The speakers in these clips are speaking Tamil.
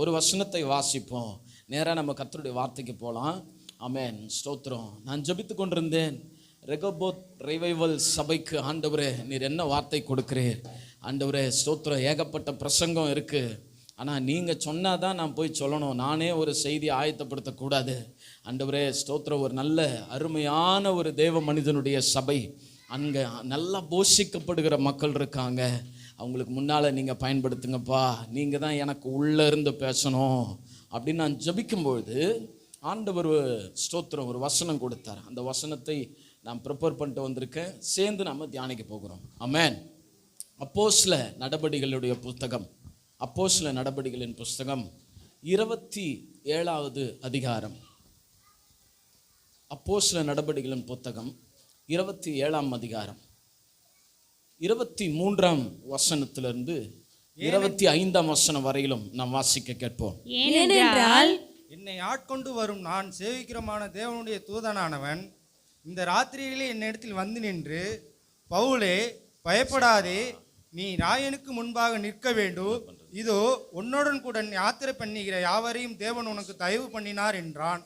ஒரு வசனத்தை வாசிப்போம். நேராக நம்ம கர்த்தருடைய வார்த்தைக்கு போகலாம். ஆமென், ஸ்தோத்திரம். நான் ஜெபித்து கொண்டிருந்தேன். ரெகோபோத் ரிவைவல் சபைக்கு ஆண்டவரே நீர் என்ன வார்த்தை கொடுக்கிறீர் ஆண்டவரே, ஸ்தோத்திரம். ஏகப்பட்ட பிரசங்கம் இருக்குது, ஆனால் நீங்கள் சொன்னால் தான் நான் போய் சொல்லணும். நானே ஒரு செய்தியை ஆயத்தப்படுத்தக்கூடாது ஆண்டவரே, ஸ்தோத்திரம். ஒரு நல்ல அருமையான ஒரு தேவ மனிதனுடைய சபை, அங்கே நல்லா போஷிக்கப்படுகிற மக்கள் இருக்காங்க. அவங்களுக்கு முன்னால் நீங்கள் பயன்படுத்துங்கப்பா, நீங்கள் தான் எனக்கு உள்ளே இருந்து பேசணும் அப்படின்னு நான் ஜபிக்கும்பொழுது ஆண்டவர் ஸ்தோத்திரம் ஒரு வசனம் கொடுத்தார். அந்த வசனத்தை நான் ப்ரிப்பேர் பண்ணிட்டு வந்திருக்கேன். சேர்ந்து நம்ம தியானிக்க போகிறோம். ஆமென். அப்போஸ்தல நடபடிகளுடைய புஸ்தகம், அப்போஸ்தல நடபடிகளின் புஸ்தகம் 27வது அதிகாரம். அப்போஸ்தல நடபடிகளின் புத்தகம் 27ஆம் அதிகாரம் 23ஆம் வசனத்திலிருந்து 25ஆம் வசனம் வரையிலும் நாம் வாசிக்க கேட்போம். ஏனென்றால் என்னை ஆட்கொண்டு வரும் நான் சேவிக்கிறமான தேவனுடைய தூதனானவன் இந்த ராத்திரியிலே என்னிடத்தில் வந்து நின்று, பவுலே பயப்படாதே, நீ ராயனுக்கு முன்பாக நிற்க வேண்டும். இதோ உன்னுடன் கூட யாத்திரை பண்ணுகிற யாவரையும் தேவன் உனக்கு தயவு பண்ணினார் என்றான்.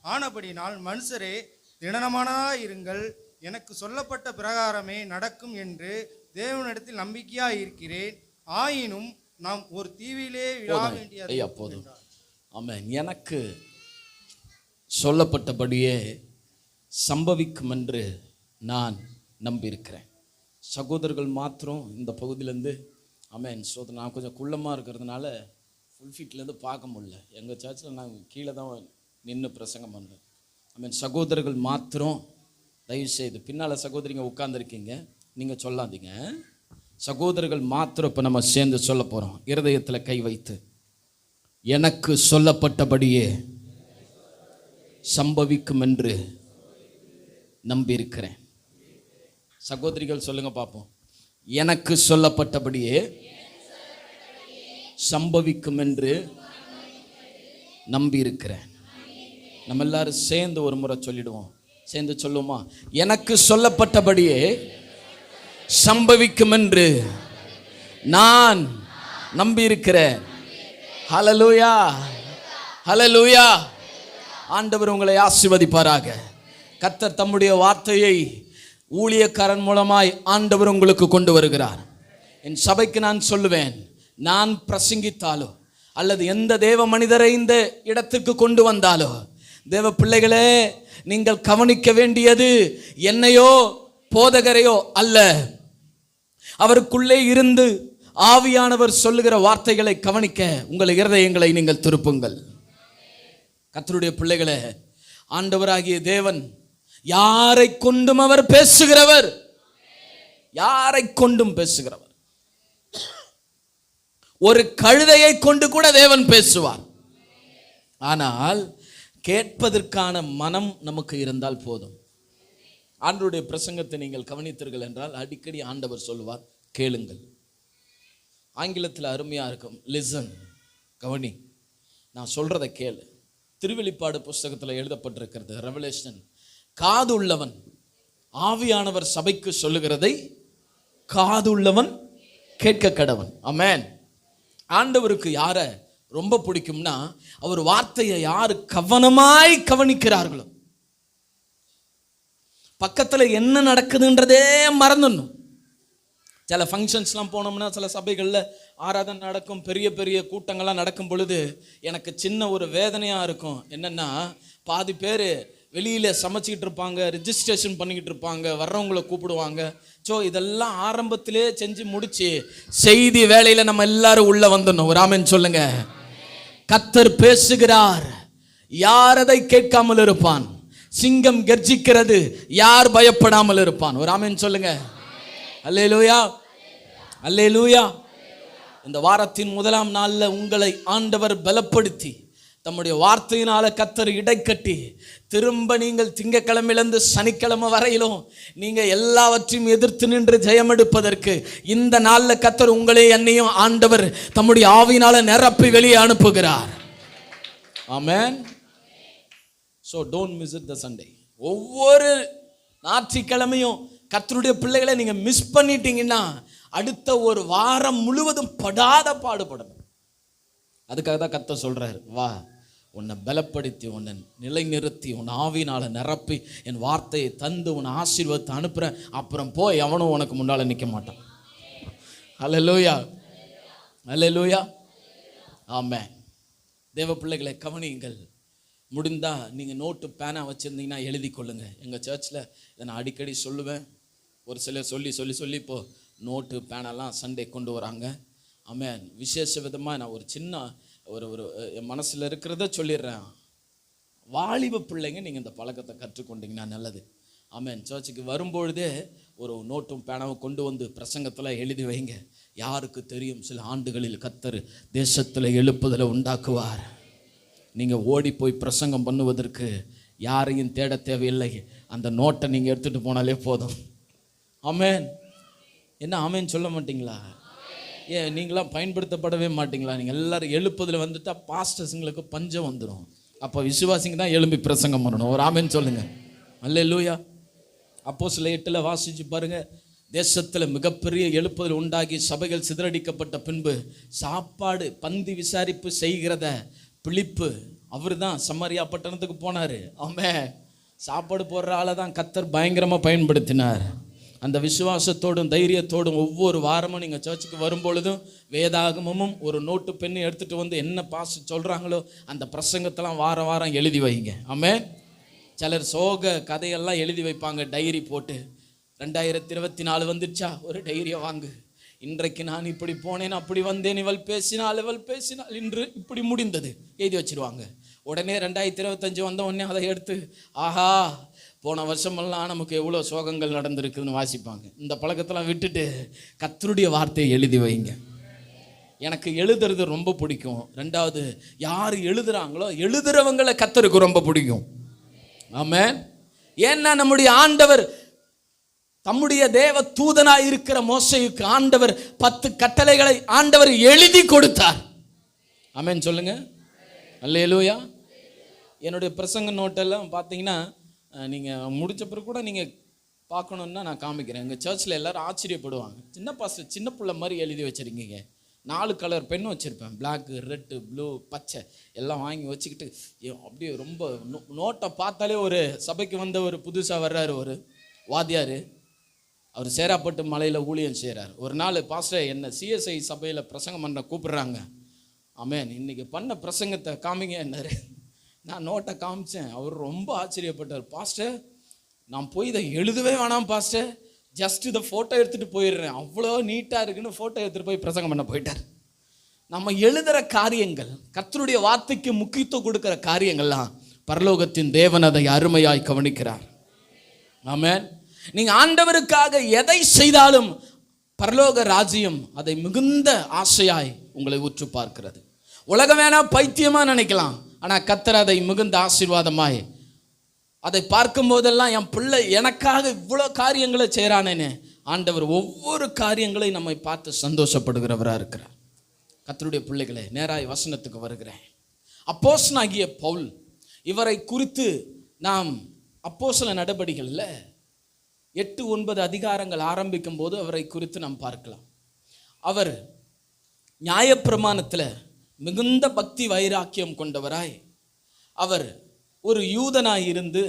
ஆனபடினால் மனுஷரே திடனமானதாய் இருங்கள், எனக்கு சொல்லப்பட்ட பிரகாரமே நடக்கும் என்று தேவனிடத்தில் நம்பிக்கையாக இருக்கிறேன். ஆயினும் நாம் ஒரு தீவிலே விழா வேண்டியது. போதும். ஆமென். எனக்கு சொல்லப்பட்டபடியே சம்பவிக்கும் என்று நான் நம்பியிருக்கிறேன். சகோதரர்கள் மாத்திரம் இந்த பகுதியிலேருந்து, ஆமென், சோதனை. நான் கொஞ்சம் குள்ளமாக இருக்கிறதுனால ஃபுல் ஃபீட்லேருந்து பார்க்க முடியல. எங்கள் சர்ச்சில் நாங்கள் கீழே தான் நின்று பிரசங்கம் பண்ணுறேன். ஆமென். சகோதரர்கள் மாத்திரம் தயவுசெய்து, பின்னால் சகோதரிங்க உட்கார்ந்துருக்கீங்க, நீங்கள் சொல்லாதீங்க. சகோதரர்கள் மாத்திரம் இப்போ நம்ம சேர்ந்து சொல்ல போகிறோம். இருதயத்தில் கை வைத்து, எனக்கு சொல்லப்பட்டபடியே சம்பவிக்கும் என்று நம்பியிருக்கிறேன். சகோதரிகள் சொல்லுங்க பார்ப்போம். எனக்கு சொல்லப்பட்டபடியே சம்பவிக்கும் என்று நம்பியிருக்கிறேன். நம்ம எல்லாரும் சேர்ந்து ஒரு முறை சொல்லிடுவோம். சேர்ந்து சொல்லுமா? எனக்கு சொல்லப்பட்டபடியே சம்பவிக்கும் என்று நான் நம்பியிருக்கிறேன். ஹல்லேலூயா, ஹல்லேலூயா. ஆண்டவர் உங்களை ஆசீர்வதிப்பாராக. கர்த்தர் தம்முடைய வார்த்தையை ஊழியக்காரன் மூலமாய் ஆண்டவர் உங்களுக்கு கொண்டு வருகிறார். என் சபைக்கு நான் சொல்லுவேன், நான் பிரசங்கித்தாலோ அல்லது எந்த தேவ மனிதரை இந்த இடத்துக்கு கொண்டு வந்தாலோ, தேவ பிள்ளைகளே, நீங்கள் கவனிக்க வேண்டியது என்னையோ போதகரையோ அல்ல, அவருக்குள்ளே இருந்து ஆவியானவர் சொல்லுகிற வார்த்தைகளை கவனிக்க உங்கள் இருதயங்களை நீங்கள் திருப்புங்கள். கர்த்தருடைய பிள்ளைகளே, ஆண்டவராகிய தேவன் யாரை கொண்டும் அவர் பேசுகிறவர், யாரை கொண்டும் பேசுகிறவர். ஒரு கழுதையை கொண்டு கூட தேவன் பேசுவார். ஆனால் கேட்பதற்கான மனம் நமக்கு இருந்தால் போதும். ஆண்டவருடைய பிரசங்கத்தை நீங்கள் கவனித்தீர்கள் என்றால் அடிக்கடி ஆண்டவர் சொல்லுவார், கேளுங்கள். ஆங்கிலத்தில் அருமையாக இருக்கும், லிசன், கவனி, நான் சொல்றதை கேளு. திருவெளிப்பாடு புஸ்தகத்தில் எழுதப்பட்டிருக்கிறது, ரெவலேஷன், காது உள்ளவன், ஆவியானவர் சபைக்கு சொல்லுகிறதை காது உள்ளவன் கேட்க கடவன். ஆமென். ஆண்டவருக்கு யாரை ரொம்ப பிடிக்கும்னா, அவர் வார்த்தையை யாரு கவனமாய் கவனிக்கிறார்களோ, பக்கத்தில் என்ன நடக்குதுன்றதே மறந்துடணும். சில ஃபங்க்ஷன்ஸ்லாம் போனோம்னா, சில சபைகளில் ஆராதனை நடக்கும், பெரிய பெரிய கூட்டங்கள்லாம் நடக்கும் பொழுது எனக்கு சின்ன ஒரு வேதனையாக இருக்கும். என்னென்னா, பாதி பேர் வெளியில் சமைச்சிக்கிட்டு இருப்பாங்க, ரிஜிஸ்ட்ரேஷன் பண்ணிக்கிட்டு இருப்பாங்க, வர்றவங்களை கூப்பிடுவாங்க. ஸோ இதெல்லாம் ஆரம்பத்திலே செஞ்சு முடிச்சு செய்தி வேலையில் நம்ம எல்லாரும் உள்ளே வந்துடணும். ஒரு ஆமென் சொல்லுங்க. கர்த்தர் பேசுகிறார், யார் அதை கேட்காமல் இருப்பான்? சிங்கம் கர்ஜிக்கிறது, யார் பயப்படாமல் இருப்பான்? ஒரு ஆமென் சொல்லுங்க. அல்லேலூயா, அல்லேலூயா. இந்த வாரத்தின் முதலாம் நாளில் உங்களை ஆண்டவர் பலப்படுத்தி தம்முடைய வார்த்தையினால கர்த்தர் இடைக்கட்டி, திரும்ப நீங்கள் திங்கக்கிழமையிலிருந்து சனிக்கிழமை வரையிலும் நீங்கள் எல்லாவற்றையும் எதிர்த்து நின்று ஜெயம் எடுப்பதற்கு இந்த நாளில் கர்த்தர் உங்களை என்னையும் ஆண்டவர் தம்முடைய ஆவியினால நிரப்பி வெளியே அனுப்புகிறார். Amen. So don't miss it the Sunday. ஒவ்வொரு ஞாயிற்றுக்கிழமையும் கர்த்தருடைய பிள்ளைகளை நீங்கள் மிஸ் பண்ணிட்டீங்கன்னா அடுத்த ஒரு வாரம் முழுவதும் படாத பாடுபடணும். அதுக்காக தான் கர்த்தர் சொல்றாரு, வா உன்னை பலப்படுத்தி உன்னை நிலைநிறுத்தி உன் ஆவினால நிரப்பி என் வார்த்தையை தந்து உன்னை ஆசீர்வாதத்தை அனுப்புறேன், அப்புறம் போய் எவனும் உனக்கு முன்னால நிற்க மாட்டான். அல்லேலூயா, அல்லேலூயா, ஆமென். தேவ பிள்ளைகளை கவனியுங்கள். முடிந்தா நீங்கள் நோட்டு பேனா வச்சுருந்தீங்கன்னா எழுதி கொள்ளுங்க. எங்கள் சர்ச்சில் இதை நான் அடிக்கடி சொல்லுவேன். ஒரு சிலர் சொல்லி இப்போ நோட்டு பேனாலாம் சண்டே கொண்டு வராங்க. ஆமென். விசேஷ விதமாக நான் ஒரு சின்ன ஒரு என் மனசில் இருக்கிறத சொல்லிடுறேன். வாலிப பிள்ளைங்க நீங்கள் இந்த பழக்கத்தை கற்றுக்கொண்டீங்கன்னா நல்லது. ஆமென். சர்ச்சுக்கு வரும்பொழுதே ஒரு நோட்டும் பேனாவும் கொண்டு வந்து பிரசங்கத்தில் எழுதி வைங்க. யாருக்கு தெரியும், சில ஆண்டுகளில் கர்த்தர் தேசத்தில் எழுப்புதலை உண்டாக்குவார். நீங்கள் ஓடி போய் பிரசங்கம் பண்ணுவதற்கு யாரையும் தேட தேவையில்லை. அந்த நோட்டை நீங்கள் எடுத்துகிட்டு போனாலே போதும். ஆமென். என்ன ஆமென் சொல்ல மாட்டிங்களா? ஏன் நீங்களாம் பயன்படுத்தப்படவே மாட்டிங்களா? நீங்கள் எல்லாரும் எழுப்புதல் வந்துட்டால் பாஸ்டர்ஸுங்களுக்கு பஞ்சம் வந்துடும். அப்போ விசுவாசிங்க தான் எழும்பி பிரசங்கம் பண்ணணும். ஒரு ஆமென் சொல்லுங்கள். அல்லேலூயா. அப்போஸ்தலர் 8 வாசிச்சு பாருங்க. தேசத்தில் மிகப்பெரிய எழுப்புதல் உண்டாகி சபைகள் சிதறடிக்கப்பட்ட பின்பு சாப்பாடு பந்தி விசாரிப்பு செய்கிறத பிலிப்பு அவர் தான் சமாரியா பட்டணத்துக்கு போனார். ஆமென். சாப்பாடு போடுற ஆளை தான் கர்த்தர் பயங்கரமாக பயன்படுத்தினார். அந்த விசுவாசத்தோடும் தைரியத்தோடும் ஒவ்வொரு வாரமும் நீங்கள் சர்ச்சுக்கு வரும்பொழுதும் வேதாகமும் ஒரு நோட்டு பெண்ணு எடுத்துகிட்டு வந்து என்ன பாஸ் சொல்கிறாங்களோ அந்த பிரசங்கத்தெல்லாம் வாரம் எழுதி வைங்க. ஆமென். சிலர் சோக கதையெல்லாம் எழுதி வைப்பாங்க டைரி போட்டு. 2024 வந்துடுச்சா, ஒரு டைரியை வாங்கு. இன்றைக்கு நான் இப்படி போனேன், அப்படி வந்தேன், இவள் பேசினாள் இன்று இப்படி முடிந்தது எழுதி வச்சிருவாங்க. உடனே 2025 வந்த உடனே அதை எடுத்து ஆஹா போன வருஷமெல்லாம் நமக்கு எவ்வளோ சோகங்கள் நடந்திருக்குதுன்னு வாசிப்பாங்க. இந்த பழக்கத்தெல்லாம் விட்டுட்டு கர்த்தருடைய வார்த்தையை எழுதி வைங்க. எனக்கு எழுதுறது ரொம்ப பிடிக்கும். ரெண்டாவது, யார் எழுதுறாங்களோ எழுதுறவங்களை கர்த்தருக்கு ரொம்ப பிடிக்கும். ஆமென். ஏன்னா நம்முடைய ஆண்டவர் தம்முடைய தேவ தூதனாய் இருக்கிற மோசேயுக்கு ஆண்டவர் 10 கட்டளைகளை ஆண்டவர் எழுதி கொடுத்தார். ஆமென் சொல்லுங்க. அல்லேலூயா. என்னுடைய பிரசங்க நோட்டெல்லாம் பார்த்தீங்கன்னா நீங்கள் முடிச்ச பிறகு கூட நீங்கள் பார்க்கணுன்னா நான் காமிக்கிறேன். எங்கள் சர்ச்சில் எல்லோரும் ஆச்சரியப்படுவாங்க. சின்ன பாஸ்டர் சின்ன பிள்ளை மாதிரி எழுதி வச்சுருக்கீங்க. 4 கலர் பென் வச்சுருப்பேன். பிளாக்கு, ரெட்டு, ப்ளூ, பச்சை எல்லாம் வாங்கி வச்சுக்கிட்டு அப்படியே ரொம்ப நோட்டை பார்த்தாலே ஒரு சபைக்கு வந்த ஒரு புதுசாக வர்றாரு ஒரு வாத்தியார். அவர் சேராப்பட்டு மலையில் ஊழியம் செய்கிறார். ஒரு நாள் பாஸ்டர் என்னை சிஎஸ்ஐ சபையில் பிரசங்கம் பண்ண கூப்பிடுறாங்க. ஆமென். இன்றைக்கி பண்ண பிரசங்கத்தை காமிங்க என்னாரு. நான் நோட்டை காமிச்சேன். அவர் ரொம்ப ஆச்சரியப்பட்டார். பாஸ்டர் நான் போய் இதை எழுதவே வேணாம் பாஸ்டர், ஜஸ்ட் இதை ஃபோட்டோ எடுத்துகிட்டு போயிடுறேன், அவ்வளோ நீட்டாக இருக்குன்னு ஃபோட்டோ எடுத்துகிட்டு போய் பிரசங்கம் பண்ண போயிட்டார். நம்ம எழுதுகிற காரியங்கள், கர்த்தருடைய வார்த்தைக்கு முக்கியத்துவம் கொடுக்குற காரியங்கள்லாம் பரலோகத்தின் தேவன் அதை அருமையாய் கவனிக்கிறார். ஆமென். நீங்கள் ஆண்டவருக்காக எதை செய்தாலும் பரலோக ராஜ்யம் அதை மிகுந்த ஆசையாய் உங்களை உற்று பார்க்கிறது. உலகம் வேணா பைத்தியமாக நினைக்கலாம், ஆனால் கர்த்தர் அதை மிகுந்த ஆசீர்வாதமாய் அதை பார்க்கும் போதெல்லாம் என் பிள்ளை எனக்காக இவ்வளோ காரியங்களை செய்கிறானேன்னு ஆண்டவர் ஒவ்வொரு காரியங்களையும் நம்மை பார்த்து சந்தோஷப்படுகிறவராக இருக்கிறார். கர்த்தருடைய பிள்ளைகளே, நேராய் வசனத்துக்கு வருகிறேன். அப்போஸ்தலனாகிய பவுல், இவரை குறித்து நாம் அப்போஸ்தல நடபடிகளில் 8-9 அதிகாரங்கள் ஆரம்பிக்கும் போது அவரை குறித்து நாம் பார்க்கலாம். அவர் நியாயப்பிரமாணத்தில் மிகுந்த பக்தி வைராக்கியம் கொண்டவராய், அவர் ஒரு யூதனாய் இருந்து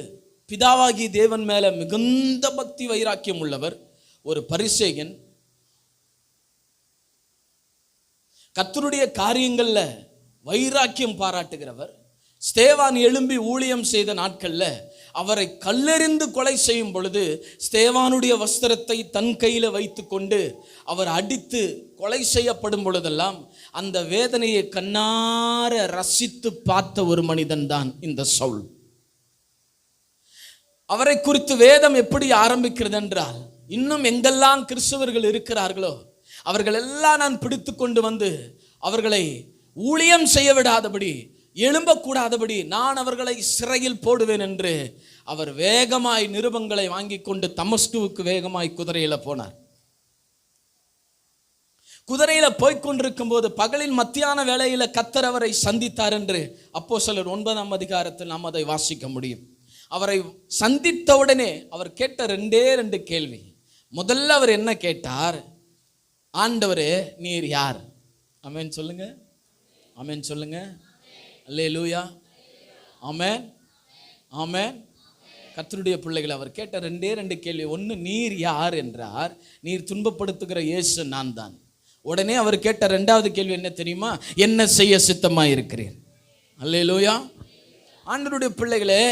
பிதாவாகி தேவன் மேல மிகுந்த பக்தி வைராக்கியம் உள்ளவர், ஒரு பரிசேயன், கர்த்தருடைய காரியங்கள்ல வைராக்கியம் பாராட்டுகிறவர். ஸ்தேவான் எழும்பி ஊழியம் செய்த நாட்கள்ல அவரை கல்லெறிந்து கொலை செய்யும் பொழுது ஸ்தேவானுடைய வஸ்திரத்தை தன் கையில் வைத்து கொண்டு அவர் அடித்து கொலை செய்யப்படும் பொழுதெல்லாம் அந்த வேதனையை கண்ணார ரசித்து பார்த்த ஒரு மனிதன் தான் இந்த சவுல். அவரை குறித்து வேதம் எப்படி ஆரம்பிக்கிறது என்றால், இன்னும் எங்கெல்லாம் கிறிஸ்தவர்கள் இருக்கிறார்களோ அவர்கள் எல்லாம் நான் பிடித்து கொண்டு வந்து அவர்களை ஊழியம் செய்ய விடாதபடி, எழும்பக்கூடாதபடி நான் அவர்களை சிறையில் போடுவேன் என்று அவர் வேகமாய் நிருபங்களை வாங்கி கொண்டு தமஸ்குவுக்கு வேகமாய் குதிரையில போனார். குதிரையில போய்கொண்டிருக்கும் போது பகலின் மத்தியான வேளையில கர்த்தர் அவரை சந்தித்தார் என்று அப்போஸ்தலர் 9ஆம் அதிகாரத்தில் நாம் அதை வாசிக்க முடியும். அவரை சந்தித்த உடனே அவர் கேட்ட 2 கேள்வி. முதல்ல அவர் என்ன கேட்டார்? ஆண்டவரே நீர் யார்? ஆமென் சொல்லுங்க. ஆமென் சொல்லுங்க. அல்லேலூயா. ஆமென், ஆமென். கர்த்தருடைய பிள்ளைகள், அவர் கேட்ட ரெண்டு கேள்வி. ஒன்று, நீர் யார் என்றார். நீர் துன்பப்படுத்துகிற இயேசு நான் தான். உடனே அவர் கேட்ட ரெண்டாவது கேள்வி என்ன தெரியுமா? என்ன செய்ய சித்தமாக இருக்கிறீர்? அல்லேலூயா. ஆண்டவருடைய பிள்ளைகளே,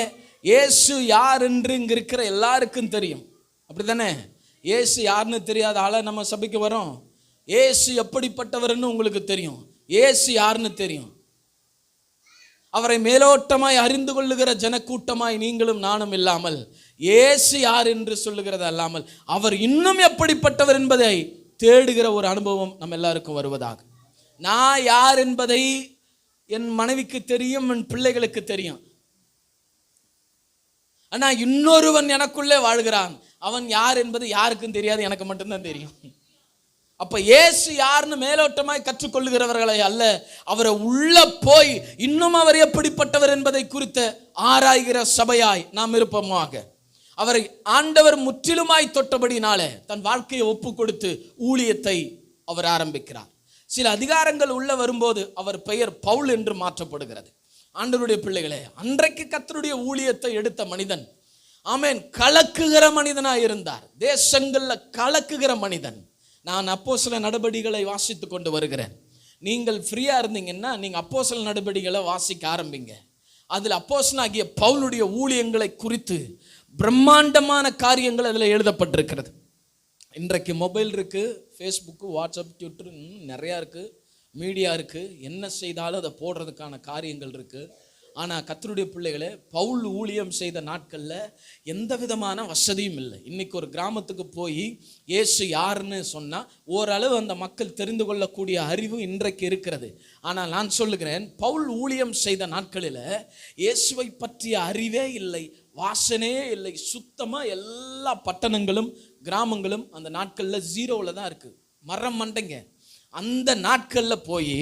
இயேசு யார் என்று இங்கே இருக்கிற எல்லாருக்கும் தெரியும், அப்படி தானே? இயேசு யாருன்னு தெரியாத ஆளை நம்ம சபைக்கு வரோம். இயேசு எப்படிப்பட்டவர்னு உங்களுக்கு தெரியும். இயேசு யாருன்னு தெரியும். அவரை மேலோட்டமாய் அறிந்து கொள்ளுகிற ஜனக்கூட்டமாய் நீங்களும் நானும் இல்லாமல், இயேசு யார் என்று சொல்லுகிறது அல்லாமல் அவர் இன்னும் எப்படிப்பட்டவர் என்பதை தேடுகிற ஒரு அனுபவம் நம்ம எல்லாருக்கும் வருவதாக. நான் யார் என்பதை என் மனைவிக்கு தெரியும், என் பிள்ளைகளுக்கு தெரியும். ஆனா இன்னொருவன் எனக்குள்ளே வாழ்கிறான். அவன் யார் என்பது யாருக்கும் தெரியாது, எனக்கு மட்டும்தான் தெரியும். அப்ப இயேசு யாருன்னு மேலோட்டமாய் கற்றுக்கொள்ளுகிறவர்களை அல்ல, அவரை உள்ள போய் இன்னும் அவர் எப்படிப்பட்டவர் என்பதை குறித்து ஆராய்கிற சபையாய் நாம் இருப்போமாக. அவரை ஆண்டவர் முற்றிலுமாய் தொட்டபடினாலே தன் வாழ்க்கையை ஒப்பு கொடுத்து ஊழியத்தை அவர் ஆரம்பிக்கிறார். சில அதிகாரங்கள் உள்ள வரும்போது அவர் பெயர் பவுல் என்று மாற்றப்படுகிறது. ஆண்டவருடைய பிள்ளைகளே, அன்றைக்கு கர்த்தருடைய ஊழியத்தை எடுத்த மனிதன், ஆமென், கலக்குகிற மனிதனாய் இருந்தார். தேசங்கள்ல கலக்குகிற மனிதன். நான் அப்போஸ்தல நடபடிகளை வாசித்து கொண்டு வருகிறேன். நீங்கள் ஃப்ரீயா இருந்தீங்கன்னா நீங்க அப்போஸ்தல நடபடிகளை வாசிக்க ஆரம்பிங்க. அதில் அப்போஸ்தலனாகிய பவுலுடைய ஊழியங்களை குறித்து பிரம்மாண்டமான காரியங்கள் அதில் எழுதப்பட்டிருக்கிறது. இன்றைக்கு மொபைல் இருக்கு, ஃபேஸ்புக்கு, வாட்ஸ்அப், ட்விட்டர், நிறையா இருக்கு, மீடியா இருக்கு. என்ன செய்தாலும் அதை போடுறதுக்கான காரியங்கள் இருக்கு. ஆனால் கர்த்தருடைய பிள்ளைகளே, பவுல் ஊழியம் செய்த நாட்களில் எந்த விதமான வசதியும் இல்லை. இன்னைக்கு ஒரு கிராமத்துக்கு போய் இயேசு யாருன்னு சொன்னால் ஓரளவு அந்த மக்கள் தெரிந்து கொள்ளக்கூடிய அறிவு இன்றைக்கு இருக்கிறது. ஆனால் நான் சொல்லுகிறேன், பவுல் ஊழியம் செய்த நாட்களில் இயேசுவை பற்றிய அறிவே இல்லை, வாசனையே இல்லை. சுத்தமாக எல்லா பட்டணங்களும் கிராமங்களும் அந்த நாட்களில் ஜீரோவில் தான் இருக்குது, மரம் மண்டைங்க. அந்த நாட்களில் போய்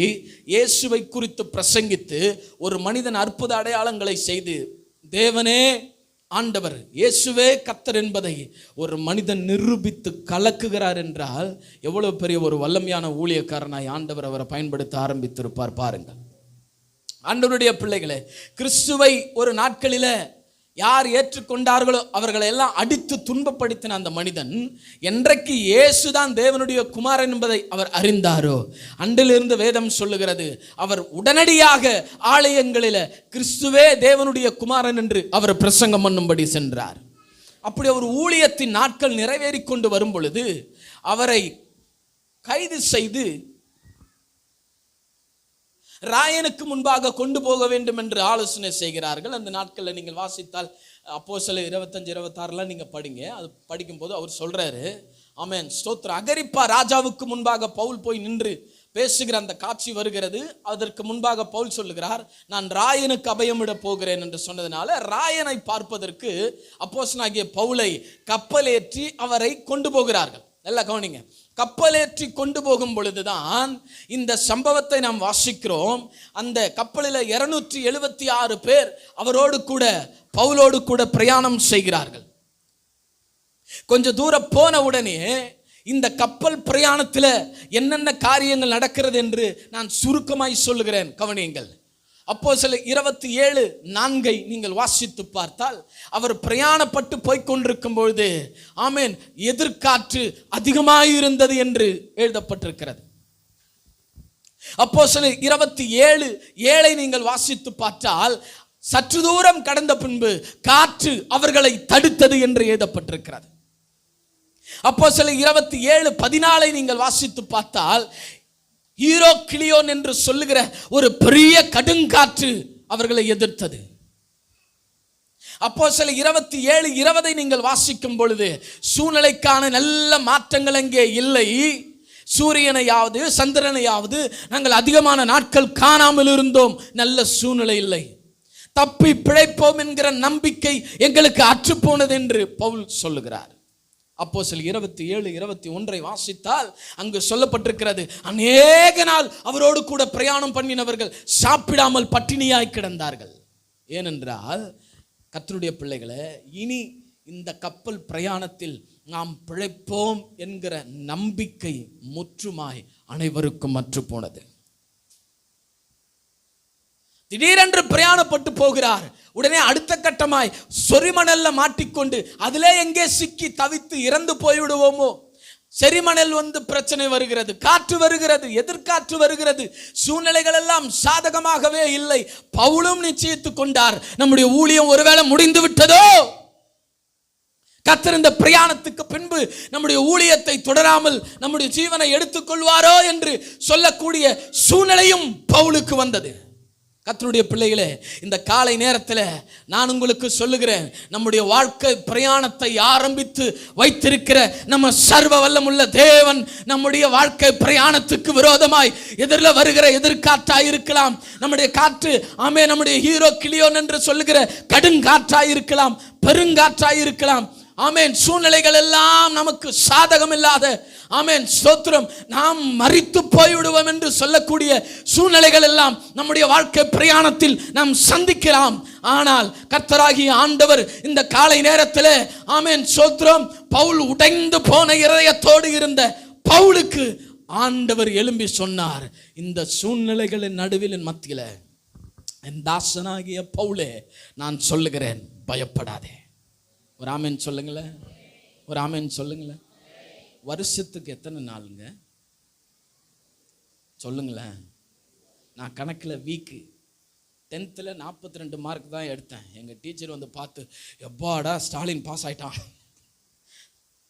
இயேசுவை குறித்து பிரசங்கித்து ஒரு மனிதன் அற்புத அடையாளங்களை செய்து தேவனே ஆண்டவர், இயேசுவே கர்த்தர் என்பதை ஒரு மனிதன் நிரூபித்து கலக்குகிறார் என்றால் எவ்வளவு பெரிய ஒரு வல்லமையான ஊழியக்காரனாய் ஆண்டவர் அவரை பயன்படுத்த ஆரம்பித்திருப்பார் பாருங்கள். ஆண்டவருடைய பிள்ளைகளே, கிறிஸ்துவை ஒரு நாட்களில் யார் ஏற்றுக்கொண்டார்களோ அவர்களை எல்லாம் அடித்து துன்பப்படுத்தின அந்த மனிதன், என்றைக்கு இயேசுதான் தேவனுடைய குமாரன் என்பதை அவர் அறிந்தாரோ அன்றிலிருந்து வேதம் சொல்லுகிறது, அவர் உடனடியாக ஆலயங்களில் கிறிஸ்துவே தேவனுடைய குமாரன் என்று அவர் பிரசங்கம் பண்ணும்படி சென்றார். அப்படி ஒரு ஊழியத்தின் நாட்கள் நிறைவேறி கொண்டு வரும் பொழுது அவரை கைது செய்து ராயனுக்கு முன்பாக கொண்டு போக வேண்டும் என்று ஆலோசனை செய்கிறார்கள். அந்த நாட்களில் நீங்கள் வாசித்தால் அப்போஸ்தலர் 25-26 நீங்கள் படிங்க. அது படிக்கும்போது அவர் சொல்றாரு, ஆமென், ஸ்தோத்திரம், அகிரிப்பா ராஜாவுக்கு முன்பாக பவுல் போய் நின்று பேசுகிற அந்த காட்சி வருகிறது. அதற்கு முன்பாக பவுல் சொல்லுகிறார், நான் ராயனுக்கு அபயமிட போகிறேன் என்று சொன்னதுனால ராயனை பார்ப்பதற்கு அப்போஸ்தலனாகிய பவுலை கப்பலேற்றி அவரை கொண்டு போகிறார்கள். நல்லா கவனிங்க, கப்பலேற்றி கொண்டு போகும் பொழுதுதான் இந்த சம்பவத்தை நாம் வாசிக்கிறோம். அந்த கப்பலில் 276 பேர் அவரோடு கூட பவுலோடு கூட பிரயாணம் செய்கிறார்கள். கொஞ்ச தூரம் போன உடனே இந்த கப்பல் பிரயாணத்தில் என்னென்ன காரியங்கள் நடக்கிறது என்று நான் சுருக்கமாய் சொல்லுகிறேன், கவனியுங்கள். அப்போஸ்தலர் 27:4 நீங்கள் வாசித்து பார்த்தால், அவர் பிரயாணப்பட்டு போய்கொண்டிருக்கும் பொழுது, ஆமென், எதிர்காற்று அதிகமாயிருந்தது என்று எழுதப்பட்டிருக்கிறது. அப்போஸ்தலர் 27:7 நீங்கள் வாசித்து பார்த்தால், சற்று தூரம் கடந்த பின்பு காற்று அவர்களை தடுத்தது என்று எழுதப்பட்டிருக்கிறது. அப்போஸ்தலர் 27:14 நீங்கள் வாசித்து பார்த்தால், ஹீரோ கிளியோன் என்று சொல்லுகிற ஒரு பெரிய கடுங்காற்று அவர்களை எதிர்த்தது. அப்போஸ்தலர் 27:20 நீங்கள் வாசிக்கும் பொழுது சூழ்நிலைக்கான நல்ல மாற்றங்கள் அங்கே இல்லை. சூரியனையாவது சந்திரனையாவது நாங்கள் அதிகமான நாட்கள் காணாமல் இருந்தோம், நல்ல சூழ்நிலை இல்லை, தப்பி பிழைப்போம் என்கிற நம்பிக்கை எங்களுக்கு அற்றுப்போனது என்று பவுல் சொல்லுகிறார். அப்போஸ்தலர் 27:21 வாசித்தால் அங்கு சொல்லப்பட்டிருக்கிறது, அநேக நாள் அவரோடு கூட பிரயாணம் பண்ணினவர்கள் சாப்பிடாமல் பட்டினியாய் கிடந்தார்கள். ஏனென்றால் கர்த்தருடைய பிள்ளைகளே, இனி இந்த கப்பல் பிரயாணத்தில் நாம் பிழைப்போம் என்கிற நம்பிக்கை முற்றுமாய் அனைவருக்கும் அற்று போனது. திடீரென்று பிரயாணப்பட்டு போகிறார். உடனே அடுத்த கட்டமாய் சொரிமணல்ல மாட்டிக்கொண்டு அதிலே எங்கே சிக்கி தவித்து இறந்து போய்விடுவோமோ. செரிமணல் பிரச்சனை வருகிறது, காற்று வருகிறது, எதிர்காற்று வருகிறது, சூழ்நிலைகள் எல்லாம் சாதகமாகவே இல்லை. பவுலும் நிச்சயித்துக் கொண்டார், நம்முடைய ஊழியம் ஒருவேளை முடிந்து விட்டதோ, கர்த்தர் இந்த பிரயாணத்துக்கு பின்பு நம்முடைய ஊழியத்தை தொடராமல் நம்முடைய ஜீவனை எடுத்துக் கொள்வாரோ என்று சொல்லக்கூடிய சூழ்நிலையும் பவுலுக்கு வந்தது. கர்த்தருடைய பிள்ளைகளே, இந்த காலை நேரத்தில் நான் உங்களுக்கு சொல்லுகிறேன், நம்முடைய வாழ்க்கை பிரயாணத்தை ஆரம்பித்து வைத்திருக்கிற நம்ம சர்வ வல்லமுள்ள தேவன் நம்முடைய வாழ்க்கை பிரயாணத்துக்கு விரோதமாய் எதிரில் வருகிற எதிர்காற்றாய் இருக்கலாம், நம்முடைய காற்று ஆமே நம்முடைய ஹீரோ கிளியோன் என்று சொல்லுகிற கடுங்காற்றாய் இருக்கலாம், பெருங்காற்றாய் இருக்கலாம். ஆமென். சூழ்நிலைகள் எல்லாம் நமக்கு சாதகம் இல்லாத, ஆமென் ஸ்தோத்திரம், நாம் மரித்து போய்விடுவோம் என்று சொல்லக்கூடிய சூழ்நிலைகள் எல்லாம் நம்முடைய வாழ்க்கை பிரயாணத்தில் நாம் சந்திக்கலாம். ஆனால் கர்த்தராகிய ஆண்டவர் இந்த காலை நேரத்தில் ஆமென் ஸ்தோத்திரம், பவுல் உடைந்து போன இதயத்தோடு இருந்த பவுலுக்கு ஆண்டவர் எழும்பி சொன்னார், இந்த சூழ்நிலைகளின் நடுவில் மத்தியில் என் தாசனாகிய பவுலே நான் சொல்லுகிறேன், பயப்படாதே. ஒரு ஆமென் சொல்லுங்களேன், ஒரு ஆமென் சொல்லுங்களேன். வருஷத்துக்கு எத்தனை நாளுங்க சொல்லுங்களேன்? நான் கணக்கில் வீக்கு 10th 42 மார்க் தான் எடுத்தேன். எங்கள் டீச்சர் பார்த்து, எப்பாடா ஸ்டாலின் பாஸ் ஆயிட்டான்,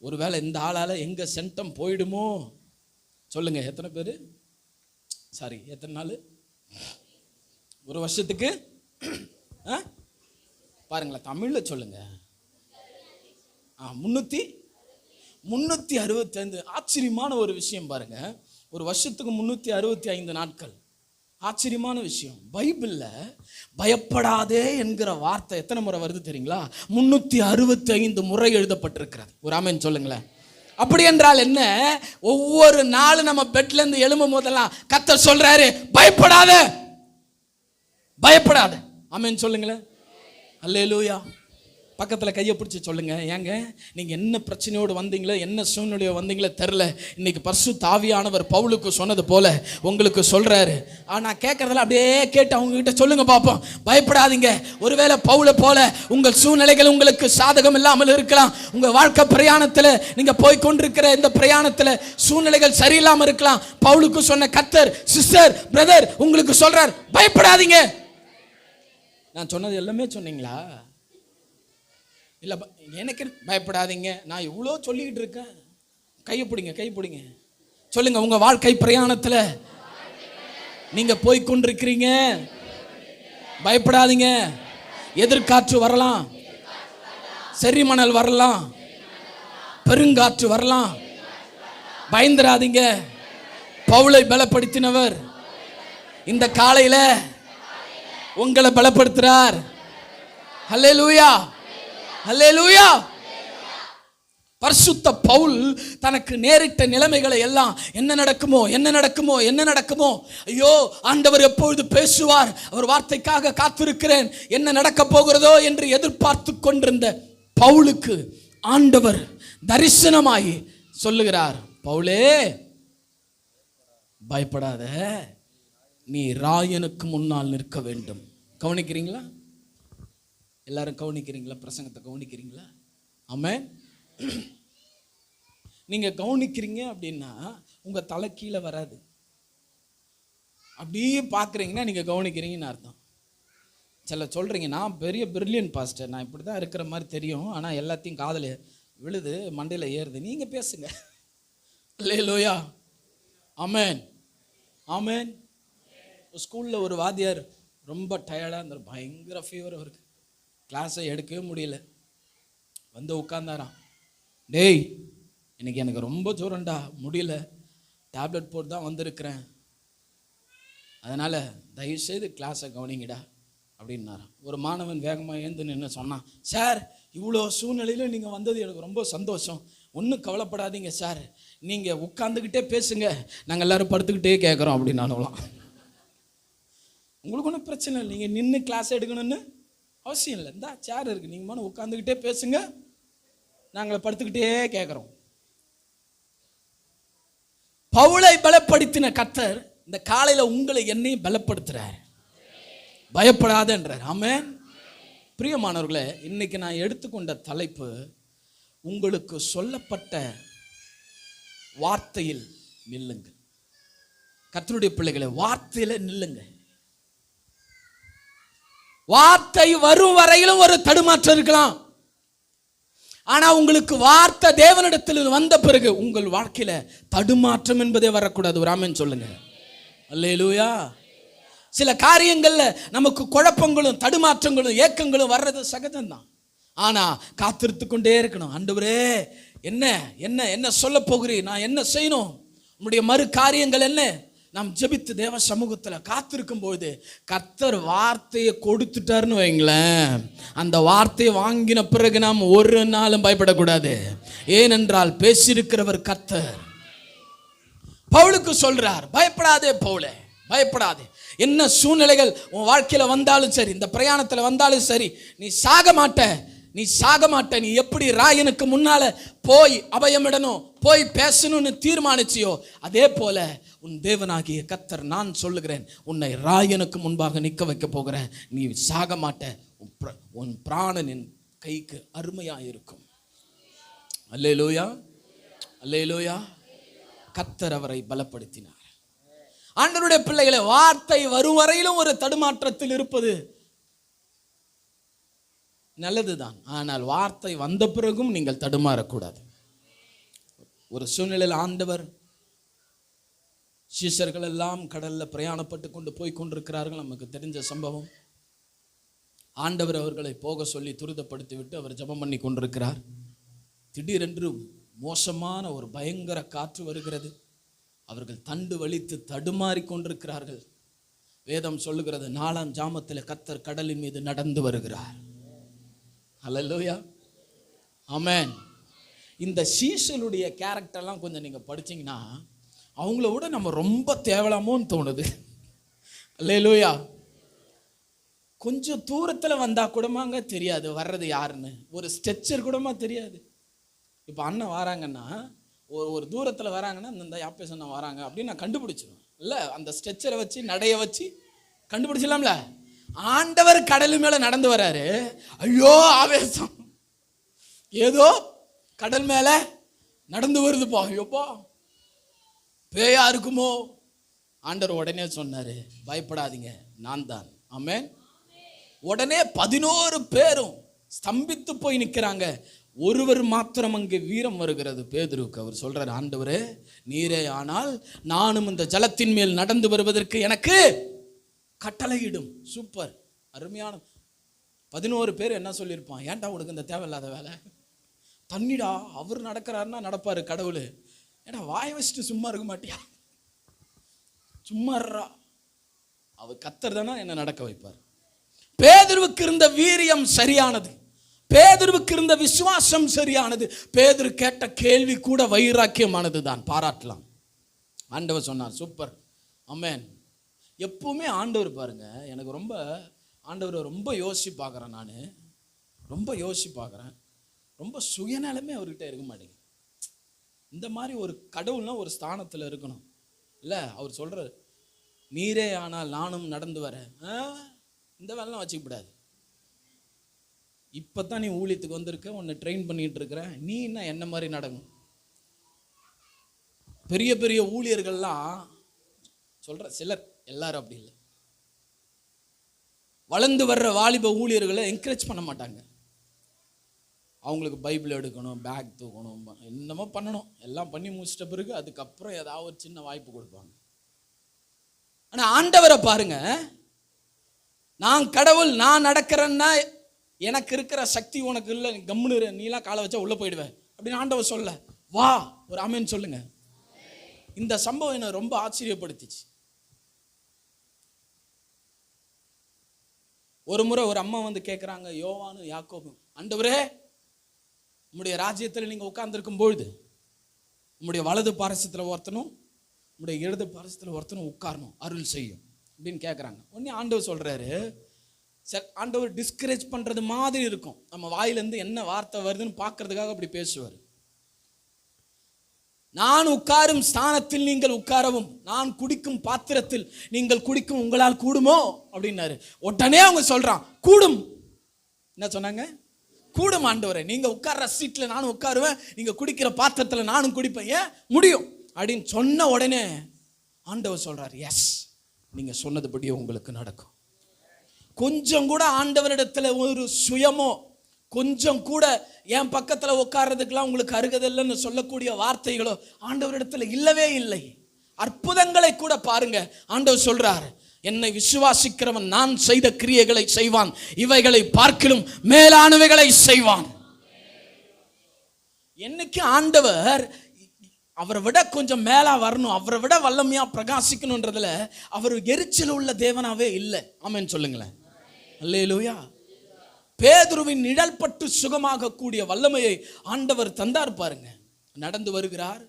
ஒருவேளை இந்த ஆளால் எங்கள் சென்டம் போயிடுமோ. சொல்லுங்க, எத்தனை பேர்? சாரி, எத்தனை நாள்? ஒரு வருஷத்துக்கு பாருங்களேன், தமிழில் சொல்லுங்க. 365. ஆச்சரியமான ஒரு விஷயம் பாருங்க, ஒரு வருஷத்துக்கு 365 நாட்கள். ஆச்சரியமான விஷயம். பைபிள்ல பயப்படாதே என்கிற வார்த்தை எத்தனை முறை வருது தெரியுங்களா? 365 முறை எழுதப்பட்டிருக்கிறது. ஒரு ஆமென் சொல்லுங்களேன். அப்படி என்றால் என்ன? ஒவ்வொரு நாளும் நம்ம பெட்ல இருந்து எழும்பும் போதெல்லாம் கர்த்தர் சொல்றாரு, பயப்படாத, பயப்படாத. ஆமென் சொல்லுங்களேன். அல்லேலூயா. பக்கத்தில் கையை பிடிச்சி சொல்லுங்க, ஏங்க நீங்கள் என்ன பிரச்சனையோடு வந்தீங்களோ, என்ன சூழ்நிலையோ வந்தீங்களோ தெரில, இன்னைக்கு பரிசுத்த ஆவியானவர் பவுலுக்கு சொன்னது போல உங்களுக்கு சொல்றாரு. நான் கேட்கறதெல்லாம் அப்படியே கேட்டு அவங்க கிட்ட சொல்லுங்க பார்ப்போம். பயப்படாதீங்க. ஒருவேளை பவுலை போல உங்கள் சூழ்நிலைகள் உங்களுக்கு சாதகம் இல்லாமல் இருக்கலாம். உங்கள் வாழ்க்கை பிரயாணத்தில் நீங்கள் போய் கொண்டிருக்கிற இந்த பிரயாணத்தில் சூழ்நிலைகள் சரியில்லாமல் இருக்கலாம். பவுலுக்கு சொன்ன கர்த்தர், சிஸ்டர், பிரதர் உங்களுக்கு சொல்றார், பயப்படாதீங்க. நான் சொன்னது எல்லாமே சொன்னீங்களா? இல்லை, எனக்கு பயப்படாதீங்க. நான் இவ்வளோ சொல்லிக்கிட்டு இருக்கேன். கையை பிடிங்க, கை பிடிங்க. சொல்லுங்க, உங்க வாழ்க்கை பிரயாணத்தில் நீங்க போய் கொண்டிருக்கிறீங்க, பயப்படாதீங்க. எதிர்காற்று வரலாம், செரிமணல் வரலாம், பெருங்காற்று வரலாம், பயந்துராதீங்க. பவுலை பலப்படுத்தினவர் இந்த காலையில உங்களை பலப்படுத்துறார். அல்லேலூயா, அல்லேலூயா. பரிசுத்த பவுல் தனக்கு நேரிட்ட நிலைமைகளை எல்லாம் என்ன நடக்குமோ, என்ன நடக்குமோ, என்ன நடக்குமோ, ஐயோ ஆண்டவர் எப்பொழுது பேசுவார், அவர் வார்த்தைக்காக காத்திருக்கிறேன், என்ன நடக்க போகிறதோ என்று எதிர்பார்த்து கொண்டிருந்த பவுலுக்கு ஆண்டவர் தரிசனமாகி சொல்லுகிறார், பவுலே பயப்படாத, நீ ராயனுக்கு முன்னால் நிற்க வேண்டும். கவனிக்கிறீங்களா? எல்லாரும் கவனிக்கிறீங்களா? பிரசங்கத்தை கவனிக்கிறீங்களா? ஆமென். நீங்க கவனிக்கிறீங்க அப்படின்னா உங்க தலை கீழே வராது. அப்படியே பார்க்குறீங்கன்னா நீங்க கவனிக்கிறீங்கன்னு அர்த்தம். சில சொல்றீங்க, நான் பெரிய பிரில்லியன் பாஸ்டர், நான் இப்படி தான் இருக்கிற மாதிரி தெரியும், ஆனால் எல்லாத்தையும் காதில் விழுது, மண்டையில் ஏறுது. நீங்க பேசுங்க. அல்லேலூயா. ஆமென், ஆமென். ஸ்கூலில் ஒரு வாத்தியார் ரொம்ப டயர்டாக இருந்தார், பயங்கர ஃபீவர் அவருக்கு, கிளாஸை எடுக்கவே முடியல. உட்கார்ந்தாராம். டேய், இன்னைக்கு எனக்கு ரொம்ப ஜோரண்டா, முடியல, டேப்லெட் போட்டு தான் வந்திருக்கிறேன், அதனால் தயவுசெய்து கிளாஸை கவனிங்கடா அப்படின்னாராம். ஒரு மாணவன் வேகமாக ஏந்து நின்று சொன்னான், சார் இவ்வளோ சூழ்நிலையில் நீங்கள் வந்தது எனக்கு ரொம்ப சந்தோஷம், ஒன்றும் கவலைப்படாதீங்க சார், நீங்கள் உட்காந்துக்கிட்டே பேசுங்க, நாங்கள் எல்லோரும் படுத்துக்கிட்டே கேட்குறோம் அப்படின்னாலும். உங்களுக்கு ஒன்றும் பிரச்சனை இல்லை, நீங்கள் நின்று கிளாஸ் எடுக்கணும்னு அவசியம் இல்லை, இந்த சேர் இருக்குது, நீங்கள் மன உட்காந்துக்கிட்டே பேசுங்க, நாங்கள் படுத்துக்கிட்டே கேட்குறோம். பவுலை பலப்படுத்தின கர்த்தர் இந்த காலையில் உங்களை என்னையும் பலப்படுத்துறார். பயப்படாதன்றார். ஆமென். பிரியமானவர்களே, இன்னைக்கு நான் எடுத்துக்கொண்ட தலைப்பு, உங்களுக்கு சொல்லப்பட்ட வார்த்தையில் நில்லுங்கள். கர்த்தருடைய பிள்ளைகளே, வார்த்தையில நில்லுங்க. வார்த்தை வரும் வரையிலும் ஒரு தடுமாற்றம் இருக்கலாம். ஆனா உங்களுக்கு வார்த்தை தேவனிடத்தில் வந்த பிறகு உங்கள் வாழ்க்கையில தடுமாற்றம் என்பதே வரக்கூடாது. ஒரு ஆமென் சொல்லுங்க. அல்லேலூயா. சில காரியங்கள்ல நமக்கு குழப்பங்களும் தடுமாற்றங்களும் ஏக்கங்களும் வர்றது சகஜம்தான். ஆனா காத்திருத்து கொண்டே இருக்கணும். ஆண்டவரே, என்ன என்ன என்ன சொல்ல போகிறீர், நான் என்ன செய்யணும், உம்முடைய மறு காரியங்கள் என்ன? நாம் ஜெபித்து தேவ சமூகத்துல காத்திருக்கும் பொழுது கர்த்தர் வார்த்தையை கொடுத்துட்டாருன்னு வைங்களேன், அந்த வார்த்தையை வாங்கின பிறகு நாம் ஒரு நாளும் பயப்படக்கூடாது. ஏனென்றால் பேசியிருக்கிறவர் கர்த்தர். பவுலுக்கு சொல்றார், பயப்படாதே பவுலே, பயப்படாதே. என்ன சூழ்நிலைகள் உன் வாழ்க்கையில வந்தாலும் சரி, இந்த பிரயாணத்துல வந்தாலும் சரி, நீ சாக மாட்ட, நீ சாக மாட்ட. நீ எப்படி ராயனுக்கு முன்னால போய் அபயமிடணும், போய் பேசணும்னு தீர்மானிச்சியோ, அதே போல உன் தேவனாகிய கர்த்தர் நான் சொல்லுகிறேன், உன்னை ராயனுக்கு முன்பாக நிற்க வைக்க போகிறேன். நீ சாக மாட்ட, உன் பிராணன் என் கைக்கு அருமையா இருக்கும். அல்லேலூயா, அல்லேலூயா. கர்த்தர் அவரை பலப்படுத்தினார். ஆண்டவருடைய பிள்ளைகளை, வார்த்தை வரும் வரையிலும் ஒரு தடுமாற்றத்தில் இருப்பது நல்லதுதான். ஆனால் வார்த்தை வந்த பிறகும் நீங்கள் தடுமாறக்கூடாது. ஒரு சூழ்நிலையில் ஆண்டவர், சீஷர்கள் எல்லாம் கடல்ல பிரயாணப்பட்டு கொண்டு போய் கொண்டிருக்கிறார்கள். நமக்கு தெரிஞ்ச சம்பவம். ஆண்டவர் அவர்களை போக சொல்லி துரிதப்படுத்தி விட்டு அவர் ஜெபம் பண்ணி கொண்டிருக்கிறார். திடீரென்று மோசமான ஒரு பயங்கர காற்று வருகிறது. அவர்கள் தண்டு வலித்து தடுமாறி கொண்டிருக்கிறார்கள். வேதம் சொல்லுகிறது, 4ஆம் ஜாமத்தில் கர்த்தர் கடலின் மீது நடந்து வருகிறார். ஹல்லேலூயா, ஆமென். இந்த சீஷலுடைய கேரக்டர்லாம் கொஞ்சம் நீங்க படிச்சீங்கன்னா அவங்கள விட நம்ம ரொம்ப தேவலாமோன்னு தோணுது. ஹல்லேலூயா. கொஞ்சம் தூரத்துல வந்தா கூடமாங்க தெரியாது வர்றது யாருன்னு, ஒரு ஸ்ட்ரெச்சர் கூடமா தெரியாது. இப்போ அண்ணன் வராங்கன்னா, ஒரு தூரத்தில் வராங்கன்னா, இந்த யாப்பேஸ் அண்ணன் வராங்க அப்படின்னு நான் கண்டுபிடிச்சிருவேன். இல்லை, அந்த ஸ்ட்ரெச்சரை வச்சு நடைய வச்சு கண்டுபிடிச்சலாம்ல. ஆண்டவர் கடல் மேலே நடந்து வராரு. ஐயோ ஆவேசம், ஏதோ கடல் மேலே நடந்து வருதுப்பா, ஐயோப்பா பேயா இருக்குமோ. ஆண்டவர் உடனே சொன்னாரு, பயப்படாதீங்க, நான் தான். ஆமென். உடனே 11 பேரும் ஸ்தம்பித்து போய் நிற்கிறாங்க. ஒருவர் மாத்திரம் அங்கே வீரம் வருகிறது, பேதுருக்கு. அவர் சொல்றார், ஆண்டவரே நீரே ஆனால் நானும் இந்த ஜலத்தின் மேல் நடந்து வருவதற்கு எனக்கு கட்டளையிடும். சூப்பர், அருமையான. 11 பேர் என்ன சொல்லியிருப்பான், ஏன்டா உனக்கு இந்த தேவையில்லாத வேலை, தண்ணிடா, அவர் நடக்கிறாருன்னா நடப்பாரு கடவுள், ஏன்னா வாய வச்சுட்டு சும்மா இருக்க மாட்டியா, சும்மா அவர் கத்தர் தானே என்ன நடக்க வைப்பார். பேதுருவுக்கு இருந்த வீரியம் சரியானது, பேதுருவுக்கு இருந்த விசுவாசம் சரியானது. பேதுரு கேட்ட கேள்வி கூட வைராக்கியமானது தான், பாராட்டலாம். ஆண்டவர் சொன்னார், சூப்பர், ஆமென். எப்பவுமே ஆண்டவர் பாருங்க, எனக்கு ரொம்ப ஆண்டவரை ரொம்ப யோசிச்சு பார்க்குறேன். நான் ரொம்ப யோசிச்சு பார்க்குறேன். ரொம்ப சுயநலமே அவர்கிட்ட இருக்க மாட்டேங்குது. இந்த மாதிரி ஒரு கடவுள்னா ஒரு ஸ்தானத்தில் இருக்கணும் இல்லை. அவர் சொல்கிறார், நீரே ஆனால் நானும் நடந்து வரேன். இந்த வேலைலாம் வச்சுக்கூடாது. இப்போ தான் நீ ஊழியத்துக்கு வந்திருக்க, உன்னை ட்ரெயின் பண்ணிட்டு இருக்கிறேன், நீ என்ன மாதிரி நடக்கும். பெரிய பெரிய ஊழியர்கள்லாம் சொல்கிற, சிலர், எல்லாரும் அப்படி இல்லை, வளர்ந்து வர்ற வாலிப ஊழியர்களை என்கரேஜ் பண்ண மாட்டாங்க. அவங்களுக்கு பைபிள் எடுக்கணும், பேக் தூக்கணும், என்னமோ பண்ணணும். எல்லாம் பண்ணி முடிச்சிட்ட பிறகு அதுக்கப்புறம் ஏதாவது ஒரு சின்ன வாய்ப்பு கொடுப்பாங்க. ஆனால் ஆண்டவரை பாருங்க, நான் கடவுள், நான் நடக்கிறேன்னா எனக்கு இருக்கிற சக்தி உனக்கு இல்லை, கம்முனு நீலாம் காலை வச்சா உள்ளே போயிடுவேன் அப்படின்னு ஆண்டவர் சொல்ல. வா, ஒரு ஆமென் சொல்லுங்க. இந்த சம்பவம் என்னை ரொம்ப ஆச்சரியப்படுத்திச்சு. ஒரு முறை ஒரு அம்மா வந்து கேட்குறாங்க, யோவானும் யாக்கோபும், ஆண்டவரே உம்முடைய ராஜ்யத்தில் நீங்கள் உட்கார்ந்துருக்கும் பொழுது உம்முடைய வலது பாரசத்தில் ஒருத்தனும் உம்முடைய இடது பாரசத்தில் ஒருத்தனும் உட்காரணும், அருள் செய்யும் அப்படின்னு கேட்குறாங்க. உடனே ஆண்டவர் சொல்கிறாரு, சரி, ஆண்டவர் டிஸ்கரேஜ் பண்ணுறது மாதிரி இருக்கும், நம்ம வாயிலேருந்து என்ன வார்த்தை வருதுன்னு பார்க்கறதுக்காக அப்படி பேசுவார். நான் உட்காரும் ஸ்தானத்தில் நீங்கள் உட்காரவும், நான் குடிக்கும் பாத்திரத்தில் நீங்கள் குடிக்கும் உங்களால் கூடுமோ அப்படின்னாரு. உடனே அவங்க சொல்றான், கூடும். என்ன சொன்னாங்க? கூடும் ஆண்டவரே, நீங்க உட்கார்ற சீட்ல நானும் உட்காருவேன், நீங்க குடிக்கிற பாத்திரத்துல நானும் குடிப்பேன், ஏன் முடியும் அப்படின்னு சொன்ன உடனே ஆண்டவர் சொல்றார், எஸ், நீங்க சொன்னதுபடி உங்களுக்கு நடக்கும். கொஞ்சம் கூட ஆண்டவரிடத்துல ஒரு சுயமோ, கொஞ்சம் கூட என் பக்கத்துல உட்கார்றதுக்கெல்லாம் உங்களுக்கு அருகதில்லைன்னு சொல்லக்கூடிய வார்த்தைகளோ ஆண்டவரிடத்துல இல்லவே இல்லை. அற்புதங்களை கூட பாருங்க, ஆண்டவர் சொல்றார், என்னை விசுவாசிக்கிறவன் நான் செய்த கிரியைகளை செய்வான், இவைகளை பார்க்கிலும் மேலானவைகளை செய்வான். என்னைக்கு ஆண்டவர் அவரை விட கொஞ்சம் மேலா வரணும், அவரை விட வல்லமையா பிரகாசிக்கணும்ன்றதுல அவர் எரிச்சல் உள்ள தேவனாவே இல்லை. ஆமென் சொல்லுங்களேன். அல்லேலூயா. பேதுருவின் நிழல் பட்டு சுகமாக கூடிய வல்லமையை ஆண்டவர் தந்தார் பாருங்க. நடந்து வருகிறார்,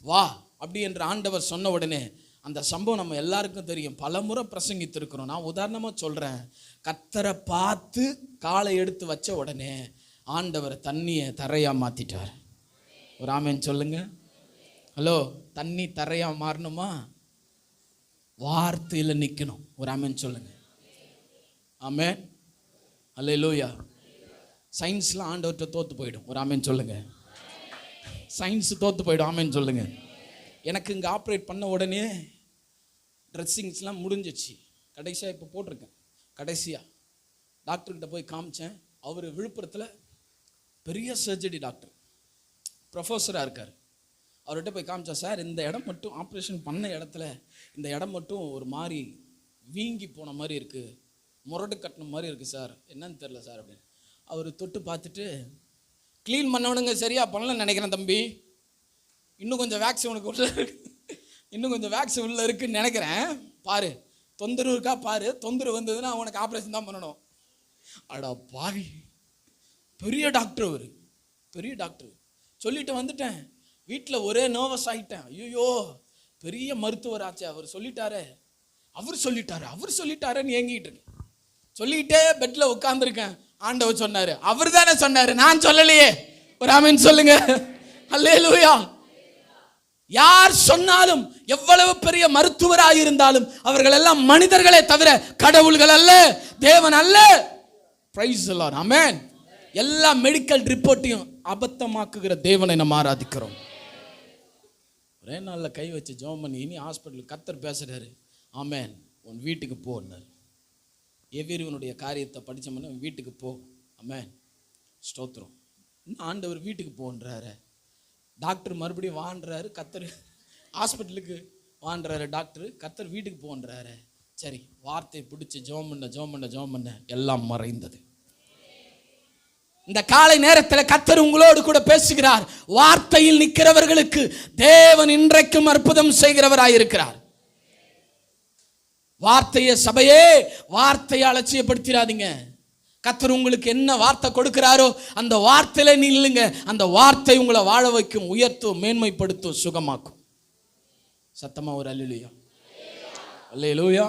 வா அப்படி என்று ஆண்டவர் சொன்ன உடனே அந்த சம்பவம் நம்ம எல்லாருக்கும் தெரியும், பல முறை பிரசங்கித்திருக்கிறோம். நான் உதாரணமா சொல்றேன், கர்த்தரை பார்த்து காலை எடுத்து வச்ச உடனே ஆண்டவர் தண்ணியை தரையா மாத்திட்டார். ஒரு ஆமென் சொல்லுங்க. ஹலோ, தண்ணி தரையா மாறணுமா? வார்த்தையில நிக்கணும். ஒரு ஆமென் சொல்லுங்க. ஆமென். அல்லேலூயா. சயின்ஸ்லாம் ஆண்டவர்கிட்ட தோத்து போயிடும். ஒரு ஆமென் சொல்லுங்க. சயின்ஸ் தோத்து போயிடும். ஆமென் சொல்லுங்க. எனக்கு இங்கே ஆப்ரேட் பண்ண உடனே ட்ரெஸ்ஸிங்ஸ்லாம் முடிஞ்சிச்சு. கடைசியாக இப்போ போட்டிருக்கேன். கடைசியாக டாக்டர்கிட்ட போய் காமிச்சேன். அவர் விழுப்புரத்தில் பெரிய சர்ஜரி டாக்டர், ப்ரொஃபஸராக இருக்கார். அவர்கிட்ட போய் காமிச்சா, சார் இந்த இடம் மட்டும் ஆப்ரேஷன் பண்ண இடத்துல இந்த இடம் மட்டும் ஒரு மாதிரி வீங்கி போன மாதிரி இருக்குது, முரடு கட்டின மாதிரி இருக்குது சார், என்னன்னு தெரில சார் அப்படின்னு. அவர் தொட்டு பார்த்துட்டு, க்ளீன் பண்ணவனுங்க சரியா பண்ணலன்னு நினைக்கிறேன் தம்பி, இன்னும் கொஞ்சம் வேக்ஸ் உனக்கு உள்ள இருக்கு, இன்னும் கொஞ்சம் வேக்ஸ் உள்ள இருக்குன்னு நினைக்கிறேன், பாரு தொந்தரவு இருக்கா பாரு, தொந்தரவு வந்ததுன்னா உனக்கு ஆப்ரேஷன் தான் பண்ணணும். அடா பாவி, பெரிய டாக்டர் அவர், பெரிய டாக்டர். சொல்லிட்டு வந்துட்டேன். வீட்டில் ஒரே நர்வஸ் ஆகிட்டேன். ஐயோ, பெரிய மருத்துவர் ஆச்சு, அவர் சொல்லிட்டாரு, அவர் சொல்லிட்டாருன்னு ஏங்கிட்டு இருக்கேன். சொல்லிட்டே பெட்ல உட்கார்ந்துருக்கேன். ஆண்டவர் சொன்னாரு, அவர் தானே சொன்னாரு, நான் சொல்லலையே. ஒரு ஆமென் சொல்லுங்க. அல்லேலூயா. யார் சொன்னாலும், எவ்வளவு பெரிய மருத்துவராக இருந்தாலும், அவர்கள் எல்லாம் மனிதர்களே தவிர கடவுள்கள் அல்ல, தேவன் அல்ல. Praise the Lord. ஆமென். எல்லா மெடிக்கல் ரிப்போர்ட்டையும் அபத்தமாக்குகிற தேவனை நம்ம ஆராதிக்கிறோம். ஒரே நாளில் கை வச்சு ஜெபம் பண்ணி, இனி ஹாஸ்பிட்டலுக்கு கர்த்தர் பேசுறாரு, ஆமென், உன் வீட்டுக்கு போன்னாரு. எவ்விருவனுடைய காரியத்தை படித்தோம்னா வீட்டுக்கு போ. ஆமென், ஸ்தோத்திரம். ஆண்டவர் வீட்டுக்கு போன்றாரு. டாக்டர் மறுபடியும் வான்றாரு, கர்த்தர் ஹாஸ்பிட்டலுக்கு வான்றாரு டாக்டர், கர்த்தர் வீட்டுக்கு போன்றாரு. சரி, வார்த்தையை பிடிச்சி ஜெபம் பண்ண எல்லாம் மறைந்தது. இந்த காலை நேரத்தில் கர்த்தர் உங்களோடு கூட பேசுகிறார். வார்த்தையில் நிற்கிறவர்களுக்கு தேவன் இன்றைக்கும் அற்புதம் செய்கிறவராயிருக்கிறார். வார்த்தையை, சபையே, வார்த்தையை அலட்சியப்படுத்திடாதீங்க. கர்த்தர் உங்களுக்கு என்ன வார்த்தை கொடுக்கிறாரோ அந்த வார்த்தையில நில்லுங்க. அந்த வார்த்தை உங்களை வாழ வைக்கும், உயர்த்தும், மேன்மைப்படுத்தும், சுகமாக்கும். சத்தமா ஒரு அல்லேலூயா. அல்லேலூயா.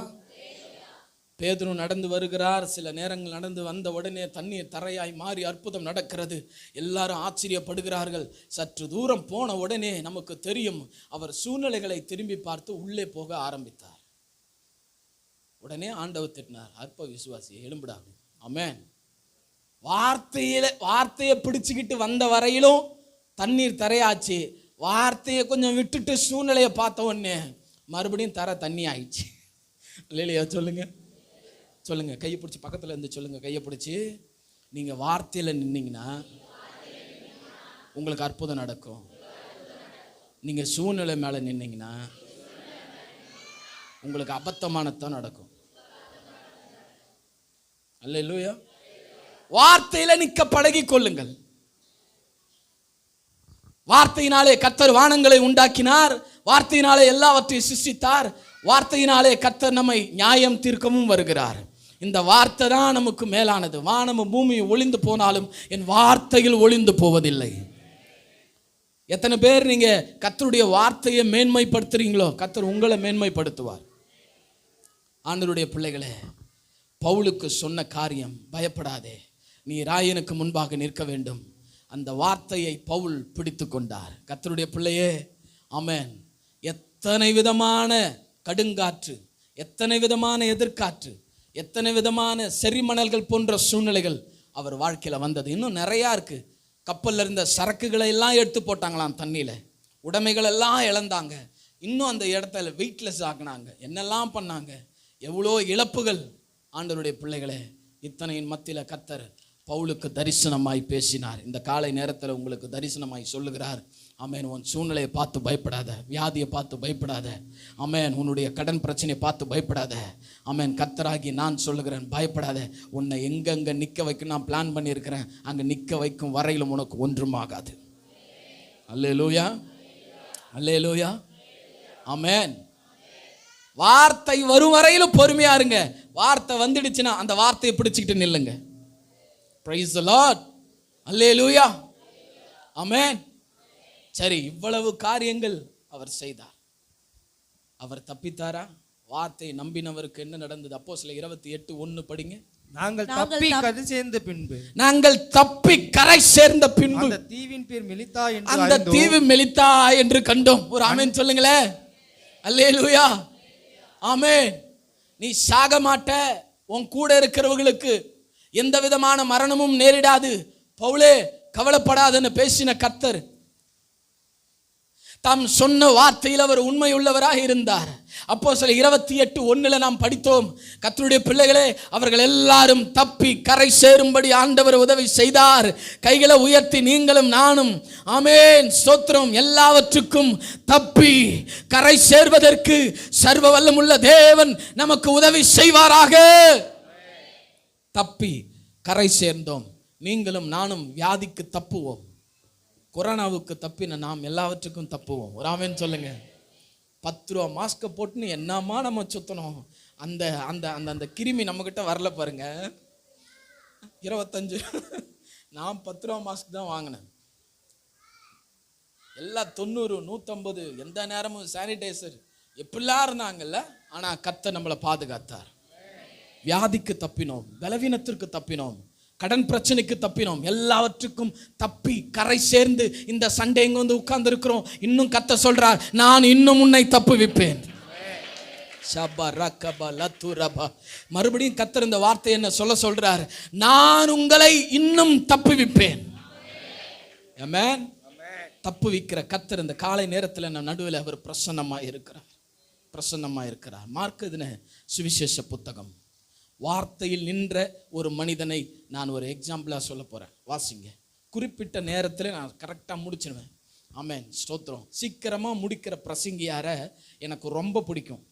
பேதுரு நடந்து வருகிறார். சில நேரங்கள் நடந்து வந்த உடனே தண்ணீர் தரையாய் மாறி அற்புதம் நடக்கிறது. எல்லாரும் ஆச்சரியப்படுகிறார்கள். சற்று தூரம் போன உடனே நமக்கு தெரியும், அவர் சூழ்நிலைகளை திரும்பி பார்த்து உள்ளே போக ஆரம்பித்தார். உடனே ஆண்டவர் திட்டினார், அற்ப விசுவாசி, எழும்புடா. ஆமென். வார்த்தையை பிடிச்சுக்கிட்டு வந்த வரையிலும் தண்ணீர் தரையாச்சு. வார்த்தையை கொஞ்சம் விட்டுட்டு சூழ்நிலையை பார்த்த உடனே மறுபடியும் தர தண்ணி ஆயிடுச்சு. இல்லையா? சொல்லுங்க சொல்லுங்க. கையை பிடிச்சி பக்கத்தில் இருந்து சொல்லுங்க, கையை பிடிச்சி, நீங்க வார்த்தையில நின்னீங்கன்னா உங்களுக்கு அற்புதம் நடக்கும். நீங்க சூழ்நிலை மேல நின்னீங்கன்னா உங்களுக்கு அபத்தமானதான் நடக்கும். அல்லேலூயா. வார்த்தையில நிக்க பழகி கொள்ளுங்கள். வார்த்தையினாலே கர்த்தர் வானங்களை உண்டாக்கினார். வார்த்தையினாலே எல்லாவற்றையும் சிருஷ்டித்தார். வார்த்தையினாலே கர்த்தர் நம்மை நியாயம் தீர்க்கவும் வருகிறார். இந்த வார்த்தை தான் நமக்கு மேலானது. வானமும் பூமியும் ஒளிந்து போனாலும் என் வார்த்தையில் ஒளிந்து போவதில்லை. எத்தனை பேர் நீங்க கர்த்தருடைய வார்த்தையை மேன்மைப்படுத்துறீங்களோ, கர்த்தர் உங்களை மேன்மைப்படுத்துவார். ஆண்டவருடைய பிள்ளைகளே, பவுலுக்கு சொன்ன காரியம், பயப்படாதே, நீ ராயனுக்கு முன்பாக நிற்க வேண்டும், அந்த வார்த்தையை பவுல் பிடித்து கொண்டார். கர்த்தருடைய பிள்ளையே, ஆமென். எத்தனை விதமான கடுங்காற்று, எத்தனை விதமான எதிர்காற்று, எத்தனை விதமான செரிமணல்கள் போன்ற சூழ்நிலைகள் அவர் வாழ்க்கையில் வந்தது. இன்னும் நிறையா இருக்கு. கப்பலில் இருந்த சரக்குகளை எல்லாம் எடுத்து போட்டாங்களாம், தண்ணியில் உடைமைகள் எல்லாம் இழந்தாங்க. இன்னும் அந்த இடத்துல வெயிட்லெஸ் ஆகினாங்க. என்னெல்லாம் பண்ணாங்க, எவ்வளோ இழப்புகள். ஆண்டவருடைய பிள்ளைகளே, இத்தனையின் மத்தியில் கர்த்தர் பவுலுக்கு தரிசனமாய் பேசினார். இந்த காலை நேரத்தில் உங்களுக்கு தரிசனமாய் சொல்லுகிறார், ஆமென். உன் சூழ்நிலையை பார்த்து பயப்படாத, வியாதியை பார்த்து பயப்படாத, ஆமென். உன்னுடைய கடன் பிரச்சனையை பார்த்து பயப்படாத, ஆமென். கர்த்தராகி நான் சொல்லுகிறேன், பயப்படாத. உன்னை எங்கெங்கே நிற்க வைக்க நான் பிளான் பண்ணியிருக்கிறேன், அங்கே நிற்க வைக்கும் வரையிலும் உனக்கு ஒன்றும் ஆகாது. அல்லேலூயா, அல்லேலூயா, ஆமென். வார்த்தை வரும் வரையிலும் பொறுமையா இருங்க. வார்த்தை வந்துடுச்சுன்னா அந்த வார்த்தையை பிடிச்சிக்கிட்டு நில்லுங்க. Praise the Lord. அல்லேலூயா, ஆமென். சரி, இவ்வளவு காரியங்கள் அவர் செய்தார். அவர் தப்பித்தாரா? வார்த்தையை நம்பினவருக்கு என்ன நடந்தது? அப்போஸ்தலர் 28:1 படிங்க. நாங்கள் தப்பி கரை சேர்ந்த பின்பு, நாங்கள் தப்பி கரை சேர்ந்த பின்பு அந்த தீவின் பேர் மெலித்தா என்று, அந்த தீவு மெலித்தா என்று கண்டோம். ஒரு ஆமென் சொல்லுங்களேன். அல்லேலூயா, ஆமென். நீ சாக மாட்ட, உன் கூட இருக்கிறவங்களுக்கு எந்த விதமான மரணமும் நேரிடாது, பவுலே கவலைப்படாதுன்னு பேசின கர்த்தர் தாம் சொன்ன வார்த்தையில் அவர் உண்மையுள்ளவராக இருந்தார். அப்போஸ்தலர் 28:1 நாம் படித்தோம். கர்த்தருடைய பிள்ளைகளே, அவர்கள் எல்லாரும் தப்பி கரை சேரும்படி ஆண்டவர் உதவி செய்தார். கைகளை உயர்த்தி நீங்களும் நானும் ஆமென் ஸ்தோத்திரம். எல்லாவற்றுக்கும் தப்பி கரை சேர்வதற்கு சர்வ வல்லமுள்ள தேவன் நமக்கு உதவி செய்வாராக. தப்பி கரை சேர்ந்தோம். நீங்களும் நானும் வியாதிக்கு தப்புவோம், கொரோனாவுக்கு தப்பின நாம் எல்லாவற்றுக்கும் தப்புவோம். ஒரு ஆமென் சொல்லுங்க. 10 ரூபா மாஸ்கை போட்டுன்னு என்னமா நம்ம சுத்தணும், அந்த அந்த அந்த அந்த கிருமி நம்மக்கிட்ட வரல பாருங்க. 25 நான் 10 ரூபா மாஸ்க் தான் வாங்கினேன். எல்லாம் 90, 150 எந்த நேரமும் சானிடைசர் எப்படிலாம் இருந்தாங்கல்ல. ஆனால் கர்த்தர் நம்மளை பாதுகாத்தார். வியாதிக்கு தப்பினோம், பலவீனத்திற்கு தப்பினோம், கடன் பிரச்சனைக்கு தப்பினோம். எல்லாவற்றுக்கும் தப்பி கரை சேர்ந்து இந்த சண்டே எங்க வந்து உட்கார்ந்து இருக்கிறோம். இன்னும் கர்த்தர் சொல்றார், நான் இன்னும் உன்னை தப்புவிப்பேன். மறுபடியும் கர்த்தர் இந்த வார்த்தை என்ன சொல்றார், நான் உங்களை இன்னும் தப்புவிப்பேன். ஆமென். தப்புவிக்கிற கர்த்தர் இந்த காலை நேரத்தில் நம்ம நடுவில் அவர் பிரசன்னமா இருக்கிறார். மார்க் எழுதின சுவிசேஷ புத்தகம். வார்த்தையில் நின்ற ஒரு மனிதனை நான் ஒரு எக்ஸாம்பிளாக சொல்ல போகிறேன். வாசிங்க. குறிப்பிட்ட நேரத்தில் நான் கரெக்டாக முடிச்சிடுவேன். ஆமென் ஸ்தோத்திரம். சீக்கிரமாக முடிக்கிற பிரசங்கியார எனக்கு ரொம்ப பிடிக்கும்.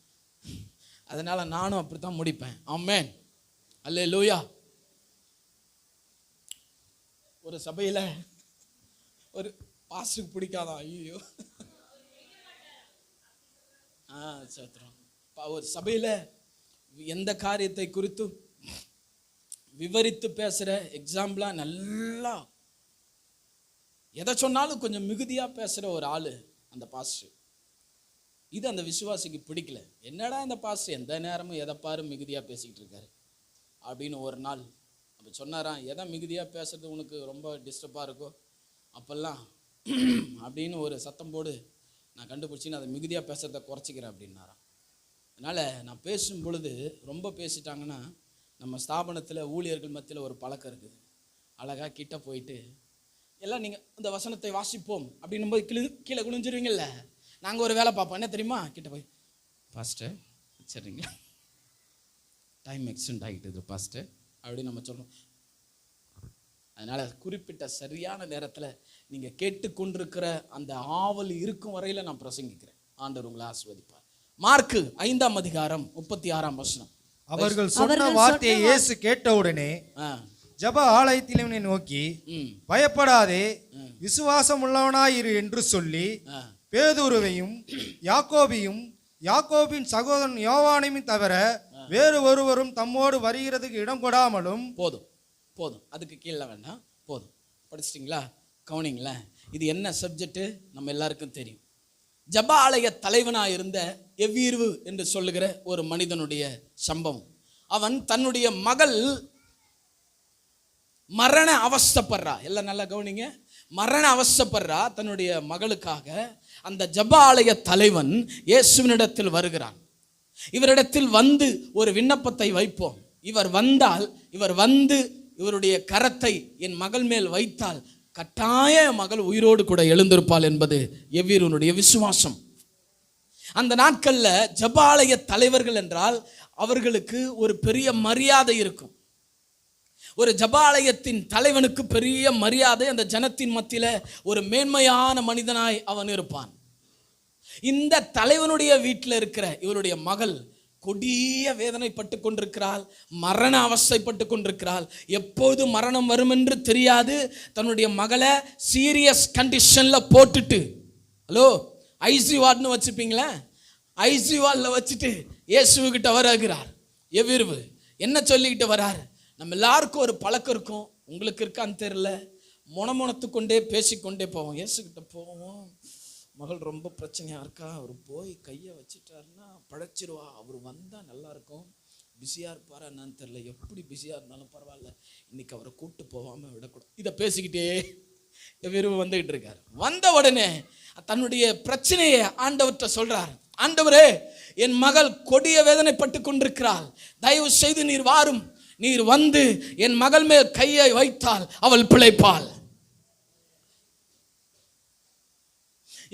அதனால் நானும் அப்படி தான் முடிப்பேன். ஆமென், அல்லேலூயா. ஒரு சபையில் ஒரு பாஸ்டருக்கு பிடிக்காதான், ஐயோ ஸ்தோத்திரம். ஒரு சபையில் எந்த காரியத்தை குறித்து விவரித்து பேசுகிற எக்ஸாம்பிளா நல்லா எதை சொன்னாலும் கொஞ்சம் மிகுதியாக பேசுகிற ஒரு ஆள் அந்த பாஸ்டர். இது அந்த விசுவாசிக்கு பிடிக்கல. என்னடா இந்த பாஸ்டர் எந்த நேரமும் எதை பாரு மிகுதியாக பேசிக்கிட்டு இருக்காரு அப்படின்னு ஒரு நாள் அப்போ சொன்னாராம், எதை மிகுதியாக பேசுறது உனக்கு ரொம்ப டிஸ்டர்பாக இருக்கோ அப்பெல்லாம் அப்படின்னு ஒரு சத்தம் போடு, நான் கண்டுபிடிச்சின்னு அதை மிகுதியாக பேசுறதை குறைச்சிக்கிறேன் அப்படின்னாராம். அதனால் நான் பேசும் பொழுது ரொம்ப பேசிட்டாங்கன்னா நம்ம ஸ்தாபனத்தில் ஊழியர்கள் மத்தியில் ஒரு பழக்கம் இருக்குது. அழகாக கிட்ட போயிட்டு எல்லாம் நீங்கள் இந்த வசனத்தை வாசிப்போம் அப்படின்னும் போது கீழே குளிஞ்சிருவீங்கல்ல. நாங்கள் ஒரு வேலை பார்ப்போம், என்ன தெரியுமா, கிட்ட போய் பாஸ்டர் சரிங்களா, டைம் எக்ஸ்டெண்ட் ஆகிட்டுது பாஸ்டர் அப்படின்னு நம்ம சொல்கிறோம். அதனால் குறிப்பிட்ட சரியான நேரத்தில் நீங்கள் கேட்டுக்கொண்டிருக்கிற அந்த ஆவல் இருக்கும் வரையில் நான் பிரசங்கிக்கிறேன். ஆண்டவர் உங்களை ஆசீர்வதிப்பார். மார்க் 5ஆம் அதிகாரம் 36ஆம் வசனம். அவர்கள் சொன்ன வார்த்தையை இயேசு கேட்டவுடனே ஜெப ஆலயத்திலே நோக்கி, பயப்படாதே, விசுவாசம் உள்ளவனாயிரு என்று சொல்லி பேதுருவையும் யாக்கோபையும் யாக்கோபின் சகோதரன் யோவானையும் தவிர வேறு ஒருவரும் தம்மோடு வருகிறதுக்கு இடம் கொடாமலும். போதும் அதுக்கு கீழே வேண்டாம், போதும். படிச்சிட்டிங்களா? கவனிங்களேன். இது என்ன சப்ஜெக்ட் நம்ம எல்லாருக்கும் தெரியும். ஜெப ஆலய தலைவனாக இருந்த எவ்வீர்வு என்று சொல்லுகிற ஒரு மனிதனுடைய சம்பவம். அவன் தன்னுடைய மகள் மரண அவஸ்தைப்படுறா. எல்லாம் நல்லா கவனிங்க. மரண அவசப்படுறா தன்னுடைய மகளுக்காக. அந்த ஜெப ஆலய தலைவன் இயேசுவினிடத்தில் வருகிறான். இவரிடத்தில் வந்து ஒரு விண்ணப்பத்தை வைப்போம். இவர் வந்து இவருடைய கரத்தை என் மகள் மேல் வைத்தால் கட்டாய மகள் உயிரோடு கூட எழுந்திருப்பாள் என்பது எவ்வீருனுடைய விசுவாசம். அந்த நாட்கள்ல ஜெப ஆலய தலைவர்கள் என்றால் அவர்களுக்கு ஒரு பெரிய மரியாதை இருக்கும். ஒரு ஜெப ஆலயத்தின் தலைவனுக்கு பெரிய மரியாதை. அந்த ஜனத்தின் மத்தியில ஒரு மேன்மையான மனிதனாய் அவன் இருப்பான். இந்த தலைவனுடைய வீட்டில் இருக்கிற இவருடைய மகள் கொடிய வேதனைப்பட்டு கொண்டிருக்கிறாள், மரண அவஸ்தைப்பட்டு கொண்டிருக்கிறாள். எப்போது மரணம் வரும் என்று தெரியாது. தன்னுடைய மகளை சீரியஸ் கண்டிஷன்ல போட்டுட்டு, ஹலோ ஐசி வார்டுன்னு வச்சுப்பீங்களே, ஐசி வார்டில் வச்சுட்டு இயேசுகிட்ட வருகிறார். எவ்விருவு என்ன சொல்லிக்கிட்டு வராரு? நம்ம எல்லாருக்கும் ஒரு பழக்கம் இருக்கும், உங்களுக்கு இருக்கான்னு தெரியல, முணமுணத்து கொண்டே பேசிக்கொண்டே போவோம். இயேசுகிட்ட போவோம், மகள் ரொம்ப பிரச்சனையாக இருக்கா, அவர் போய் கையை வச்சுட்டாருன்னா பழைச்சிருவா, அவர் வந்தால் நல்லா இருக்கும், பிஸியாக இருப்பாரா என்னன்னு தெரியல, எப்படி பிஸியாக இருந்தாலும் பரவாயில்ல, இன்னைக்கு அவரை கூப்பிட்டு போகாமல் விடக்கூடாது. இதை பேசிக்கிட்டே வெறும் வந்துகிட்டு இருக்காரு. வந்த உடனே தன்னுடைய பிரச்சனையை ஆண்டவர்கிட்ட சொல்றார். ஆண்டவரே, என் மகள் கொடிய வேதனைப்பட்டு கொண்டிருக்கிறாள், தயவு செய்து நீர் வாரும், நீர் வந்து என் மகள் மேல் கையை வைத்தால் அவள் பிழைப்பாள்.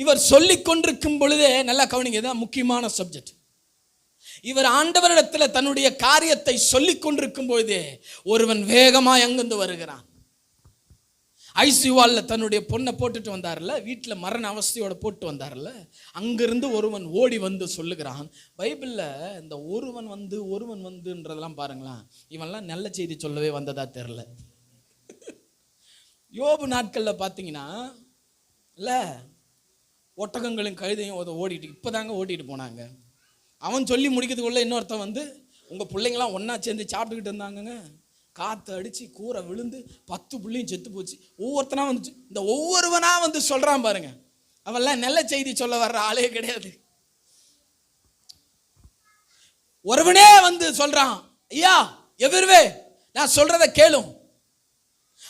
இவர் சொல்லிக் கொண்டிருக்கும் பொழுதே நல்லா கவனிங்க, தான் முக்கியமான சப்ஜெக்ட். இவர் ஆண்டவரிடத்தில் தன்னுடைய காரியத்தை சொல்லிக் கொண்டிருக்கும் பொழுதே ஒருவன் வேகமாய் அங்கிருந்து வருகிறான். ஐசியூவால்ல தன்னுடைய பொண்ணை போட்டுட்டு வந்தார்ல, வீட்டில் மரண அவஸ்தையோட போட்டு வந்தார்ல, அங்கிருந்து ஒருவன் ஓடி வந்து சொல்லுகிறான். பைபிளில் இந்த ஒருவன் வந்துன்றதெல்லாம் பாருங்களேன், இவன்லாம் நல்ல செய்தி சொல்லவே வந்ததா தெரில. யோபு நாட்களில் பார்த்தீங்கன்னா இல்லை, ஒட்டகங்களும் கழுதையும் ஓடிட்டு இப்போதாங்க ஓட்டிட்டு போனாங்க. அவன் சொல்லி முடிக்கிறதுக்குள்ள இன்னொருத்தன் வந்து உங்கள் பிள்ளைங்களாம் ஒன்றா சேர்ந்து சாப்பிட்டுக்கிட்டு இருந்தாங்கங்க, காற்று அடித்து கூரை விழுந்து 10 பிள்ளையும் செத்து போச்சு. ஒவ்வொருத்தனா வந்துச்சு. இந்த ஒவ்வொருவனா வந்து சொல்கிறான் பாருங்க, அவன்லாம் நல்ல செய்தி சொல்ல வர்ற ஆளே கிடையாது. ஒருவனே வந்து சொல்கிறான், ஐயா எவருவே நான் சொல்றதை கேளும்,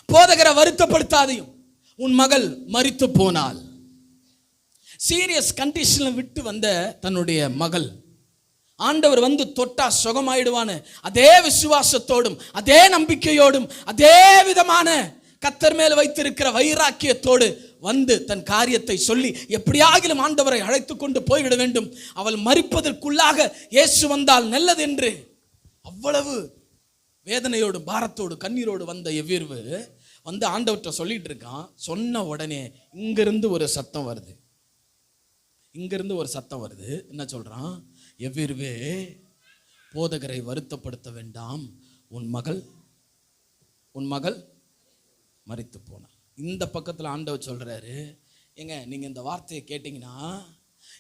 போதகரை வருத்தப்படுத்தாதையும், உன் மகள் மரித்து போனாள். சீரியஸ் கண்டிஷன்ல விட்டு வந்த தன்னுடைய மகள் ஆண்டவர் வந்து தொட்டா சுகமாயிடுவான்னு அதே விசுவாசத்தோடும் அதே நம்பிக்கையோடும் அதே விதமான கர்த்தர் மேல் வைத்திருக்கிற வைராக்கியத்தோடு வந்து தன் காரியத்தை சொல்லி எப்படியாகிலும் ஆண்டவரை அழைத்து கொண்டு போய்விட வேண்டும், அவள் மரிப்பதற்குள்ளாக இயேசு வந்தால் நல்லது என்று அவ்வளவு வேதனையோடு பாரத்தோடு கண்ணீரோடு வந்த எவ்வீர்வு வந்து ஆண்டவர்கிட்ட சொல்லிட்டு இருக்கான். சொன்ன உடனே இங்கிருந்து ஒரு சத்தம் வருது. என்ன சொல்றான்? எவ்வீர்வே, போதகரை வருத்தப்படுத்த வேண்டாம், உன் மகள் மரித்து போனாள். இந்த பக்கத்தில் ஆண்டவர் சொல்றாரு, ஏங்க நீங்க இந்த வார்த்தையை கேட்டீங்கன்னா,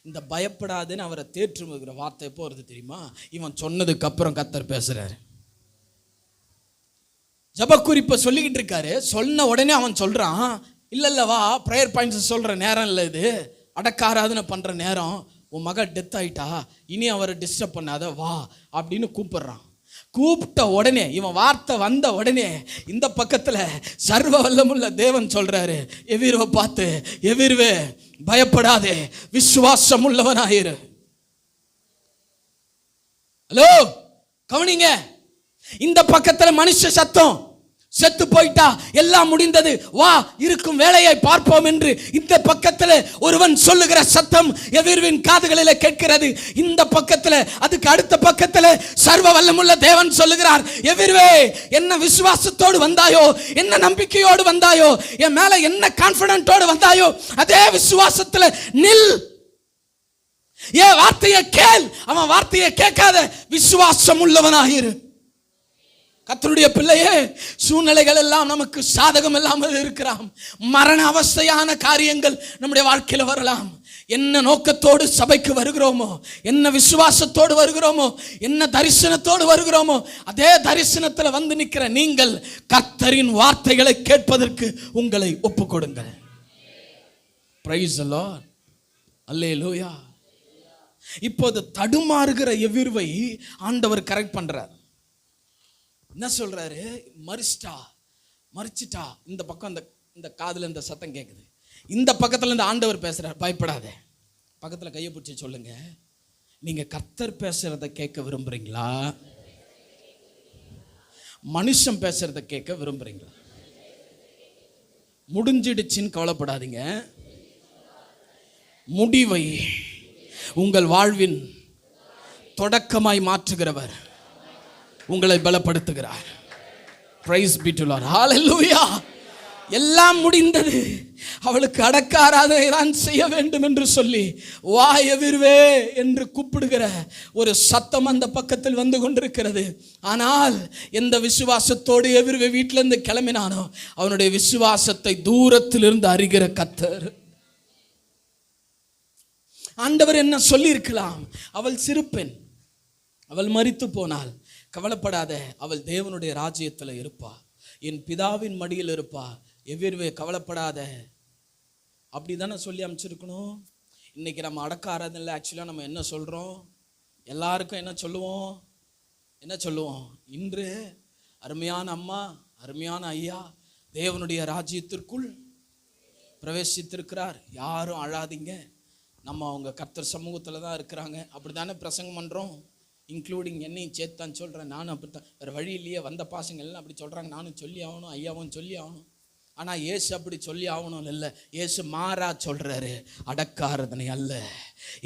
இந்த பயப்படாதுன்னு அவரை தேற்றுமுகிற வார்த்தை எப்போ வருது தெரியுமா? இவன் சொன்னதுக்கு அப்புறம் கர்த்தர் பேசுறாரு. ஜப குறிப்பை சொல்லிக்கிட்டு இருக்காரு. சொன்ன உடனே அவன் சொல்றான், இல்ல வா, ப்ரேயர் பாயிண்ட்ஸ் சொல்ற நேரம் இல்லை, இது அடக்காராதனை பண்ற நேரம், உன் மகள் டெத் ஆயிட்டா, இனி அவரை டிஸ்டர்ப் பண்ணாத, வா அப்படின்னு கூப்பிடுறான். கூப்பிட்ட உடனே இவன் வார்த்தை வந்த உடனே இந்த பக்கத்துல சர்வ வல்லமுள்ள தேவன் சொல்றாரு எவ்வீர்வை பார்த்து, எவ்வீர்வே பயப்படாதே, விசுவாசம் உள்ளவனாயிரு. ஹலோ கவனிங்க, இந்த பக்கத்துல மனுஷ சத்தம், செத்து போயிட்டா எல்லாம் முடிந்தது, வா இருக்கும் வேலையை பார்ப்போம் என்று இந்த பக்கத்தில் ஒருவன் சொல்லுகிற சத்தம் எவ்வீர்வின் காதுகளில் கேட்கிறது. இந்த பக்கத்தில், அதுக்கு அடுத்த பக்கத்தில் சர்வ வல்லமுள்ள தேவன் சொல்லுகிறார், எவ்வீர்வே என்ன விசுவாசத்தோடு வந்தாயோ, என்ன நம்பிக்கையோடு வந்தாயோ, என் மேல என்ன கான்பிடன்ட்டோடு வந்தாயோ, அதே விசுவாசத்தில் நில். ஏன் வார்த்தையை கேள், அவன் வார்த்தையை கேட்காத விசுவாசம் உள்ளவனாயிரு. கர்த்தருடைய பிள்ளையே, சூழ்நிலைகள் எல்லாம் நமக்கு சாதகம் இல்லாமல் இருக்கிறாம். மரண அவஸ்தையான காரியங்கள் நம்முடைய வாழ்க்கையில் வரலாம். என்ன நோக்கத்தோடு சபைக்கு வருகிறோமோ, என்ன விசுவாசத்தோடு வருகிறோமோ, என்ன தரிசனத்தோடு வருகிறோமோ, அதே தரிசனத்தில் வந்து நிற்கிற நீங்கள் கர்த்தரின் வார்த்தைகளை கேட்பதற்கு உங்களை ஒப்புக் கொடுங்கள். பிரைஸ் தி லார்ட், அல்லேலூயா. இப்போது தடுமாறுகிற எவ்வீர்வை ஆண்டவர் கரெக்ட் பண்றார். என்ன சொல்றாரு? மரிச்சிட்டா. இந்த பக்கம் அந்த இந்த காதுல இந்த சத்தம் கேட்குது, இந்த பக்கத்துல இந்த ஆண்டவர் பேசுறார், பயப்படாத. பக்கத்துல கையை பிடிச்சி சொல்லுங்க, நீங்க கர்த்தர் பேசுறத கேட்க விரும்புறீங்களா, மனுஷன் பேசுறத கேட்க விரும்புறீங்களா? முடிஞ்சிடுச்சின்னு கவலைப்படாதீங்க. முடிவை உங்கள் வாழ்வின் தொடக்கமாய் மாற்றுகிறவர் உங்களை பலப்படுத்துகிறார். Praise be to Lord. Hallelujah. எல்லாம் முடிந்தது, அவளுக்கு அடக்க ஆராதனை தான் செய்ய வேண்டும் என்று சொல்லி வா எவிர்வே என்று கூப்பிடுகிற ஒரு சத்தம் அந்த பக்கத்தில் வந்து கொண்டிருக்கிறது. ஆனால் எந்த விசுவாசத்தோடு எவிர்வே வீட்டிலிருந்து கிளம்பினானோ அவனுடைய விசுவாசத்தை தூரத்திலிருந்து அறிகிற கர்த்தர். ஆண்டவர் என்ன சொல்லி இருக்கலாம், அவள் சிறுபெண், அவள் மரித்து போனால் கவலைப்படாத, அவள் தேவனுடைய ராஜ்யத்தில் இருப்பா, என் பிதாவின் மடியில் இருப்பா, எவ்விருவே கவலைப்படாத, அப்படி தானே சொல்லி அமைச்சிருக்கணும். இன்னைக்கு நம்ம அடக்க ஆராதனையில் ஆக்சுவலாக நம்ம என்ன சொல்கிறோம், எல்லாருக்கும் என்ன சொல்லுவோம், இன்று அருமையான அம்மா, அருமையான ஐயா தேவனுடைய ராஜ்யத்திற்குள் பிரவேசித்திருக்கிறார், யாரும் அழாதீங்க, நம்ம அவங்க கர்த்தர் சமூகத்தில் தான் இருக்கிறாங்க, அப்படி தானே பிரசங்கம் பண்ணுறோம். இன்க்ளூடிங் என்னையும் சேர்த்தான் சொல்கிறேன், நானும் அப்படித்தான், வேறு வழி இல்லையே, வந்த பாசங்கள் எல்லாம் அப்படி சொல்கிறாங்க, நானும் சொல்லி ஆகணும், ஐயாவும் சொல்லி ஆகணும். ஆனால் இயேசு அப்படி சொல்லி ஆகணும் இல்லை, இயேசு மாறா சொல்கிறாரு, அடக்க ஆராதனை அல்ல,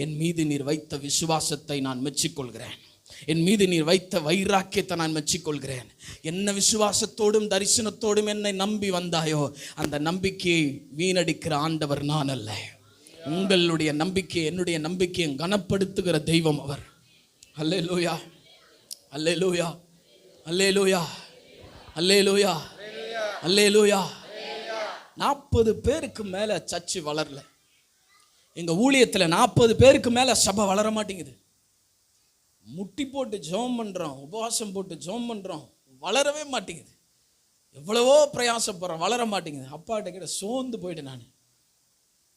என் மீது நீர் வைத்த விசுவாசத்தை நான் மெச்சிக்கொள்கிறேன், என் மீது நீர் வைத்த வைராக்கியத்தை நான் மெச்சிக்கொள்கிறேன். என்ன விசுவாசத்தோடும் தரிசனத்தோடும் என்னை நம்பி வந்தாயோ அந்த நம்பிக்கையை வீணடிக்கிற ஆண்டவர் நான் அல்ல. உங்களுடைய நம்பிக்கை, என்னுடைய நம்பிக்கையை கனப்படுத்துகிற தெய்வம் அவர். அல்லேலூயா, அல்லேலூயா, அல்லேலூயா, அல்லேலூயா, அல்லேலூயா. 40 பேருக்கு மேலே சர்ச்சு வளரல. எங்கள் ஊழியத்தில் 40 பேருக்கு மேலே சபை வளர மாட்டேங்குது. முட்டி போட்டு ஜெபம் பண்ணுறோம், உபவாசம் போட்டு ஜெபம் பண்ணுறோம், வளரவே மாட்டேங்குது. எவ்வளவோ பிரயாசப்படுறோம், வளர மாட்டேங்குது. அப்பாட்ட கிட்ட சோர்ந்து போயிட்டு நான்,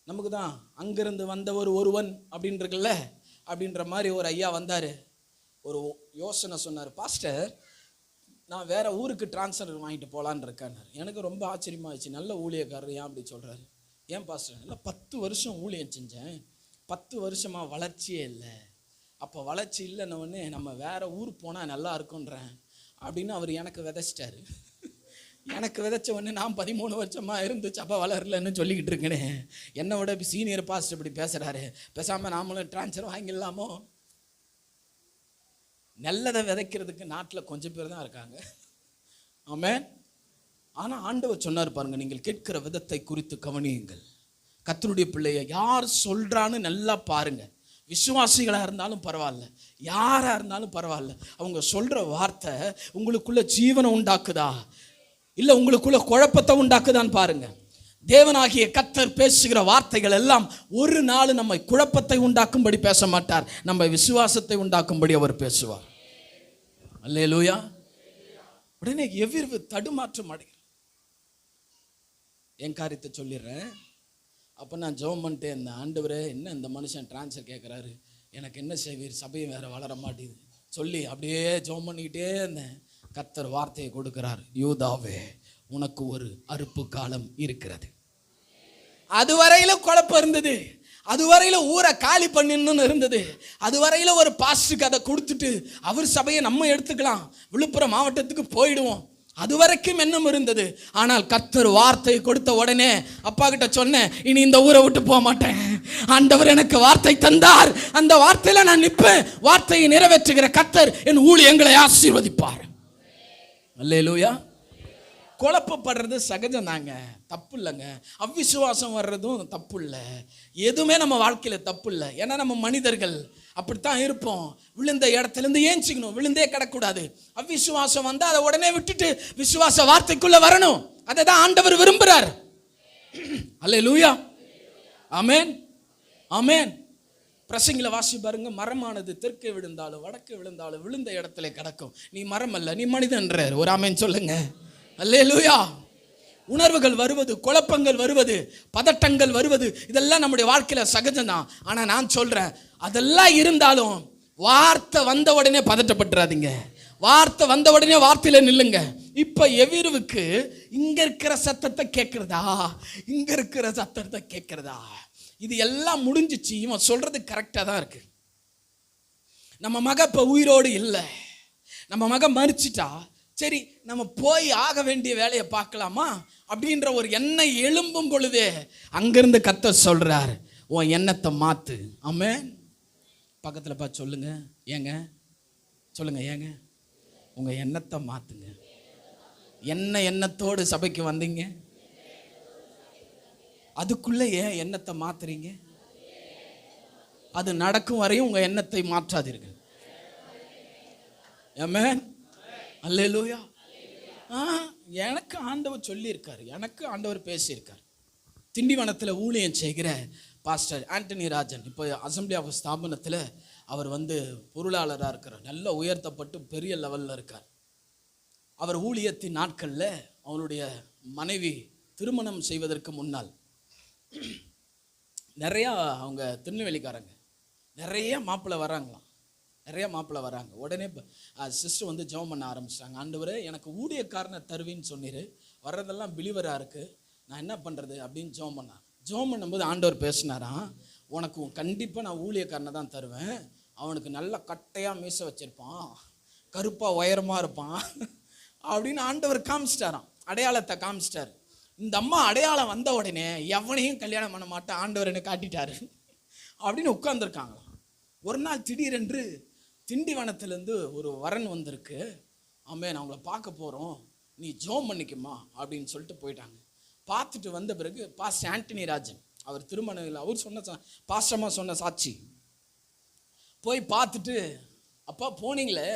நமக்கு தான் அங்கிருந்து வந்த ஒருவன் அப்படின்றக்குல்ல, அப்படின்ற மாதிரி ஒரு ஐயா வந்தார், ஒரு யோசனை சொன்னார், பாஸ்டர் நான் வேற ஊருக்கு டிரான்ஸ்ஃபர் வாங்கிட்டு போகலான்னு இருக்கேன். எனக்கு ரொம்ப ஆச்சரியமாகிடுச்சு, நல்ல ஊழியக்காரர் ஏன் அப்படி சொல்கிறாரு. ஏன் பாஸ்டர், இல்லை 10 வருஷம் ஊழியம் செஞ்சேன், 10 வருஷமாக வளர்ச்சியே இல்லை, அப்போ வளர்ச்சி இல்லைன்னொடனே நம்ம வேற ஊர் போனால் நல்லா இருக்குன்றேன் அப்படின்னு அவர் எனக்கு விதைச்சிட்டாரு. எனக்கு விதைச்ச உடனே நான் 13 வருஷமாக இருந்து சபை வளரலன்னு சொல்லிக்கிட்டு இருக்கேனே, என்னை விட சீனியர் பாஸ்டர் இப்படி பேசுகிறாரு, பேசாமல் நாமளும் டிரான்ஸ்ஃபர் வாங்கிடலாமோ. நல்லதை விதைக்கிறதுக்கு நாட்டில் கொஞ்சம் பேர் தான் இருக்காங்க. ஆமென். ஆனால் ஆண்டவர் சொன்னார் பாருங்க, நீங்கள் கேட்கிற விதத்தை குறித்து கவனியுங்கள். கர்த்தருடைய பிள்ளைய யார் சொல்றான்னு நல்லா பாருங்க. விசுவாசிகளாக இருந்தாலும் பரவாயில்ல, யாராக இருந்தாலும் பரவாயில்ல, அவங்க சொல்ற வார்த்தை உங்களுக்குள்ள ஜீவனை உண்டாக்குதா இல்லை உங்களுக்குள்ள குழப்பத்தை உண்டாக்குதான்னு பாருங்க. தேவனாகிய கர்த்தர் பேசுகிற வார்த்தைகள் எல்லாம் ஒரு நாள் நம்மை குழப்பத்தை உண்டாக்கும்படி பேச மாட்டார், நம்ம விசுவாசத்தை உண்டாக்கும்படி அவர் பேசுவார். அல்லேலூயா. உடனே எவ்விரு தடுமாற்றம் அடைகிறேன். என் காரியத்தை சொல்லிடுறேன். அப்போ நான் ஜெபம் பண்ணிட்டே இருந்தேன், ஆண்டவரே என்ன இந்த மனுஷன் டிரான்ஸ்ஃபர் கேட்குறாரு, எனக்கு என்ன செய்வீர், சபையும் வேற வளர மாட்டேங்குது சொல்லி அப்படியே ஜெபம் பண்ணிக்கிட்டே இருந்தேன். கர்த்தர் வார்த்தையை கொடுக்கிறார், யூதாவே உனக்கு ஒரு அறுப்பு காலம் இருக்கிறது. அதுவரையில குழப்பம் இருந்தது, அதுவரையில ஊரை காலி பண்ணின்னு இருந்தது, அதுவரையில ஒரு பாஸ்டருக்கு அதை கொடுத்துட்டு அவர் சபையை நம்ம எடுத்துக்கலாம், விழுப்புரம் மாவட்டத்துக்கு போயிடுவோம், அதுவரைக்கும் எண்ணம் இருந்தது. ஆனால் கர்த்தர் வார்த்தையை கொடுத்த உடனே அப்பா கிட்ட சொன்னேன், இனி இந்த ஊரை விட்டு போக மாட்டேன், ஆண்டவர் எனக்கு வார்த்தை தந்தார், அந்த வார்த்தையில நான் நிற்பேன், வார்த்தையை நிறைவேற்றுகிற கர்த்தர் என் ஊழியங்களை ஆசீர்வதிப்பார். அல்லேலூயா. குழப்பப்படுறது சகஜம் தாங்க, தப்பு இல்லைங்க. அவ்விசுவாசம் வர்றதும் தப்பு இல்லை, எதுவுமே நம்ம வாழ்க்கையில் தப்பு இல்லை. ஏன்னா நம்ம மனிதர்கள் அப்படித்தான் இருப்போம். விழுந்த இடத்துலேருந்து ஏஞ்சிக்கணும், விழுந்தே கிடக்கூடாது. அவ்விசுவாசம் வந்து அதை உடனே விட்டுட்டு விசுவாச வார்த்தைக்குள்ள வரணும், அதை தான் ஆண்டவர் விரும்புகிறார். அல்லேலூயா, ஆமென், ஆமென். பிரசங்கில வாசி பாருங்க, மரமானது தெற்கே விழுந்தாலும் வடக்கே விழுந்தாலும் விழுந்த இடத்துல கிடக்கும், நீ மரம் அல்ல நீ மனிதன்றார். ஒரு ஆமென் சொல்லுங்க. அல்லேலூயா. உணர்வுகள் வருவது, குழப்பங்கள் வருவது, பதட்டங்கள் வருவது, இதெல்லாம் நம்முடைய வாழ்க்கையில சகஜம்தான். ஆனா நான் சொல்றேன், அதெல்லாம் இருந்தாலும் வார்த்தை வந்த உடனே பதட்டப்பட்டுறாதீங்க, வார்த்தை வந்த உடனே வார்த்தையில நில்லுங்க. இப்ப எவிருவுக்கு இங்க இருக்கிற சத்தத்தை கேட்கிறதா, இங்க இருக்கிற சத்தத்தை கேட்கிறதா, இது எல்லாம் முடிஞ்சிச்சு. இவன் சொல்றது கரெக்டா தான் இருக்கு. நம்ம மக இப்ப உயிரோடு இல்லை, நம்ம மக மரிச்சிட்டா, சரி நம்ம போய் ஆக வேண்டிய வேலையை பார்க்கலாமா அப்படின்ற ஒரு எண்ணம் எழும்பும் பொழுது அங்கிருந்து கர்த்தர் சொல்றார், உன் எண்ணத்தை மாத்து. ஆமென். பக்கத்துல பார்த்து சொல்லுங்க, ஏங்க சொல்லுங்க, ஏங்க உங்க எண்ணத்தை மாத்துங்க. என்ன எண்ணத்தோடு சபைக்கு வந்தீங்க? அதுக்குள்ள ஏன் எண்ணத்தை மாத்துறீங்க? அது நடக்கும் வரையும் உங்க எண்ணத்தை மாற்றாதீர்கள். ஆமென். அல்லேலூயா. எனக்கு ஆண்டவர் சொல்லியிருக்காரு, எனக்கு ஆண்டவர் பேசியிருக்கார். திண்டிவனத்தில் ஊழியம் செய்கிற பாஸ்டர் ஆண்டனி ராஜன் இப்போ அசம்பிளி ஆஃப் ஸ்தாபனத்தில் அவர் பொருளாளராக இருக்கிறார். நல்ல உயர்த்தப்பட்டு பெரிய லெவலில் இருக்கார். அவர் ஊழியத்தின் நாட்களில் அவருடைய மனைவி திருமணம் செய்வதற்கு முன்னால் நிறையா அவங்க திருநெல்வேலிக்காரங்க நிறைய மாப்பிள்ளை வராங்களாம், நிறைய மாப்பிள்ளை வராங்க. உடனே சிஸ்டர் ஜெபம் பண்ண ஆரம்பிச்சிட்டாங்க. ஆண்டவரே எனக்கு ஊழியக்காரனை தருவின்னு சொன்னீர், வர்றதெல்லாம் பிலிவராக இருக்குது, நான் என்ன பண்ணுறது அப்படின்னு ஜெபம் பண்ணார். ஜெபம் பண்ணும்போது ஆண்டவர் பேசினாராம், உனக்கு கண்டிப்பாக நான் ஊழியக்காரனை தான் தருவேன், அவனுக்கு நல்ல கட்டையாக மீசை வச்சிருப்பான், கருப்பாக உயரமாக இருப்பான் அப்படின்னு ஆண்டவர் காமிச்சிட்டாராம், அடையாளத்தை காமிச்சிட்டார். இந்த அம்மா அடையாளம் வந்த உடனே எவனையும் கல்யாணம் பண்ண மாட்டேன், ஆண்டவர் என்னை காட்டிட்டாரு அப்படின்னு உட்கார்ந்துருக்காங்களாம். ஒரு நாள் திடீரென்று திண்டிவனத்திலேருந்து ஒரு வரன் வந்திருக்கு, ஆமே நான் அவங்கள பார்க்க போகிறோம், நீ ஜெபம் பண்ணிக்குமா அப்படின்னு சொல்லிட்டு போயிட்டாங்க. பார்த்துட்டு வந்த பிறகு பாஸ்டர் ஆண்டனி ராஜன் அவர் திருமணம் அவர் சொன்ன பாஸ்டமாக சொன்ன சாட்சி போய் பார்த்துட்டு, அப்பா போனீங்களே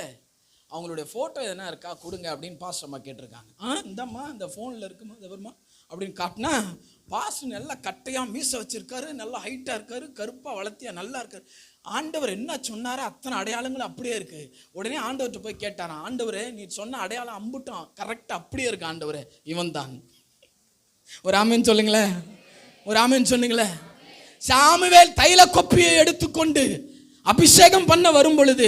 அவங்களுடைய ஃபோட்டோ எதனா இருக்கா கொடுங்க அப்படின்னு பாஸ்டர்மா கேட்டிருக்காங்க. இந்தம்மா இந்த ஃபோனில் இருக்குமா எவருமா அப்படின்னு காட்டினா, பாஸ்டர் நல்லா கட்டையாக மீசை வச்சிருக்காரு, நல்லா ஹைட்டாக இருக்காரு, கருப்பாக வளர்த்தியா நல்லா இருக்காரு. ஆண்டவர் என்ன சொன்னாரோ அத்தனை அடையாளங்களும் அப்படியே இருக்கு. உடனே ஆண்டவர்கிட்ட போய் கேட்டாரான், ஆண்டவரே நீ சொன்ன அடையாளம் அம்புட்டான் கரெக்டாக அப்படியே இருக்கு ஆண்டவரே, இவன் தான். ஒரு ஆமென் சொல்லுங்களேன், ஒரு ஆமென் சொன்னீங்களே. சாமுவேல் தைல கொப்பியை எடுத்துக்கொண்டு அபிஷேகம் பண்ண வரும் பொழுது,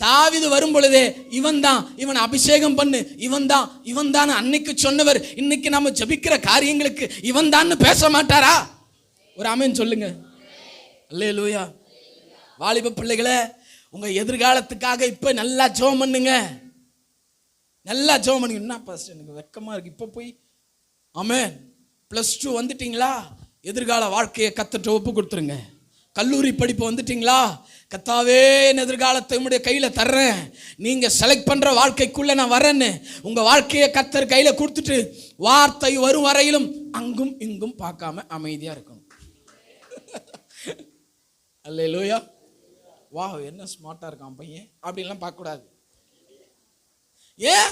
தாவீது வரும் பொழுதே இவன் தான், இவன் அபிஷேகம் பண்ணு, இவன் தான், இவன் தான் அன்னைக்கு சொன்னவர், இன்னைக்கு நம்ம ஜெபிக்கிற காரியங்களுக்கு இவன் தான் பேச மாட்டாரா? ஒரு ஆமென் சொல்லுங்க. அல்லேலூயா. வாலிப பிள்ளைகளே, உங்க எதிர்காலத்துக்காக இப்ப நல்லா ஜெபம் பண்ணுங்க, நல்லா ஜெபம் பண்ணுங்க. என்ன பாஸ்டர் எனக்கு வெக்கமா இருக்கு இப்ப போய், ஆமென். +2 வந்துட்டீங்களா, எதிர்கால வாழ்க்கையை கர்த்தர்ட்ட ஒப்பு கொடுத்துருங்க. கல்லூரி படிப்பு வந்துட்டீங்களா, கர்த்தாவே என் எதிர்காலத்தை உம்முடைய கையில தர்றேன், நீங்க செலக்ட் பண்ற வாழ்க்கைக்குள்ள நான் வரேன்னு உங்க வாழ்க்கையை கர்த்தர் கையில கொடுத்துட்டு வார்த்தை வரும் வரையிலும் அங்கும் இங்கும் பார்க்காம அமைதியா இருக்கணும். அல்லேலூயா. வா என்ன ஸ்மார்ட்டா இருக்கான் பையன் அப்படின்லாம் பார்க்க கூடாது. ஏன்?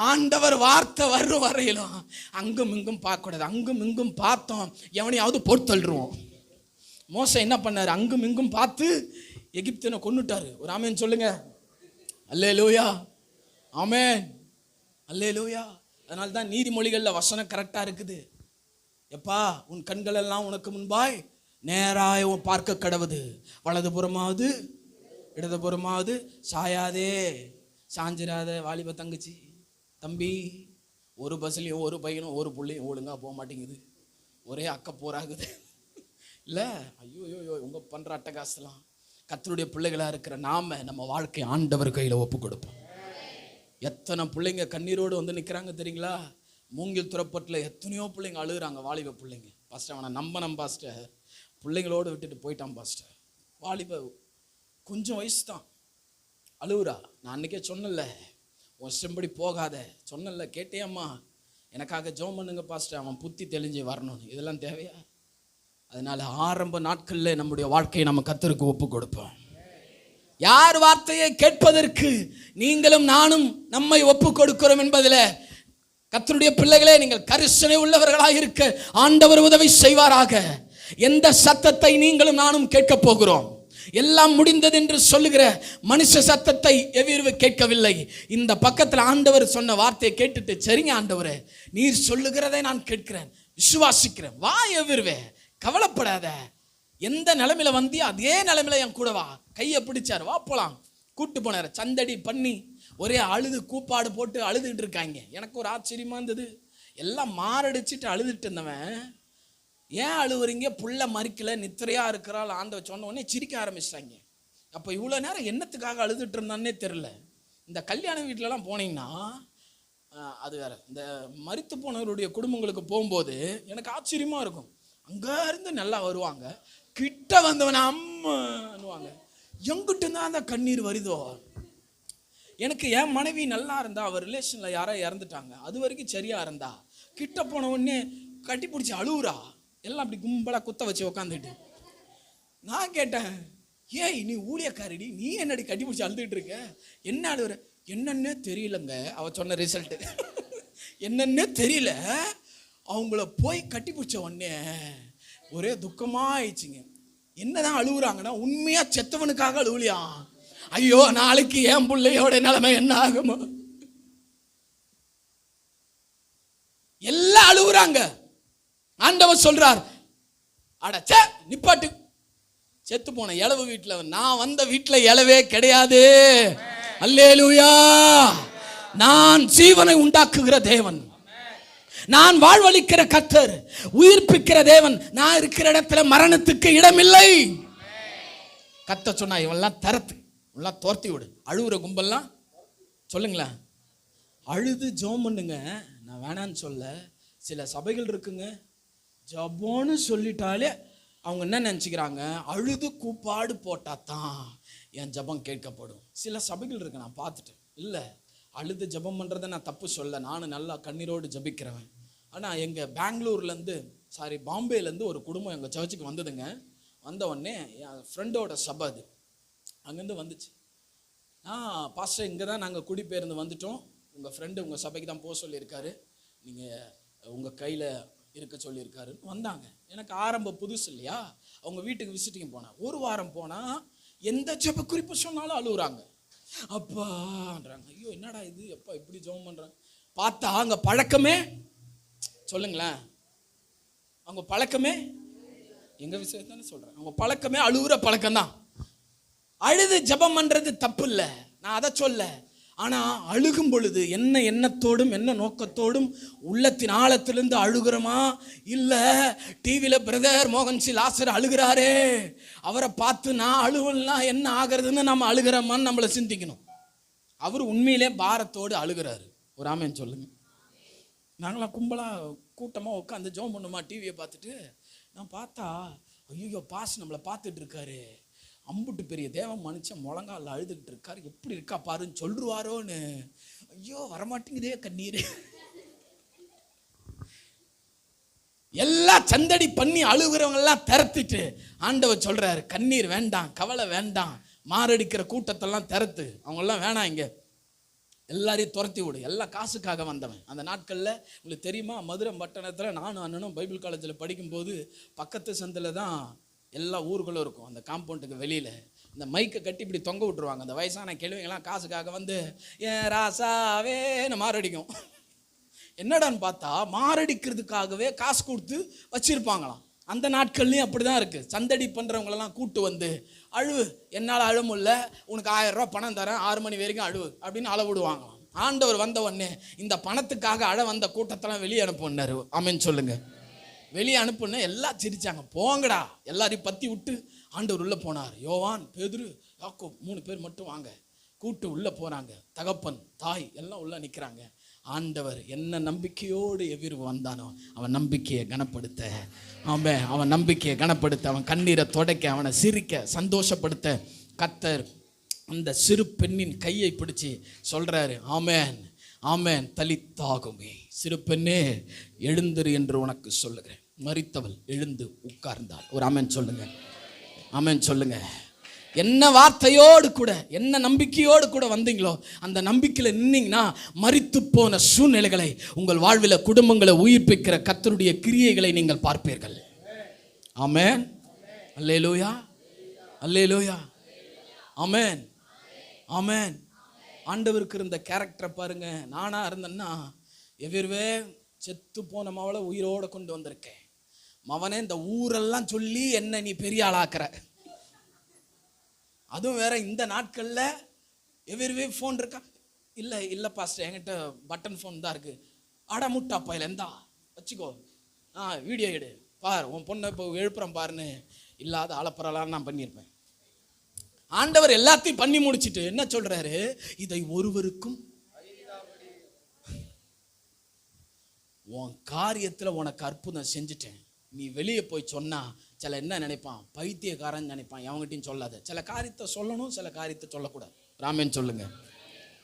ஆண்டவர் வார்த்தை வரும் வரையிலும் அங்கும் இங்கும் பார்க்க கூடாது. அங்கும் இங்கும் பார்த்தோம் எவனையாவது போட்டு தள்ளுருவோம். மோசே என்ன பண்ணாரு? அங்கும் இங்கும் பார்த்து எகிப்தியனை கொன்னுட்டாரு. ஒரு ஆமென் சொல்லுங்க. அல்லேலூயா, ஆமென், அல்லேலூயா. அதனால தான் நீதிமொழிகள்ல வசனம் கரெக்டா இருக்குது. எப்பா உன் கண்கள் எல்லாம் உனக்கு முன்பாய் நேராய் பார்க்க கடவுது, வலதுபுறமாவது இடதுபுறமாவது சாயாதே, சாஞ்சிராத. வாலிப தங்கச்சி தம்பி, ஒரு பஸ்லையும் ஒரு பையனும் ஒரு பிள்ளையும் ஒழுங்கா போக மாட்டேங்குது, ஒரே அக்க போராகுது இல்லை? ஐயோ உங்க பண்ற அட்டகாசலாம். கர்த்தருடைய பிள்ளைகளா இருக்கிற நாம நம்ம வாழ்க்கை ஆண்டவர் கையில ஒப்பு கொடுப்போம். எத்தனை பிள்ளைங்க கண்ணீரோடு நிற்கிறாங்க தெரியுங்களா? மூங்கில் துறப்பட்டில் எத்தனையோ பிள்ளைங்க அழுகுறாங்க, வாலிப பிள்ளைங்க. பாஸ்டர் அவனை நம்பணும் பாஸ்டர், பிள்ளைங்களோடு விட்டுட்டு போயிட்டான் பாஸ்டர். வாலிப கொஞ்சம் வயசு தான் அழுகுறா. நான் அன்னைக்கே சொன்னல, உன் செம்படி போகாத சொன்னல, கேட்டேம்மா எனக்காக ஜெபம் பண்ணுங்க பாஸ்டர், அவன் புத்தி தெளிஞ்சு வரணும்னு. இதெல்லாம் தேவையா? அதனால ஆரம்ப நாட்களில் நம்முடைய வாழ்க்கையை நம்ம கர்த்தருக்கு ஒப்பு கொடுப்போம். யார் வார்த்தையை கேட்பதற்கு நீங்களும் நானும் நம்மை ஒப்பு கொடுக்கிறோம் என்பதில் கர்த்தருடைய பிள்ளைகளே, நீங்கள் கரிசனை உள்ளவர்களாக இருக்க ஆண்டவர் உதவி செய்வாராக. எந்த சத்தத்தை நீங்களும் நானும் கேட்க போகிறோம்? எல்லாம் முடிந்தது என்று சொல்லுகிற மனுஷ சத்தத்தை எவ்விரு கேட்கவில்லை. இந்த பக்கத்தில் ஆண்டவர் சொன்ன வார்த்தையை கேட்டுட்டு, சரிங்க ஆண்டவரே நீர் சொல்லுகிறதை நான் கேட்கிறேன், விசுவாசிக்கிறேன், வா எவ்விருவே, கவலைப்படாத, எந்த நிலைமையில வந்தியோ அதே நிலைமையில என் கூட வா. கையை பிடிச்சார், வா போலாம், கூட்டு போனார். சந்தடி பண்ணி ஒரே அழுது கூப்பாடு போட்டு அழுதுகிட்டு இருக்காங்க. எனக்கு ஒரு ஆச்சரியமா இருந்தது. எல்லாம் மாரடிச்சிட்டு அழுதுட்டு இருந்தவன், ஏன் அழுவுறீங்க, புள்ள மறிக்கல நித்திரையா இருக்கிறாள் ஆண்டவர் சொன்ன உடனே சிரிக்க ஆரம்பிச்சிட்டாங்க. அப்போ இவ்வளோ நேரம் என்னத்துக்காக அழுதுட்டு இருந்தான்னே தெரில. இந்த கல்யாண வீட்டிலலாம் போனீங்கன்னா அது வேற, இந்த மரித்து போனவருடைய குடும்பங்களுக்கு போகும்போது எனக்கு ஆச்சரியமா இருக்கும். அங்கே இருந்து நல்லா வருவாங்க, கிட்ட வந்தவன அம்மான்னுவாங்க. எங்கிட்ட தான் அந்த கண்ணீர் வருதோ. எனக்கு என் மனைவி நல்லா இருந்தா, அவர் ரிலேஷனில் யாரோ இறந்துட்டாங்க, அது வரைக்கும் சரியா இருந்தா, கிட்ட போன உடனே கட்டி பிடிச்சி அழுவுறா. எல்லாம் அப்படி கும்பலாக குத்த வச்சு உக்காந்துட்டு நான் கேட்டேன், ஏய் நீ ஊழியக்காரடி, நீ என்னடி கட்டி பிடிச்சி அழுதுகிட்டு இருக்க, என்ன அழுவுற? என்னன்னே தெரியலங்க. அவ சொன்ன ரிசல்ட்டு என்னன்னே தெரியல. அவங்கள போய் கட்டி பிடிச்ச உடனே ஒரே துக்கமா ஆயிடுச்சுங்க. என்னதான் அழுகுறாங்கன்னா, உண்மையா செத்தவனுக்காக அழுவலியா. ஐயோ நாளைக்கு என் பிள்ளையோட நிலைமை என்ன ஆகுமோ, எல்லாம் அழுகுறாங்க. ஆண்டவர் சொல்றார், அடச்சே நிப்பாட்டு, செத்து போன இளவு வீட்டுல, நான் வந்த வீட்டுல இளவே கிடையாது. அல்லேலூயா. நான் ஜீவனை உண்டாக்குகிற தேவன், நான் வாழ்வளிக்கிற கர்த்தர், உயிர்ப்பிக்கிற தேவன். நான் இருக்கிற இடத்துல மரணத்துக்கு இடமில்லை. கர்த்தர் சொன்னா இவெல்லாம் தரத்து, எல்லாம் தோர்த்தி விடு. அழுகுற கும்பல்லாம் சொல்லுங்களேன், அழுது ஜெபம் பண்ணுங்க. நான் வேணான்னு சொல்ல, சில சபைகள் இருக்குங்க, ஜெபம்னு சொல்லிட்டாலே அவங்க என்ன நினச்சிக்கிறாங்க, அழுது கூப்பாடு போட்டாதான் என் ஜெபம் கேட்கப்படும். சில சபைகள் இருக்கு, நான் பார்த்துட்டேன். இல்லை, அழுது ஜெபம் பண்ணுறதை நான் தப்பு சொல்ல, நானும் நல்லா கண்ணீரோடு ஜெபிக்கிறவன். ஆனால் எங்கள் பெங்களூர்லேருந்து பாம்பேலேருந்து ஒரு குடும்பம் எங்கள் சர்ச்சுக்கு வந்ததுங்க. வந்த உடனே என் ஃப்ரெண்டோட சபை அது, அங்கேருந்து வந்துச்சு. பாஸ்டர் இங்கே தான் நாங்கள் குடிபெயர்ந்து வந்துட்டோம், உங்கள் ஃப்ரெண்டு உங்கள் சபைக்கு தான் போக சொல்லியிருக்காரு, நீங்கள் உங்கள் கையில் இருக்க சொல்லியிருக்காருன்னு வந்தாங்க. எனக்கு ஆரம்ப புதுசு இல்லையா, அவங்க வீட்டுக்கு விசிட்டிங் போனேன். ஒரு வாரம் போனால் எந்த ஜெப குறிப்பு சொன்னாலும் அழுகுறாங்க. அப்பான்றாங்க. ஐயோ என்னடா இது, எப்பா இப்படி ஜெபம் பண்ணுறாங்க. பார்த்தா அங்கே பழக்கமே, சொல்லுங்களேன், அவங்க பழக்கமே, எங்கள் விஷயத்தானே சொல்கிறேன், அவங்க பழக்கமே அழுகுற பழக்கம்தான். அழுது ஜெபம் பண்ணுறது தப்பு இல்லை, நான் அதை சொல்ல. ஆனால் அழுகும் பொழுது என்ன எண்ணத்தோடும் என்ன நோக்கத்தோடும் உள்ளத்தின் ஆழத்திலிருந்து அழுகிறோமா, இல்லை டிவியில் பிரதர் மோகன்சி லாசர் அழுகிறாரே அவரை பார்த்து நான் அழுவலாம் என்ன ஆகிறதுன்னு நம்ம அழுகிறோமான்னு நம்மளை சிந்திக்கணும். அவர் உண்மையிலே பாரத்தோடு அழுகிறாரு. ஒரு ஆமேன்னு சொல்லுங்க. நாங்களாம் கும்பலாக கூட்டமாக உட்காந்து ஜெபம் பண்ணுமா டிவியை பார்த்துட்டு, நான் பார்த்தா ஐயோ பாஸ் நம்மளை பார்த்துட்டு இருக்காரு, அம்புட்டு பெரிய தேவன் மனுஷன் முழங்கால அழுதுகிட்டு இருக்காரு, எப்படி இருக்கா பாருன்னு சொல்லுவாரோன்னு. ஐயோ வரமாட்டேங்குதே கண்ணீர். எல்லாம் சந்தடி பண்ணி அழுகிறவங்க எல்லாம் திறத்திட்டு ஆண்டவர் சொல்றாரு, கண்ணீர் வேண்டாம், கவலை வேண்டாம், மாரடிக்கிற கூட்டத்தெல்லாம் திறத்து, அவங்கெல்லாம் வேணாம், இங்க எல்லாரையும் துரத்தி விடு. எல்லாம் காசுக்காக வந்தவன். அந்த நாட்களில் உங்களுக்கு தெரியுமா, மதுரை பட்டணத்தில் நானும் அண்ணனும் பைபிள் காலேஜில் படிக்கும்போது பக்கத்து சந்தில் தான் எல்லா ஊர்களும் இருக்கும். அந்த காம்பவுண்டுக்கு வெளியில் இந்த மைக்கை கட்டி இப்படி தொங்க விட்டுருவாங்க. அந்த வயசான கிழவிங்கெல்லாம் காசுக்காக வந்து ஏன் ராசாவேன்னு மாரடிக்கும். என்னடான்னு பார்த்தா மாரடிக்கிறதுக்காகவே காசு கொடுத்து வச்சிருப்பாங்களாம். அந்த நாட்கள்லையும் அப்படி தான் இருக்குது. சந்தடி பண்ணுறவங்களெல்லாம் கூட்டு வந்து அழுவு, என்னால் அழ முடியல, உனக்கு 1000 ரூபா பணம் தரேன், 6 மணி வரைக்கும் அழுவு அப்படின்னு அளவிடுவாங்களாம். ஆண்டவர் வந்த உடனே இந்த பணத்துக்காக அழ வந்த கூட்டத்தெல்லாம் வெளியே அனுப்புனாரு. ஆமென் சொல்லுங்க. வெளியே அனுப்புன எல்லாம் சிரிச்சாங்க. போங்கடா, எல்லாரையும் பற்றி விட்டு ஆண்டவர் உள்ளே போனார். யோவான், பேதுரு, யாக்கோப் 3 பேர் மட்டும் வாங்க கூட்டு உள்ளே போகிறாங்க. தகப்பன் தாய் எல்லாம் உள்ளே நிற்கிறாங்க. ஆண்டவர் என்ன நம்பிக்கையோடு எவ்விரு வந்தானோ அவன் நம்பிக்கையை கனப்படுத்த, அவன் நம்பிக்கையை கனப்படுத்த, அவன் கண்ணீரை துடைக்க, அவனை சிரிக்க சந்தோஷப்படுத்த கர்த்தர் அந்த சிறு பெண்ணின் கையை பிடிச்சி சொல்றாரு, ஆமென் ஆமென் தலித்தாகுமே, சிறு பெண்ணே எழுந்திரு என்று உனக்கு சொல்லுகிறேன். மரித்தவள் எழுந்து உட்கார்ந்தாள். ஒரு ஆமென் சொல்லுங்க, ஆமென் சொல்லுங்க. என்ன வார்த்தையோடு கூட, என்ன நம்பிக்கையோடு கூட வந்தீங்களோ அந்த நம்பிக்கையில் நின்னீங்கன்னா மரித்து போன சூழ்நிலைகளை உங்கள் வாழ்வில் குடும்பங்களை உயிர்ப்பிக்கிற கர்த்தருடைய கிரியைகளை நீங்கள் பார்ப்பீர்கள். ஆமென், அல்லேலூயா, அல்லேலூயா, ஆமென், ஆமென். ஆண்டவருக்கு இருந்த கேரக்டரை பாருங்க. நானா இருந்தேன்னா எவ்வளவே செத்து போன மவளை உயிரோட கொண்டு வந்திருக்கேன். மவனே இந்த ஊரெல்லாம் சொல்லி என்ன நீ பெரிய ஆளாக்குற. அதுவும் வேற இந்த நாட்கள்ல எவ்வளவே ஃபோன் இருக்கா, இல்லை பாஸ்டர், என்கிட்ட பட்டன் ஃபோன் தான் இருக்கு. அட முட்டா பையில எந்தா வச்சுக்கோ, வீடியோ எடு பார், உன் பொண்ணை இப்போ எழுப்புறேன் பாருன்னு இல்லாத அலப்பறலாம் நான் பண்ணியிருப்பேன். ஆண்டவர் எல்லாத்தையும் பண்ணி முடிச்சுட்டு என்ன சொல்றாரு, இதை ஒருவருக்கும் உன் காரியத்துல உனக்கு அற்புதம் செஞ்சுட்டேன், நீ வெளியே போய் சொன்னா சில என்ன நினைப்பான், பைத்தியக்காரன் நினைப்பான். எவங்கிட்டையும் சொல்லாத. சில காரியத்தை சொல்லணும், சில காரியத்தை சொல்லக்கூடாது. ராமேன் சொல்லுங்க.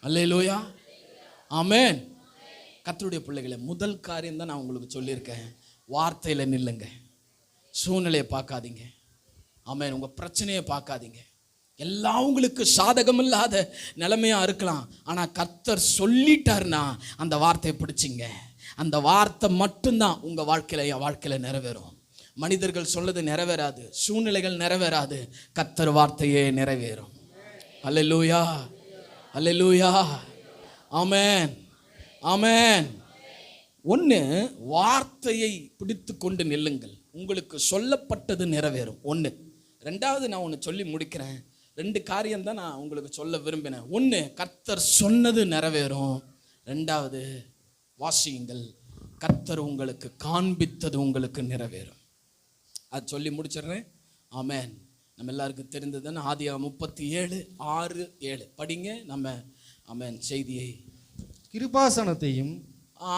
அல்லேலூயா, ஆமென். கர்த்தருடைய பிள்ளைகளை, முதல் காரியம் தான் நான் உங்களுக்கு சொல்லியிருக்கேன், வார்த்தையில நில்லுங்க. சூழ்நிலையை பார்க்காதீங்க. ஆமென். உங்க பிரச்சனையை பார்க்காதீங்க. எல்லாம் உங்களுக்கு சாதகம் இல்லாத நிலைமையா இருக்கலாம், ஆனா கர்த்தர் சொல்லிட்டாருன்னா அந்த வார்த்தையை பிடிச்சிங்க. அந்த வார்த்தை மட்டும்தான் உங்க வாழ்க்கையில நிறைவேறும். மனிதர்கள் சொல்லது நிறைவேறாது, சூழ்நிலைகள் நிறைவேறாது, கர்த்தர் வார்த்தையே நிறைவேறும். அல்லேலூயா, அல்லேலூயா, ஆமென், ஆமென். ஒன்று, வார்த்தையை பிடித்து கொண்டு நில்லுங்கள், உங்களுக்கு சொல்லப்பட்டது நிறைவேறும். ஒன்று. ரெண்டாவது, நான் ஒன்று சொல்லி முடிக்கிறேன். 2 காரியம் தான் நான் உங்களுக்கு சொல்ல விரும்பினேன். ஒன்று, கர்த்தர் சொன்னது நிறைவேறும். ரெண்டாவது, வாசியுங்கள், கர்த்தர் உங்களுக்கு காண்பித்தது உங்களுக்கு நிறைவேறும். அது சொல்லி முடிச்சிடுறேன். ஆமென். நம்ம எல்லாருக்கும் தெரிந்ததுன்னு ஆதியாகமம் 37:6-7 படிங்க. நம்ம ஆமென் செய்தியை. கிருபாசனத்தையும்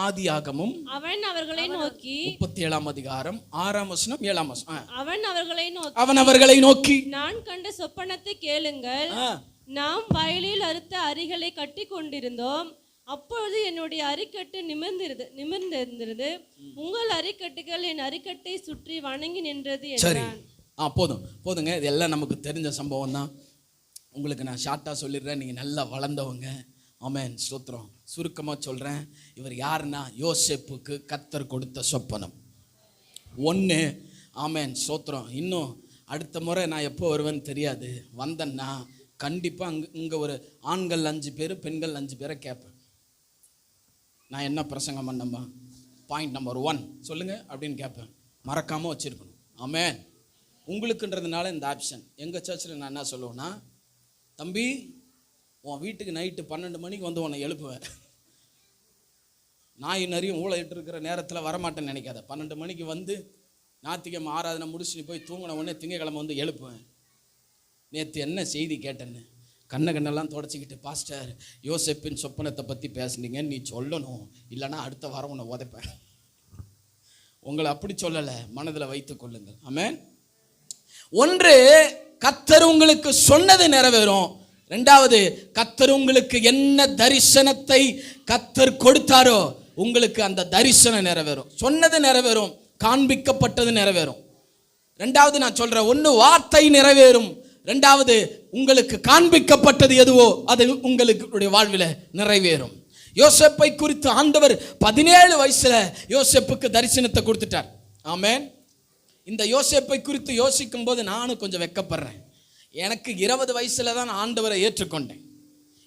ஆதியாகமம் அவன் அவர்களை நோக்கி 37ஆம் அதிகாரம் 6ஆம் வசனம் 7ஆம் வசனம். அவன் அவர்களை நோக்கி நான் கண்ட சொப்பனத்தை கேளுங்கள். நாம் வயலில் அறுத்த அரிகளை கட்டி கொண்டிருந்தோம். அப்பொழுது என்னுடைய அரிக்கட்டு நிமிர்ந்திருந்தது. உங்கள் அரிக்கட்டுகள் என் அரிக்கட்டை சுற்றி வணங்கி நின்றது என்றான். போதுங்க. இது எல்லாம் நமக்கு தெரிஞ்ச சம்பவம் தான். உங்களுக்கு நான் ஷார்ட்டாக சொல்லிடுறேன், நீங்கள் நல்லா வளர்ந்தவங்க. ஆமென், ஸ்தோத்திரம். சுருக்கமாக சொல்கிறேன். இவர் யாருன்னா, யோசேப்புக்கு கர்த்தர் கொடுத்த சொப்பனம். 1. ஆமென், ஸ்தோத்திரம். இன்னும் அடுத்த முறை நான் எப்போ வருவேன்னு தெரியாது. வந்தேன்னா கண்டிப்பாக இங்கே ஒரு ஆண்கள் 5 பேர், பெண்கள் 5 பேரை கேட்பேன். நான் என்ன பிரசங்கம் பண்ணம்மா, பாயிண்ட் நம்பர் 1 சொல்லுங்கள் அப்படின்னு கேட்பேன். மறக்காமல் வச்சுருக்கணும். ஆமென். உங்களுக்குன்றதுனால இந்த ஆப்ஷன். எங்கள் சர்ச்சில் நான் என்ன சொல்லுவேன்னா, தம்பி உன் வீட்டுக்கு நைட்டு 12 மணிக்கு வந்து உன்னை எழுப்புவேன். நாய் நிறைய ஊழையிட்டு இருக்கிற நேரத்தில் வரமாட்டேன்னு நினைக்காத. 12 மணிக்கு வந்து ஞாயிற்றுக்கிழமை ஆராதனை முடிச்சு நீ போய் தூங்கின உடனே திங்கக்கிழமை வந்து எழுப்புவேன். நேற்று என்ன செய்தி கேட்டேன்னு கண்ணெல்லாம் தொடச்சிக்கிட்டு, பாஸ்டர் யோசேப்பின் சொப்பனத்தை பற்றி பேசுனீங்க, நீ சொல்லணும், இல்லைனா அடுத்த வாரம் உன்னை உதைப்பேன். உங்களை அப்படி சொல்லலை, மனதில் வைத்து கொள்ளுங்கள். ஆமென். 1, கர்த்தர் உங்களுக்கு சொன்னது நிறைவேறும். 2வது, கர்த்தர் உங்களுக்கு என்ன தரிசனத்தை கர்த்தர் கொடுத்தாரோ உங்களுக்கு அந்த தரிசனம் நிறைவேறும். சொன்னது நிறைவேறும், காண்பிக்கப்பட்டது நிறைவேறும். 2வது நான் சொல்றேன், 1 வார்த்தை நிறைவேறும், 2வது உங்களுக்கு காண்பிக்கப்பட்டது எதுவோ அது உங்களுக்கு வாழ்வில் நிறைவேறும். யோசேப்பை குறித்து ஆண்டவர் 17 வயசுல யோசேப்புக்கு தரிசனத்தை கொடுத்துட்டார். ஆமென். இந்த யோசேப்பை குறித்து யோசிக்கும் போது நானும் கொஞ்சம் வெட்கப்படுறேன். எனக்கு 20 வயசுல தான் ஆண்டவரை ஏற்றுக்கொண்டேன்.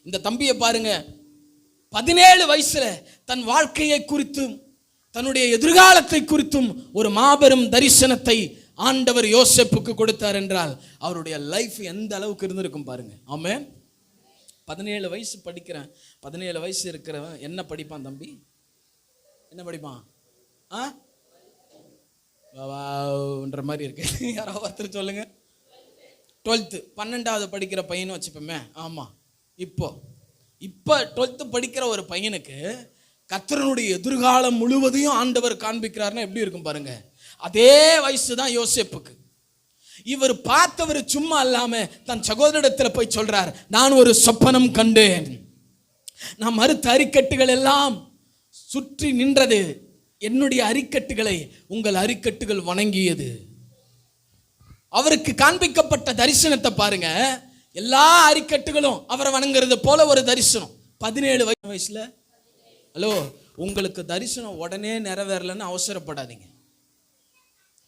இந்த தம்பியை பாருங்க, 17 வயசுல தன் வாழ்க்கையை குறித்தும் தன்னுடைய எதிர்காலத்தை குறித்தும் ஒரு மாபெரும் தரிசனத்தை ஆண்டவர் யோசேப்புக்கு கொடுத்தார் என்றால் அவருடைய லைஃப் எந்த அளவுக்கு இருந்திருக்கும் பாருங்க. ஆமென். 17 வயசு படிக்கிறேன். 17 வயசு இருக்கிறவன் என்ன படிப்பான் தம்பி? என்ன படிப்பான்? ன்ற மாதிரி இருக்கு. யாராவது ஒருத்தர் சொல்லுங்க. 12th 12வது படிக்கிற பையனை வச்சுப்போமே. ஆமாம். இப்போ 12th படிக்கிற ஒரு பையனுக்கு கர்த்தருடைய எதிர்காலம் முழுவதையும் ஆண்டவர் காண்பிக்கிறார்னா எப்படி இருக்கும் பாருங்க. அதே வயசு தான் யோசேப்புக்கு. இவர் பார்த்தவர் சும்மா இல்லாம தன் சகோதரிடத்தில் போய் சொல்றார், நான் ஒரு சொப்பனம் கண்டேன், நான் மறுத்த அரிக்கட்டுகள் எல்லாம் சுற்றி நின்றது, என்னுடைய அரிக்கட்டுகளை உங்கள் அரிக்கட்டுகள் வணங்கியது. அவருக்கு காண்பிக்கப்பட்ட தரிசனத்தை பாருங்க. எல்லா அரிக்கட்டுகளும் அவரை வணங்குறது போல ஒரு தரிசனம். 17 வயசுல. ஹலோ, உங்களுக்கு தரிசனம் உடனே நிறைவேறலன்னு அவசரப்படாதீங்க.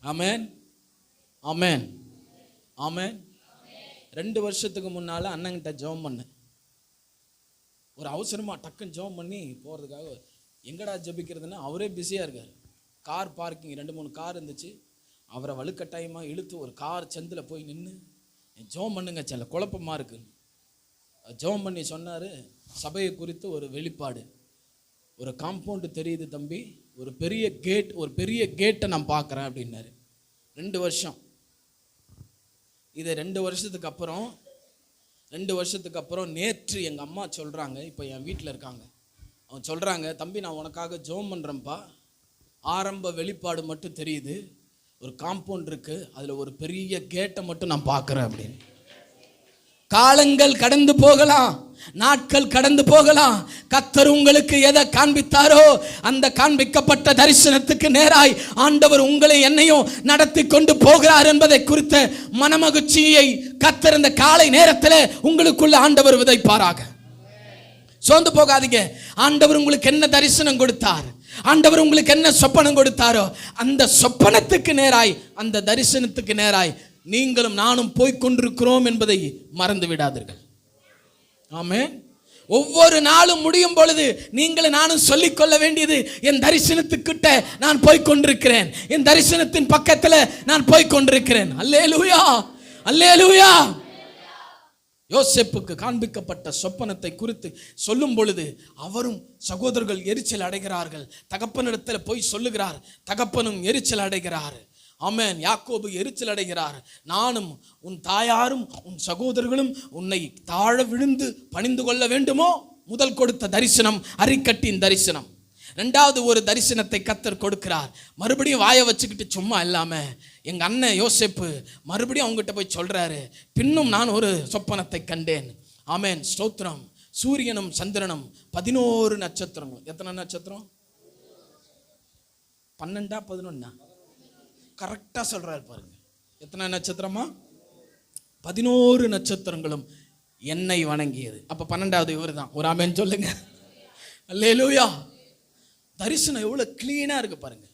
ஆமென், ஆமென், ஆமென். 2 வருஷத்துக்கு முன்னால அண்ணங்கிட்ட ஜெபம் பண்ணேன். ஒரு அவசரமா டக்குன்னு ஜெபம் பண்ணி போறதுக்காக, எங்கடா ஜெபிக்கிறதுன்னா அவரே பிஸியா இருக்காரு. கார் பார்க்கிங் 2-3 கார் இருந்துச்சு. அவரை வலுக்கட்டாயமா இழுத்து ஒரு கார் சந்தில் போய் நின்று ஜெபம் பண்ணுங்க, சில குழப்பமா இருக்கு. ஜெபம் பண்ணி சொன்னார், சபையை குறித்து ஒரு வெளிப்பாடு, ஒரு காம்பவுண்டு தெரியுது தம்பி, ஒரு பெரிய கேட்டை நான் பார்க்குறேன் அப்படின்னாரு. 2 வருஷம். இதை 2 வருஷத்துக்கு அப்புறம் நேற்று எங்கள் அம்மா சொல்கிறாங்க, இப்போ என் வீட்டில் இருக்காங்க, அவங்க சொல்கிறாங்க, தம்பி நான் உனக்காக ஜெபம் பண்ணுறேன்ப்பா, ஆரம்ப வெளிப்பாடு மட்டும் தெரியுது, ஒரு காம்பவுண்ட் இருக்குது, அதில் ஒரு பெரிய கேட்டை மட்டும் நான் பார்க்குறேன் அப்படின்னு. காலங்கள் கடந்து போகலாம், நாட்கள் கடந்து போகலாம். கர்த்தர் உங்களுக்கு எதை காண்பித்தாரோ அந்த காண்பிக்கப்பட்ட தரிசனத்துக்கு நேராய் ஆண்டவர் உங்களை என்னையும் நடத்தி கொண்டு போகிறார் என்பதை குறித்த மனமகிழ்ச்சியை கர்த்தர் இந்த காலை நேரத்தில் உங்களுக்குள்ள ஆண்டவர் விதைப்பாராக. சோர்ந்து போகாதீங்க. ஆண்டவர் உங்களுக்கு என்ன தரிசனம் கொடுத்தார், ஆண்டவர் உங்களுக்கு என்ன சொப்பனம் கொடுத்தாரோ அந்த சொப்பனத்துக்கு நேராய், அந்த தரிசனத்துக்கு நேராய் நீங்களும் நானும் போய்கொண்டிருக்கிறோம் என்பதை மறந்து விடாதீர்கள். ஆமென். ஒவ்வொரு நாளும் முடியும் பொழுது நீங்களும் நானும் சொல்லிக் கொள்ள வேண்டியது, என் தரிசனத்துக்கிட்ட நான் போய்கொண்டிருக்கிறேன், என் தரிசனத்தின் பக்கத்தில் நான் போய்கொண்டிருக்கிறேன். அல்லேலூயா, அல்லேலூயா. யோசேப்புக்கு காண்பிக்கப்பட்ட சொப்பனத்தை குறித்து சொல்லும் பொழுது அவரும் சகோதரர்கள் எரிச்சல் அடைகிறார்கள். தகப்பனிடத்தில் போய் சொல்லுகிறார், தகப்பனும் எரிச்சல் அடைகிறார். ஆமென். யாக்கோபு எரிச்சல் அடைகிறார். நானும் உன் தாயாரும் உன் சகோதரர்களும் உன்னை தாழ விழுந்து பணிந்து கொள்ள வேண்டுமோ? முதல் கொடுத்த தரிசனம் அரிக்கட்டின் தரிசனம். 2வது ஒரு தரிசனத்தை கர்த்தர் கொடுக்கிறார். மறுபடியும் வாயை வச்சுக்கிட்டு சும்மா இல்லாம எங்க அண்ணன் யோசேப்பு மறுபடியும் அவங்ககிட்ட போய் சொல்றாரு, பின்னும் நான் ஒரு சொப்பனத்தை கண்டேன். ஆமென், ஸ்தோத்திரம். சூரியனும் சந்திரனும் 11 நட்சத்திரங்கள். எத்தனை நட்சத்திரம்? 12 11? கரெக்டா சொல்றாரு பாருங்க. எத்தனை நட்சத்திரமா? 11 நட்சத்திரங்களும் என்னை வணங்கியது. அப்ப 12வது இவர் தான். ஒரு ஆமென் சொல்லுங்க. அல்லேலூயா. தரிசனம் எவ்வளவு கிளீனா இருக்கு பாருங்க.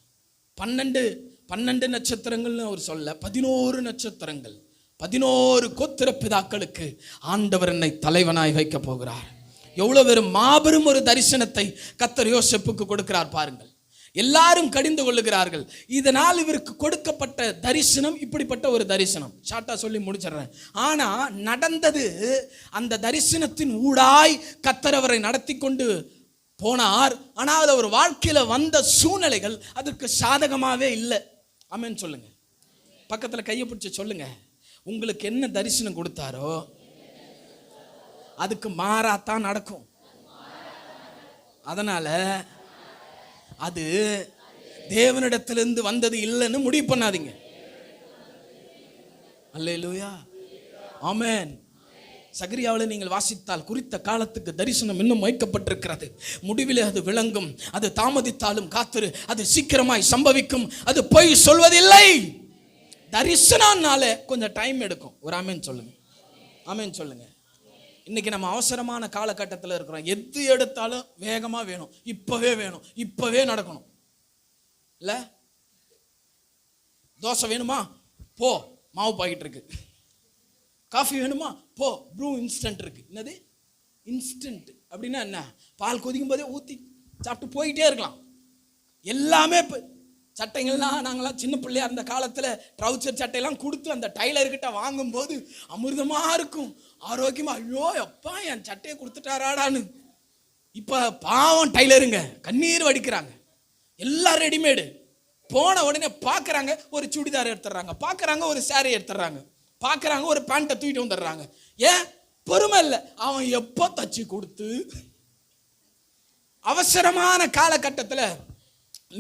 12 நட்சத்திரங்கள்னு அவர் சொல்ல, 11 நட்சத்திரங்கள், 11 கோத்திர பிதாக்களுக்கு ஆண்டவர் என்னை தலைவனாய் வைக்க போகிறார். எவ்வளவு ஒரு மாபெரும் ஒரு தரிசனத்தை கர்த்தர் யோசேப்புக்கு கொடுக்கிறார் பாருங்கள். எல்லாரும் கடிந்து கொள்ளுகிறார்கள். இதனால் இவருக்கு கொடுக்கப்பட்ட தரிசனம் இப்படிப்பட்ட ஒரு தரிசனம். ஷார்ட்டா சொல்லி முடிச்சிடுறேன். ஆனா நடந்தது, அந்த தரிசனத்தின் ஊடாய் கர்த்தர் அவரை நடத்தி கொண்டு போனார். ஆனால் அவர் வாழ்க்கையில வந்த சூழ்நிலைகள் அதற்கு சாதகமாவே இல்லை. ஆமென் சொல்லுங்க. பக்கத்துல கையை பிடிச்சி சொல்லுங்க, உங்களுக்கு என்ன தரிசனம் கொடுத்தாரோ அதுக்கு மாறாத்தான் நடக்கும். அதனால அது தேவனிடத்திலிருந்து வந்தது இல்லைன்னு முடிவு பண்ணாதீங்க. அல்லேலூயா, ஆமென். சகரியாவில் நீங்கள் வாசித்தால் குறித்த காலத்துக்கு தரிசனம் இன்னும் வைக்கப்பட்டிருக்கிறது. முடிவில் அது விளங்கும். அது தாமதித்தாலும் காத்திரு, அது சீக்கிரமாய் சம்பவிக்கும். அது பொய் சொல்வதில்லை. தரிசனம்னால கொஞ்சம் டைம் எடுக்கும். ஒரு ஆமென் சொல்லுங்க. ஆமென் சொல்லுங்க. இன்னைக்கு நம்ம அவசரமான காலகட்டத்தில் இருக்கிறோம். எது எடுத்தாலும் வேகமா வேணும், இப்பவே வேணும், இப்பவே நடக்கணும். இல்ல, தோசை வேணுமா? போ, மாவு பாக்கெட் இருக்கு. காஃபி வேணுமா? போ, ப்ரூ இன்ஸ்டன்ட் இருக்கு. என்னது இன்ஸ்டன்ட் அப்படின்னா என்ன? பால் கொதிக்கும் போதே ஊற்றி சாப்பிட்டு போயிட்டே இருக்கலாம். எல்லாமே சட்டைகள்லாம் நாங்களாம் சின்ன பிள்ளையா இருந்த காலத்தில் ட்ரௌசர் சட்டையெல்லாம் கொடுத்து அந்த டைலர்கிட்ட வாங்கும்போது அமிர்தமாக இருக்கும், ஆரோக்கியமாக. ஐயோ எப்பா என் சட்டையை கொடுத்துட்டாராடான்னு. இப்போ பாவம் டைலருங்க கண்ணீர் வடிக்கிறாங்க. எல்லாம் ரெடிமேடு. போன உடனே பார்க்குறாங்க, ஒரு சுடிதார் எடுத்துடுறாங்க, பார்க்குறாங்க ஒரு சாரி எடுத்துடுறாங்க, பார்க்குறாங்க ஒரு பேண்ட்டை தூக்கிட்டு வந்துடுறாங்க. ஏன்? பொறுமை இல்லை. அவன் எப்போ தச்சு கொடுத்து. அவசரமான காலகட்டத்தில்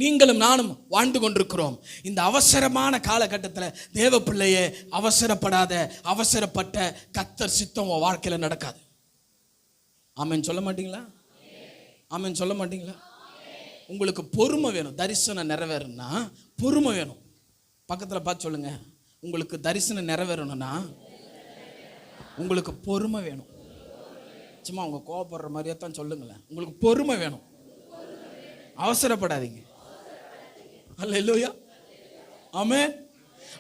நீங்களும் நானும் வாழ்ந்து கொண்டிருக்கிறோம். இந்த அவசரமான காலகட்டத்தில் தேவ பிள்ளையே அவசரப்படாத. அவசரப்பட்ட கர்த்தர் சித்தம் உன் வாழ்க்கையில் நடக்காது. ஆமென் சொல்ல மாட்டீங்களா? ஆமென் சொல்ல மாட்டீங்களா? உங்களுக்கு பொறுமை வேணும். தரிசனம் நிறைவேறணும்னா பொறுமை வேணும். பக்கத்தில் பார்த்து சொல்லுங்க, உங்களுக்கு தரிசனம் நிறைவேறணும்னா உங்களுக்கு பொறுமை வேணும். சும்மா உங்க கோபப்படுற மாதிரியே தான் சொல்லுங்களேன். உங்களுக்கு பொறுமை வேணும். அவசரப்படாதீங்க. அல்லேலூயா, ஆமென்.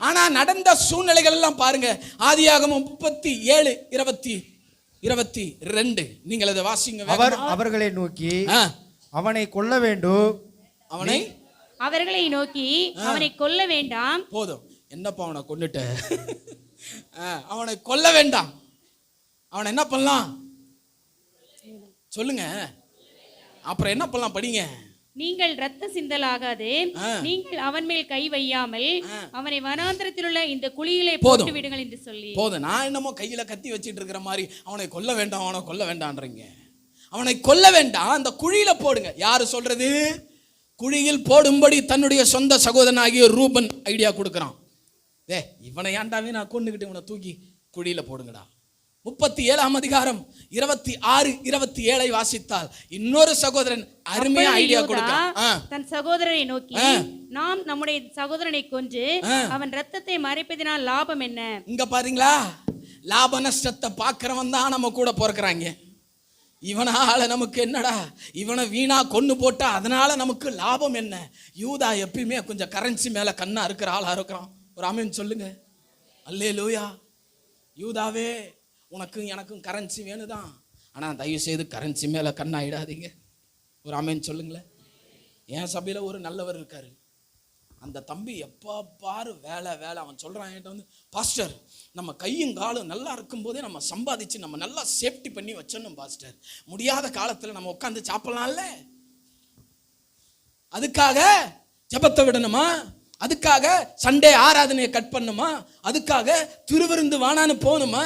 ஆனா நடந்த சூழ்நிலைகள் எல்லாம் பாருங்க. ஆதியாகமம் 37:22 நீங்கள் அதை வாசிங்க. அவர் அவர்களை நோக்கி அவனை கொல்ல வேண்டும். அவர்களை நோக்கி அவனை கொல்ல வேண்டாம். போதும், என்னப்பா அவனை கொன்னுட்ட, அவனை கொல்ல வேண்டாம். அவனை என்ன பண்ணலாம்? சொல்லுங்க. அப்புறம் என்ன பண்ணலாம், படிங்க. நீங்கள் இரத்த சிந்தலாகாது, நீங்கள் அவன் மேல் கை வையாமல் அவனை வனாந்திரத்தில் உள்ள இந்த குழியிலே போட்டு விடுங்கள் என்று சொல்லி. போதும். நான் என்னமோ கையில கத்தி வச்சிட்டு இருக்கிற மாதிரி அவனை கொல்ல வேண்டாம், அவனை கொல்ல வேண்டாம்ன்றீங்க. அவனை கொல்ல வேண்டாம், அந்த குழியில போடுங்க. யாரு சொல்றது? குழியில் போடும்படி தன்னுடைய சொந்த சகோதரனாகிய ரூபன் ஐடியா கொடுக்குறான். இவனை ஏண்டாவே நான் கொண்டுகிட்டு இவனை தூக்கி குழியில போடுங்கடா. 37ஆம் அதிகாரம் 26, 27 வாசித்தால் இன்னொரு சகோதரன் அருமையா ஐடியா கொடுக்கிறான். தன் சகோதரனை நோக்கி, நாம் நம்முடைய சகோதரனை கொன்று அவன் ரத்தத்தை மறைப்பதினால் லாபம் என்ன? இங்க பாருங்களா, லாப நஷ்டத்தை பார்க்கிறவன் தான் நம்ம கூட பிறக்கிறாங்க. இவனால நமக்கு என்னடா, இவனை வீணா கொண்டு போட்டா அதனால நமக்கு லாபம் என்ன? யூதா எப்பயுமே கொஞ்சம் கரன்சி மேல கண்ணா இருக்கிற ஆளா இருக்கிறான். ஒரு ஆமென் சொல்லுங்க. அல்லேலூயா. யூதாவே, உனக்கும் எனக்கும் கரன்சி வேணுதான், ஆனா தயவு செய்து கரன்சி மேல கண்ணாயிடாதீங்க. ஒரு ஆமென் சொல்லுங்களேன். என் சபையில ஒரு நல்லவர் இருக்காரு. அந்த தம்பி எப்போ பாரு வேலை வேலை. அவன் சொல்றான் என்கிட்ட வந்து, பாஸ்டர், நம்ம கையும் காலும் நல்லா இருக்கும் போதே நம்ம சம்பாதிச்சு நம்ம நல்லா சேஃப்டி பண்ணி வச்சிடணும் பாஸ்டர். முடியாத காலத்துல நம்ம உட்காந்து சாப்பிடலாம்ல, அதுக்காக ஜெபத்தை விடணுமா? அதுக்காக சண்டே ஆராதனையை கட் பண்ணுமா? அதுக்காக திருவிருந்து வானான்னு போகணுமா?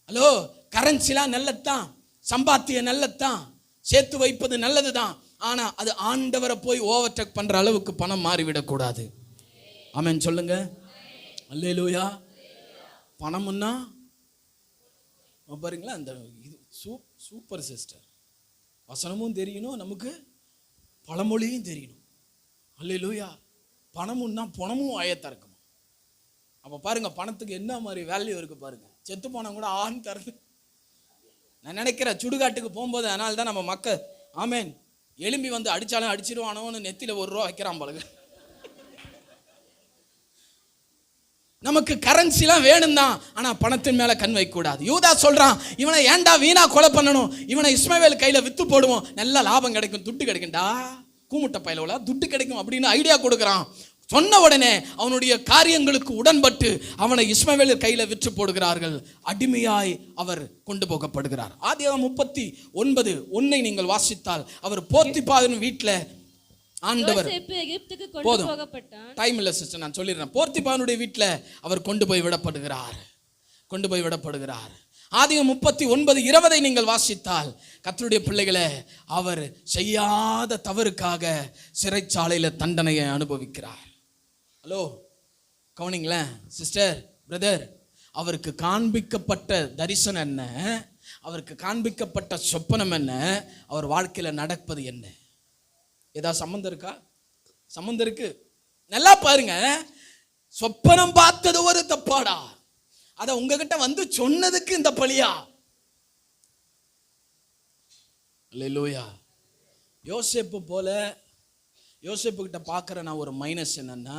ஹலோ, கரன்சிலாம் நல்லதுதான், சம்பாத்தியம் நல்லதுதான், சேர்த்து வைப்பது நல்லதுதான், ஆனா அது ஆண்டவரை போய் ஓவர்டேக் பண்ற அளவுக்கு பணம் மாறிவிடக்கூடாது. ஆமென் சொல்லுங்க. அல்லேலூயா. பணம்னா பாருங்களா, அந்த இது சூப்பர் சிஸ்டர். வசனமும் தெரியணும், நமக்கு பழமொழியும் தெரியணும். அல்லேலூயா. பணமுன்னா பணமும் ஆயத்தா இருக்குமா? அப்ப பாருங்க, பணத்துக்கு என்ன மாதிரி வேல்யூ இருக்கு பாருங்க. செத்து பணம் கூட ஆண் தருது. நான் நினைக்கிறேன் சுடுகாட்டுக்கு போகும்போது அதனால தான் நம்ம மக்கள் ஆமேன் எலும்பி வந்து அடிச்சாலும் அடிச்சிருவானோன்னு நெத்தில 1 ரூபா வைக்கிறான் பாருங்க. நமக்கு கரன்சிலாம் வேணும் தான், ஆனா பணத்தின் மேல கண் வைக்க கூடாது. யூதா சொல்றான், இவனை ஏன்டா வீணா கொலை பண்ணணும், இவனை இஸ்மவேல் கையில வித்து போடுவோம், நல்ல லாபம் கிடைக்கும், துட்டு கிடைக்கும்டா, கூமுட்ட பயில துட்டு கிடைக்கும் அப்படின்னு ஐடியா கொடுக்குறான். சொன்ன உடனே அவனுடைய காரியங்களுக்கு உடன்பட்டு அவனை இஸ்மவேல் கையில விற்று போடுகிறார்கள். அடிமையாய் அவர் கொண்டு போகப்படுகிறார். ஆதியாகமம் 39:1 நீங்கள் வாசித்தால், அவர் போர்த்திபாவின் வீட்டுல ஆண்டவர் போதும், டைம் இல்ல சிஸ்டர், நான் சொல்லிடுறேன். போர்த்திபாவினுடைய வீட்டுல அவர் கொண்டு போய் விடப்படுகிறார். ஆதியாகமம் 39:20 நீங்கள் வாசித்தால், கர்த்தருடைய பிள்ளைகளை, அவர் செய்யாத தவறுக்காக சிறைச்சாலையில தண்டனையை அனுபவிக்கிறார். ஹலோ, கவனிங்களேன் சிஸ்டர், பிரதர். அவருக்கு காண்பிக்கப்பட்ட தரிசனம் என்ன, அவருக்கு காண்பிக்கப்பட்ட சொப்பனம் என்ன, அவர் வாழ்க்கையில நடப்பது என்ன? ஏதாவது சம்பந்தம் இருக்கா? சம்பந்தம் இருக்கு. நல்லா பாருங்க. சொப்பனம் பார்த்தது ஒரு தப்பாடா, அத உங்ககிட்ட வந்து சொன்னதுக்கு இந்த பழியா? அல்லேலூயா. யோசேப்பு போல, யோசேப்பு கிட்ட பார்க்குற நான் ஒரு மைனஸ் என்னன்னா,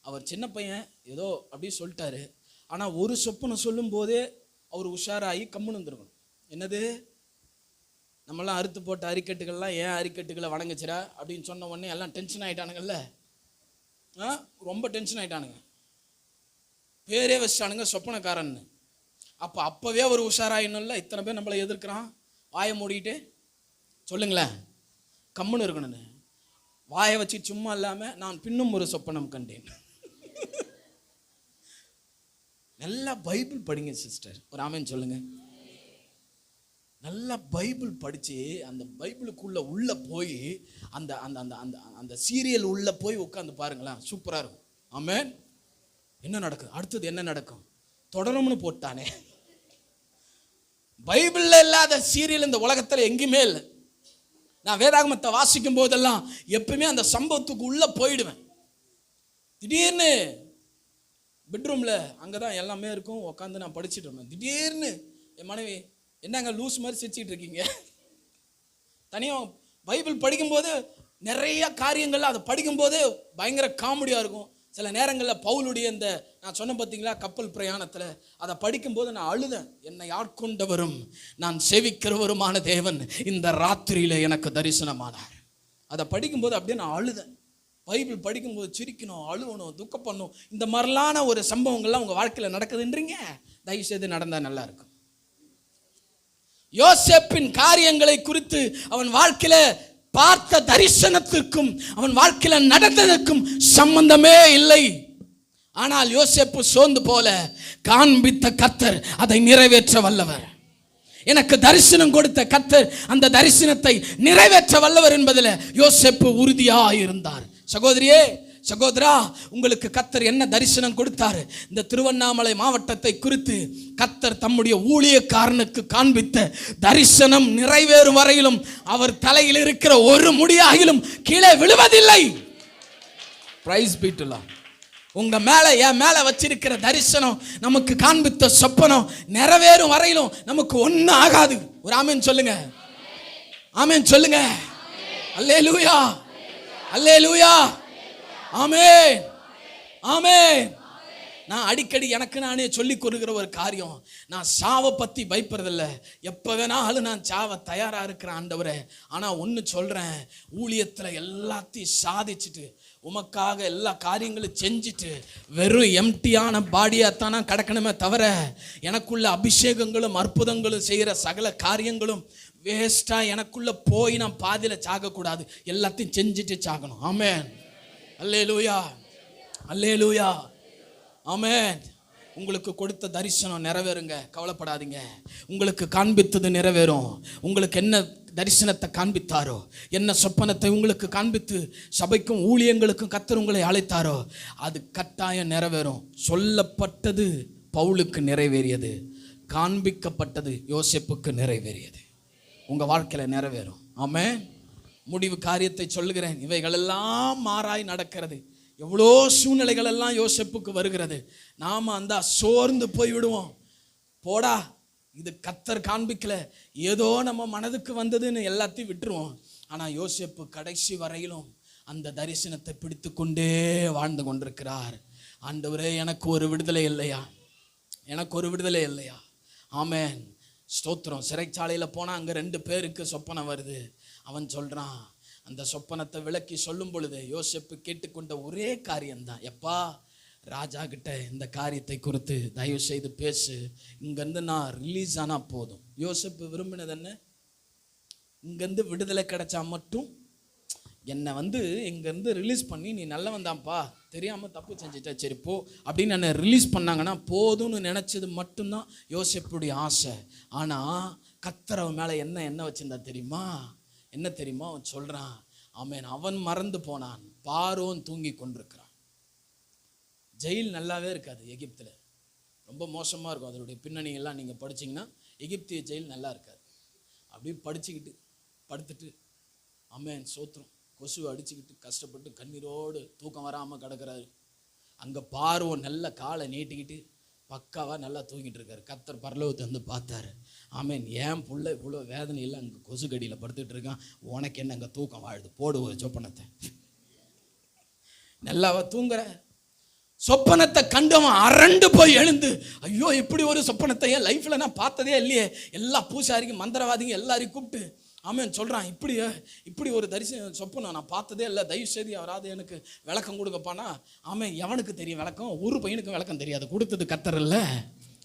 அவர் சின்ன பையன் ஏதோ அப்படி சொல்லிட்டாரு, ஆனால் ஒரு சொப்பனை சொல்லும் போதே அவர் உஷாராகி கம்முன்னு வந்துருக்கணும். என்னது, நம்மளாம் அறுத்து போட்ட அரிக்கட்டுகள்லாம் ஏன் அரிக்கட்டுகளை வணங்குச்சிரா அப்படின்னு சொன்ன உடனே எல்லாம் டென்ஷன் ஆகிட்டானுங்கல்ல, ரொம்ப டென்ஷன் ஆகிட்டானுங்க, பேரே வச்சிட்டானுங்க சொப்பனக்காரன்னு. அப்போவே ஒரு உஷாராயினும்ல. இத்தனை பேர் நம்மளை எதிர்க்கிறான், வாயை மூடிட்டு சொல்லுங்களேன், கம்முன்னு இருக்கணும்னு. வாயை வச்சு சும்மா இல்லாமல், நான் பின்னும் ஒரு சொப்பனம் கண்டேன். நல்லா பைபிள் படிங்க சிஸ்டர். ஒரு ஆமென் சொல்லுங்க. நல்லா பைபிள் படிச்சு அந்த பைபிளுக்குள்ள உள்ள போய் அந்த அந்த அந்த அந்த அந்த சீரியல் உள்ள போய் உட்காந்து பாருங்களேன், சூப்பரா இருக்கும். ஆமென். என்ன நடக்கும், அடுத்தது என்ன நடக்கும், தொடரும்னு போட்டானே. பைபிள்ல இல்லாத சீரியல் இந்த உலகத்துல எங்கேயுமே இல்லை. நான் வேதாகமத்தை வாசிக்கும் போதெல்லாம் எப்பவுமே அந்த சம்பவத்துக்கு உள்ள போயிடுவேன். திடீர்னு பெட்ரூம்ல அங்கதான் எல்லாமே இருக்கும், உட்காந்து நான் படிச்சுட்டு இருந்தேன். திடீர்னு என் மனைவி, என்னங்க லூஸ் மாதிரி சிரிச்சிட்டு இருக்கீங்க? தனியாக பைபிள் படிக்கும்போது நிறைய காரியங்கள்ல அதை படிக்கும்போது பயங்கர காமெடியா இருக்கும். சில நேரங்களில் பவுலுடைய இந்த நான் சொன்ன பார்த்தீங்களா கப்பல் பிரயாணத்தில், அதை படிக்கும்போது நான் அழுதேன். என்னை ஆட்கொண்டவரும் நான் சேவிக்கிறவருமான தேவன் இந்த ராத்திரியில எனக்கு தரிசனமானார். அதை படிக்கும்போது அப்படியே நான் அழுதேன். பைபிள் படிக்கும்போது சிரிக்கணும், அழுவணும், துக்கப்படணும். இந்த மாதிரிலான ஒரு சம்பவங்கள்லாம் உங்கள் வாழ்க்கையில் நடக்குதுன்றீங்க. தயவு செய்து நடந்தால் நல்லா இருக்கும். யோசேப்பின் காரியங்களை குறித்து அவன் வாழ்க்கையில பார்த்த தரிசனத்திற்கும் அவன் வாழ்க்கையில நடந்ததற்கும் சம்பந்தமே இல்லை. ஆனால் யோசேப்பு சோர்ந்து போல காண்பித்த கர்த்தர் அதை நிறைவேற்ற வல்லவர். எனக்கு தரிசனம் கொடுத்த கர்த்தர் அந்த தரிசனத்தை நிறைவேற்ற வல்லவர் என்பதில் யோசேப்பு உறுதியாக இருந்தார். சகோதரியே, சகோதரா, உங்களுக்கு கர்த்தர் என்ன தரிசனம் கொடுத்தாரு? இந்த திருவண்ணாமலை மாவட்டத்தை குறித்து கர்த்தர் தம்முடைய ஊழியக்காரனுக்கு காண்பித்த தரிசனம் நிறைவேறும் வரையிலும் அவர் தலையில் இருக்கிற ஒரு முடியாகிலும் கீழே விழுவதில்லை. Praise be to Lord. உங்க மேல, என் மேல வச்சிருக்கிற தரிசனம், நமக்கு காண்பித்த சொப்பனம் நிறைவேறும் வரையிலும் நமக்கு ஒன்னும் ஆகாது. ஒரு ஆமென் சொல்லுங்க, ஆமென் சொல்லுங்க. அல்லேலூயா, அல்லேலூயா, ஆமென், ஆமென். நான் அடிக்கடி எனக்கு நானே சொல்லி கொடுக்கிற ஒரு காரியம், நான் சாவை பற்றி பயப்படுறதில்ல. எப்போ வேணாலும் நான் சாவை தயாராக இருக்கிறேன் ஆண்டவரே. ஆனால் ஒன்று சொல்கிறேன், ஊழியத்தில் எல்லாத்தையும் சாதிச்சுட்டு உமக்காக எல்லா காரியங்களும் செஞ்சுட்டு வெறும் எம்டியான பாடியாகத்தான் நான் கிடக்கணுமே தவிர எனக்குள்ள அபிஷேகங்களும் அற்புதங்களும் செய்கிற சகல காரியங்களும் வேஸ்ட்டாக எனக்குள்ளே போய் நான் பாதியில் சாகக்கூடாது. எல்லாத்தையும் செஞ்சுட்டு சாகணும். ஆமென், அல்லேலூயா, அல்லேலூயா, ஆமென். உங்களுக்கு கொடுத்த தரிசனம் நிறைவேறுங்க, கவலைப்படாதீங்க. உங்களுக்கு காண்பித்தது நிறைவேறும். உங்களுக்கு என்ன தரிசனத்தை காண்பித்தாரோ, என்ன சொப்பனத்தை உங்களுக்கு காண்பித்து சபைக்கும் ஊழியங்களுக்கும் கர்த்தர் உங்களை அழைத்தாரோ அது கட்டாயம் நிறைவேறும். சொல்லப்பட்டது பவுலுக்கு நிறைவேறியது, காண்பிக்கப்பட்டது யோசேப்புக்கு நிறைவேறியது. உங்கள் வாழ்க்கையில் நிறைவேறும். ஆமென். முடிவு காரியத்தை சொல்லுகிறேன், இவைகளெல்லாம் மாறாய் நடக்கிறது. எவ்வளோ சூழ்நிலைகள் எல்லாம் யோசேப்புக்கு வருகிறது. நாம் அந்த சோர்ந்து போய்விடுவோம். போடா, இது கர்த்தர் காண்பிக்கல, ஏதோ நம்ம மனதுக்கு வந்ததுன்னு எல்லாத்தையும் விட்டுருவோம். ஆனால் யோசேப்பு கடைசி வரையிலும் அந்த தரிசனத்தை பிடித்து கொண்டே வாழ்ந்து கொண்டிருக்கிறார். ஆண்டவரே, எனக்கு ஒரு விடுதலை இல்லையா? எனக்கு ஒரு விடுதலை இல்லையா? ஆமென், ஸ்தோத்திரம். சிறைச்சாலையில் போனால் அங்கே 2 பேருக்கு சொப்பனம் வருது. அவன் சொல்கிறான், அந்த சொப்பனத்தை விளக்கி சொல்லும் பொழுது யோசேப்பு கேட்டுக்கொண்ட ஒரே காரியம்தான், எப்பா ராஜா கிட்ட இந்த காரியத்தை குறித்து தயவு செய்து பேசு, இங்கேருந்து நான் ரிலீஸ் ஆனால் போதும். யோசேப்பு விரும்பினது என்ன? இங்கேருந்து விடுதலை கிடைச்சா மட்டும் என்னை இங்கேருந்து ரிலீஸ் பண்ணி, நீ நல்லவன் தான்ப்பா, தெரியாமல் தப்பு செஞ்சுட்ட, சரி போ அப்படின்னு என்னை ரிலீஸ் பண்ணாங்கன்னா போதும்னு நினச்சது மட்டும்தான் யோசேப்புடைய ஆசை. ஆனால் கர்த்தர் அவன் மேலே என்ன வச்சிருந்தா தெரியுமா? என்ன தெரியுமா? அவன் சொல்கிறான், ஆமென், அவன் மறந்து போனான், பார்வோன் தூங்கி கொண்டிருக்கிறான். ஜெயில் நல்லாவே இருக்காது எகிப்தில், ரொம்ப மோசமாக இருக்கும். அதனுடைய பின்னணியெல்லாம் நீங்கள் படிச்சிங்கன்னா எகிப்திய ஜெயில் நல்லா இருக்காது. அப்படியே படிச்சுக்கிட்டு படுத்துட்டு, ஆமென், சோத்திரம், கொசுவை அடிச்சுக்கிட்டு கஷ்டப்பட்டு கண்ணீரோடு தூக்கம் வராமல் கிடக்கிறாரு. அங்கே பார்வோன் நல்ல காலை நீட்டிக்கிட்டு பக்காவாக நல்லா தூங்கிட்டு இருக்காரு. கர்த்தர் பரலோகத்தை பார்த்தாரு. ஆமென், ஏன் புள்ள இவ்வளோ வேதனையில் அங்கே கொசு கடியில் படுத்துட்டு இருக்கான், உனக்கு என்ன அங்கே தூக்கம் வாழுது, போடு ஒரு சொப்பனத்தை. நல்லாவா தூங்குற? சொப்பனத்தை கண்டவன் அரண்டு போய் எழுந்து, ஐயோ இப்படி ஒரு சொப்பனத்தை என் லைஃப்பில் நான் பார்த்ததே இல்லையே. எல்லா பூசாரிக்கும் மந்திரவாதிங்க எல்லாரையும் கூப்பிட்டு ஆமென் சொல்கிறான், இப்படி ஒரு சொப்பனம் நான் பார்த்ததே இல்லை, தயவு செய்து யாராவது எனக்கு விளக்கம் கொடுக்கப்பானா. ஆமென், எவனுக்கு தெரியும் விளக்கம்? ஒரு பையனுக்கும் விளக்கம் தெரியாது, கொடுத்தது கர்த்தர் இல்லை.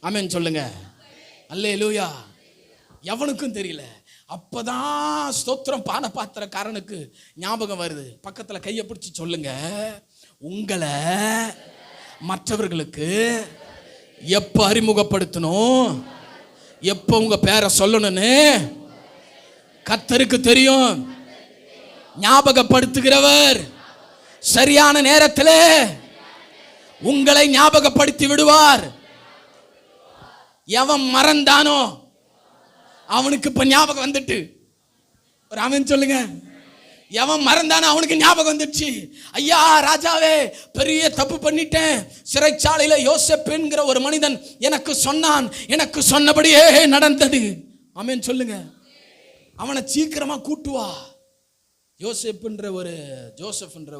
ஆமென் சொல்லுங்க, அல்லேலூயா. எவனுக்கும் தெரியல. அப்போதான் ஸ்தோத்திரம் பான பாத்திரக்காரனுக்கு ஞாபகம் வருது. பக்கத்தில் கையை பிடிச்சி சொல்லுங்க, உங்களை மற்றவர்களுக்கு எப்போ அறிமுகப்படுத்தணும், எப்போ உங்க பேரை சொல்லணும்னு கர்த்தருக்கு தெரியும். ஞாபகப்படுத்துகிறவர் சரியான நேரத்தில் உங்களை ஞாபகப்படுத்தி விடுவார். எவன் மறந்தானோ அவனுக்கு இப்ப ஞாபகம் வந்துட்டு, ஒரு ஆமென் சொல்லுங்க. எவன் மறந்தானோ அவனுக்கு ஞாபகம் வந்துடுச்சு. ஐயா ராஜாவே, பெரிய தப்பு பண்ணிட்டேன். சிறைச்சாலையில யோசேப்பு என்கிற ஒரு மனிதன் எனக்கு சொன்னான், எனக்கு சொன்னபடியே நடந்தது. ஆமென் சொல்லுங்க. அவனை சீக்கிரமா கூட்டுவா. ஜோசப்ன்ற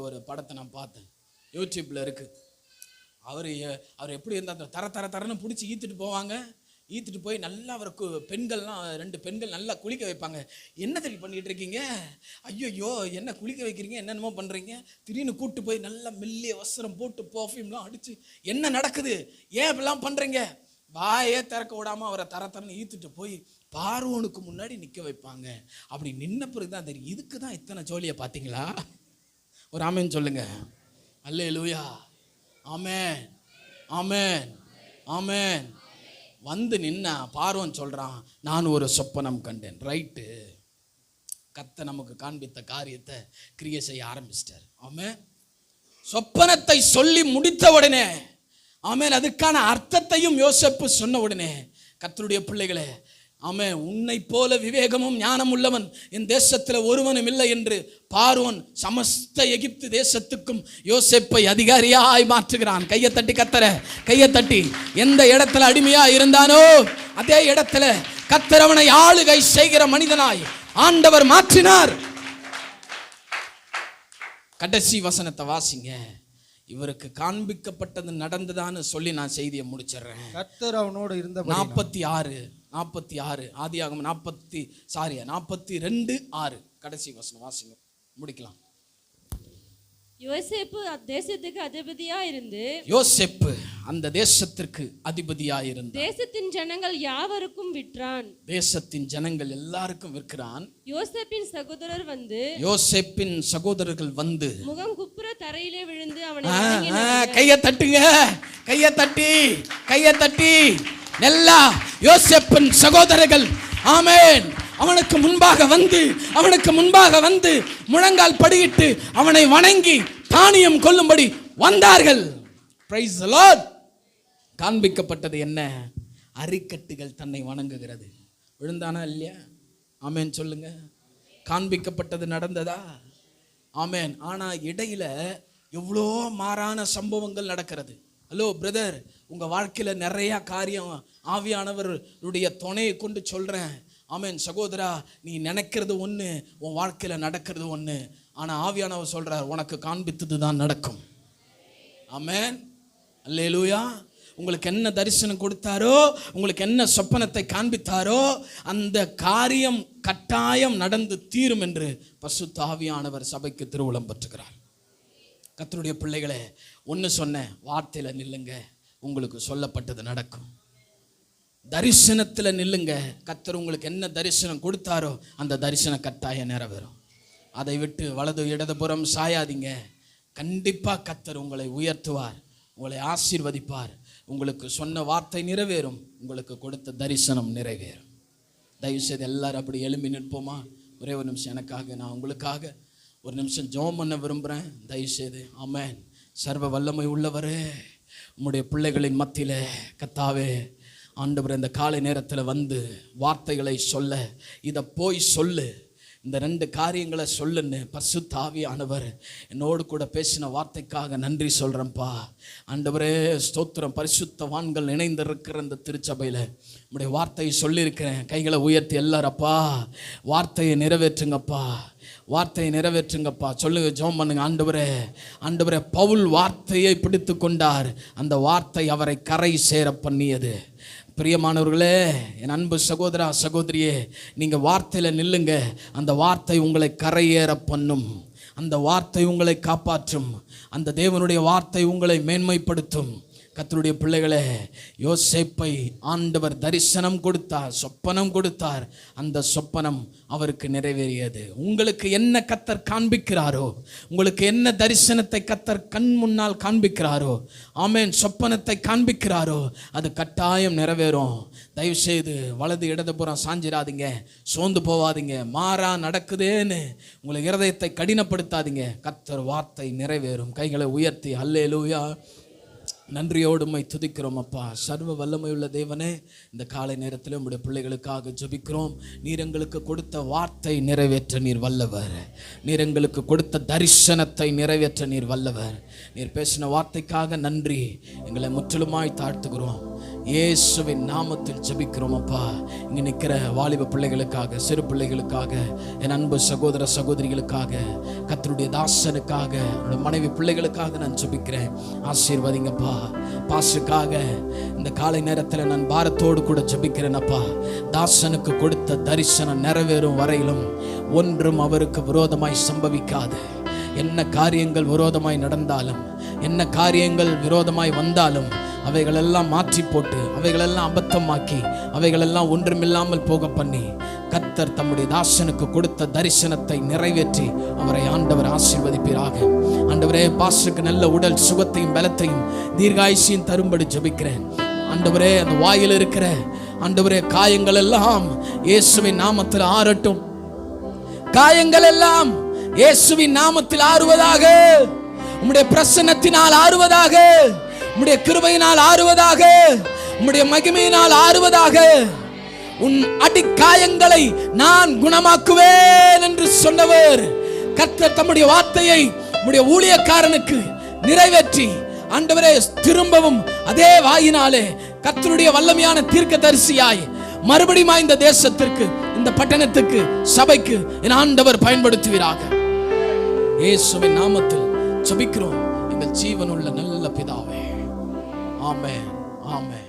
ஒரு படத்தை நான் பார்த்தேன், யூடியூப்ல இருக்கு. அவர் எப்படி இருந்தால் தரன்னு பிடிச்சி ஈத்துட்டு போவாங்க. ஈத்துட்டு போய் நல்லா அவருக்கு பெண்கள்லாம் 2 பெண்கள் நல்லா குளிக்க வைப்பாங்க. என்ன தெரியும் பண்ணிட்டு இருக்கீங்க? ஐயோ என்ன குளிக்க வைக்கிறீங்க, என்னென்னமோ பண்ணுறீங்க. திடீர்னு கூப்பிட்டு போய் நல்லா மெல்லிய வஸ்திரம் போட்டு பர்ஃப்யூம்லாம் அடித்து, என்ன நடக்குது, ஏன் இப்படிலாம் பண்ணுறீங்க? வாயே திறக்க விடாமல் அவரை தரன்னு ஈத்துட்டு போய் பார்வோனுக்கு முன்னாடி நிற்க வைப்பாங்க. அப்படி நின்ன பிறகு தான் தெரியும், இதுக்கு தான் இத்தனை ஜோலியை பார்த்தீங்களா? ஒரு ஆமென் சொல்லுங்க. அல்லேலூயா. ஆமென், ஆமென், ஆமென். வந்து நின்னா பார்வோன் சொல்றான், நான் ஒரு சொப்பனம் கண்டேன். ரைட்டு, கர்த்தர் நமக்கு காண்பித்த காரியத்தை கிரியை செய்ய ஆரம்பிச்சிட்டார். ஆமென். சொப்பனத்தை சொல்லி முடித்த உடனே, ஆமென், அதுக்கான அர்த்தத்தையும் யோசேப்பு சொன்ன உடனே, கர்த்தருடைய பிள்ளைகளே, ஆமென், உன்னை போல விவேகமும் ஞானம் உள்ளவன் என் தேசத்தில் ஒருவனும் இல்லை என்று பார்வோன் சமஸ்த எகிப்து தேசத்துக்கும் யோசேப்பை அதிகாரியாய் மாற்றுகிறான். கையை தட்டி கர்த்தரை, கையை தட்டி. எந்த இடத்துல அடிமையா இருந்தானோ அதே இடத்துல கர்த்தர் அவனை ஆளுகை செய்கிற மனிதனாய் ஆண்டவர் மாற்றினார். கடைசி வசனத்தை வாசிங்க. இவருக்கு காண்பிக்கப்பட்டது நடந்ததான்னு சொல்லி நான் செய்தியை முடிச்சிடுறேன். கர்த்தர் அவனோடு இருந்த 46 ஆதியாகமம் 42:6 கடைசி வசனம் வாசிங்க, முடிக்கலாம். யோசேப்பு அத்தேசத்துக்கு அதிபதியா இருந்து, யோசேப்பு அந்த தேசத்திற்கு அதிபதியா இருந்து தேசத்தின் ஜனங்கள் யாவருக்கும் விற்றான். தேசத்தின் ஜனங்கள் எல்லாருக்கும் விற்கிறான். யோசேப்பின் சகோதரர் வந்து, யோசேப்பின் சகோதரர்கள் வந்து முகம் குப்புற தரையிலே விழுந்து அவனை வணங்கினார்கள். கையை தட்டுங்க, கையை தட்டி, கையை தட்டி. எல்லா யோசேப்பின் சகோதரர்கள், ஆமென், அவனுக்கு முன்பாக வந்து முழங்கால் படியிட்டு அவனை வணங்கி தானியம் கொள்ளும்படி வந்தார்கள். Price the Lord. காண்பிக்கப்பட்டது என்ன? அரிக்கட்டுகள் தன்னை வணங்குகிறது. விழுந்தானா இல்லையா? ஆமென் சொல்லுங்க. காண்பிக்கப்பட்டது நடந்ததா? ஆமென். ஆனா இடையில எவ்வளோ மாறான சம்பவங்கள் நடக்கிறது. ஹலோ பிரதர், உங்க வாழ்க்கையில நிறைய காரியம் ஆவியானவருடைய துணையை கொண்டு சொல்றேன். ஆமென். சகோதரா, நீ நினைக்கிறது ஒன்று, உன் வாழ்க்கையில் நடக்கிறது ஒன்று. ஆனால் ஆவியானவர் சொல்கிறார், உனக்கு காண்பித்தது தான் நடக்கும். ஆமென். அல்லேலூயா. உங்களுக்கு என்ன தரிசனம் கொடுத்தாரோ, உங்களுக்கு என்ன சொப்பனத்தை காண்பித்தாரோ, அந்த காரியம் கட்டாயம் நடந்து தீரும் என்று பரிசுத்த ஆவியானவர் சபைக்கு திருவுளம் பற்றுகிறார். கர்த்தருடைய பிள்ளைகளே, ஒன்று சொன்னேன், வார்த்தையில் நில்லுங்க, உங்களுக்கு சொல்லப்பட்டது நடக்கும். தரிசனத்தில் நில்லுங்க. கர்த்தர் உங்களுக்கு என்ன தரிசனம் கொடுத்தாரோ அந்த தரிசனம் கட்டாயம் நிறைவேறும். அதை விட்டு வலது இடதுபுறம் சாயாதீங்க. கண்டிப்பாக கர்த்தர் உங்களை உயர்த்துவார், உங்களை ஆசீர்வதிப்பார். உங்களுக்கு சொன்ன வார்த்தை நிறைவேறும், உங்களுக்கு கொடுத்த தரிசனம் நிறைவேறும். தயவுசெய்து எல்லாரும் அப்படி எழும்பி நிற்போமா? ஒரே ஒரு நிமிஷம் எனக்காக, நான் உங்களுக்காக ஒரு நிமிஷம் ஜெபம் பண்ண விரும்புகிறேன். தயவுசெய்து. ஆமென். சர்வ வல்லமை உள்ளவரே, உம்முடைய பிள்ளைகளின் மத்தியில் கர்த்தாவே, ஆண்டவர் இந்த காலை நேரத்தில் வந்து வார்த்தைகளை சொல்ல, இதை போய் சொல்லு, இந்த 2 காரியங்களை சொல்லுன்னு பரிசுத்த ஆவியானவர் என்னோடு கூட பேசின வார்த்தைக்காக நன்றி சொல்கிறேன்ப்பா. ஆண்டவரே ஸ்தோத்திரம். பரிசுத்தவான்கள் இணைந்திருக்கிற இந்த திருச்சபையில் உம்முடைய வார்த்தையை சொல்லியிருக்கிறேன். கைகளை உயர்த்தி எல்லாரப்பா, வார்த்தையை நிறைவேற்றுங்கப்பா, வார்த்தையை நிறைவேற்றுங்கப்பா. சொல்லுங்க, ஜெபம் பண்ணுங்க. ஆண்டவரே, பவுல் வார்த்தையை பிடித்து கொண்டார், அந்த வார்த்தை அவரை கரை சேர பண்ணியது. பிரியமானவர்களே, என் அன்பு சகோதரா சகோதரியே, நீங்கள் வார்த்தையில் நில்லுங்க. அந்த வார்த்தை உங்களை கரையேற பண்ணும், அந்த வார்த்தை உங்களை காப்பாற்றும், அந்த தேவனுடைய வார்த்தை உங்களை மேன்மைப்படுத்தும். கர்த்தருடைய பிள்ளைகளே, யோசேப்பை ஆண்டவர் தரிசனம் கொடுத்தார், சொப்பனம் கொடுத்தார். அந்த சொப்பனம் அவருக்கு நிறைவேறியது. உங்களுக்கு என்ன கர்த்தர் காண்பிக்கிறாரோ, உங்களுக்கு என்ன தரிசனத்தை கர்த்தர் கண் முன்னால் காண்பிக்கிறாரோ, ஆமென், சொப்பனத்தை காண்பிக்கிறாரோ, அது கட்டாயம் நிறைவேறும். தயவுசெய்து வலது இடதுபுறம் சாஞ்சிடாதீங்க, சோர்ந்து போவாதீங்க. மாறா நடக்குதேன்னு உங்களை இருதயத்தை கடினப்படுத்தாதீங்க. கர்த்தர் வார்த்தை நிறைவேறும். கைகளை உயர்த்தி அல்லேலூயா. நன்றியோடு உம்மை துதிக்கிறோம் அப்பா. சர்வ வல்லமையுள்ள தேவனே, இந்த காலை நேரத்தில் உம்முடைய பிள்ளைகளுக்காக ஜெபிக்கிறோம். நீர் எங்களுக்கு கொடுத்த வார்த்தை நிறைவேற்ற நீர் வல்லவர். நீர் எங்களுக்கு கொடுத்த தரிசனத்தை நிறைவேற்ற நீர் வல்லவர். நீர் பேசின வார்த்தைக்காக நன்றி. எங்களை முற்றிலுமாய் தாழ்த்துகிறோம். இயேசுவின் நாமத்தில் ஜெபிக்கிறோம் அப்பா. இங்கே நிற்கிற வாலிப பிள்ளைகளுக்காக, சிறு பிள்ளைகளுக்காக, என் அன்பு சகோதர சகோதரிகளுக்காக, கர்த்தருடைய தாசனுக்காக, என்னோட மனைவி பிள்ளைகளுக்காக நான் ஜெபிக்கிறேன். ஆசீர்வதிங்கப்பா. பாசுக்காக இந்த காலை நேரத்தில் நான் பாரத்தோடு கூட ஜெபிக்கிறேன் அப்பா. தாசனுக்கு கொடுத்த தரிசனம் நிறைவேறும் வரையிலும் ஒன்றும் அவருக்கு விரோதமாய் சம்பவிக்காது. என்ன காரியங்கள் விரோதமாய் நடந்தாலும், என்ன காரியங்கள் விரோதமாய் வந்தாலும் அவைகளெல்லாம் மாற்றி போட்டு, அவைகளெல்லாம் அபத்தமாக்கி, அவைகளெல்லாம் ஒன்றுமில்லாமல் போக பண்ணி, கர்த்தர் தம்முடைய தாசனுக்கு கொடுத்த தரிசனத்தை நிறைவேற்றி அவரை ஆண்டவர் ஆசீர்வதிப்பீராக. ஆண்டவரே, பாஸ்டருக்கு நல்ல உடல் சுகத்தையும் பலத்தையும் தீர்காயுசையும் தரும்படி ஜெபிக்கிறேன். ஆண்டவரே, அந்த வாயில் இருக்கிற ஆண்டவரே காயங்கள் எல்லாம் இயேசுவின் நாமத்தில் ஆறட்டும். காயங்கள் எல்லாம் இயேசுவின் நாமத்தில் ஆறுவதாக. உம்முடைய பிரசன்னத்தினால் ஆறுவதாக, உம்முடைய கிருபையினால் ஆறுவதாக, உம்முடைய மகிமையினால் ஆறுவதாக. உன் அடிக்காயங்களை நான் குணமாக்குவேன் என்று சொன்னவர் கர்த்தர் தம்முடைய வார்த்தையை உம்முடைய ஊழியக்காரனுக்கு நிறைவேற்றி ஆண்டவரே, திரும்பவும் அதே வாயினாலே கர்த்தருடைய வல்லமையான தீர்க்கதரிசியாய் மறுபடியும் இந்த தேசத்திற்கு, இந்த பட்டணத்துக்கு, சபைக்கு என் ஆண்டவர் பயன்படுத்துவீராக. இயேசுவின் நாமத்தில் ஜெபிக்கிறோம் எங்கள் ஜீவனுள்ள நல்ல பிதாவே. ஆமென், ஆமென்.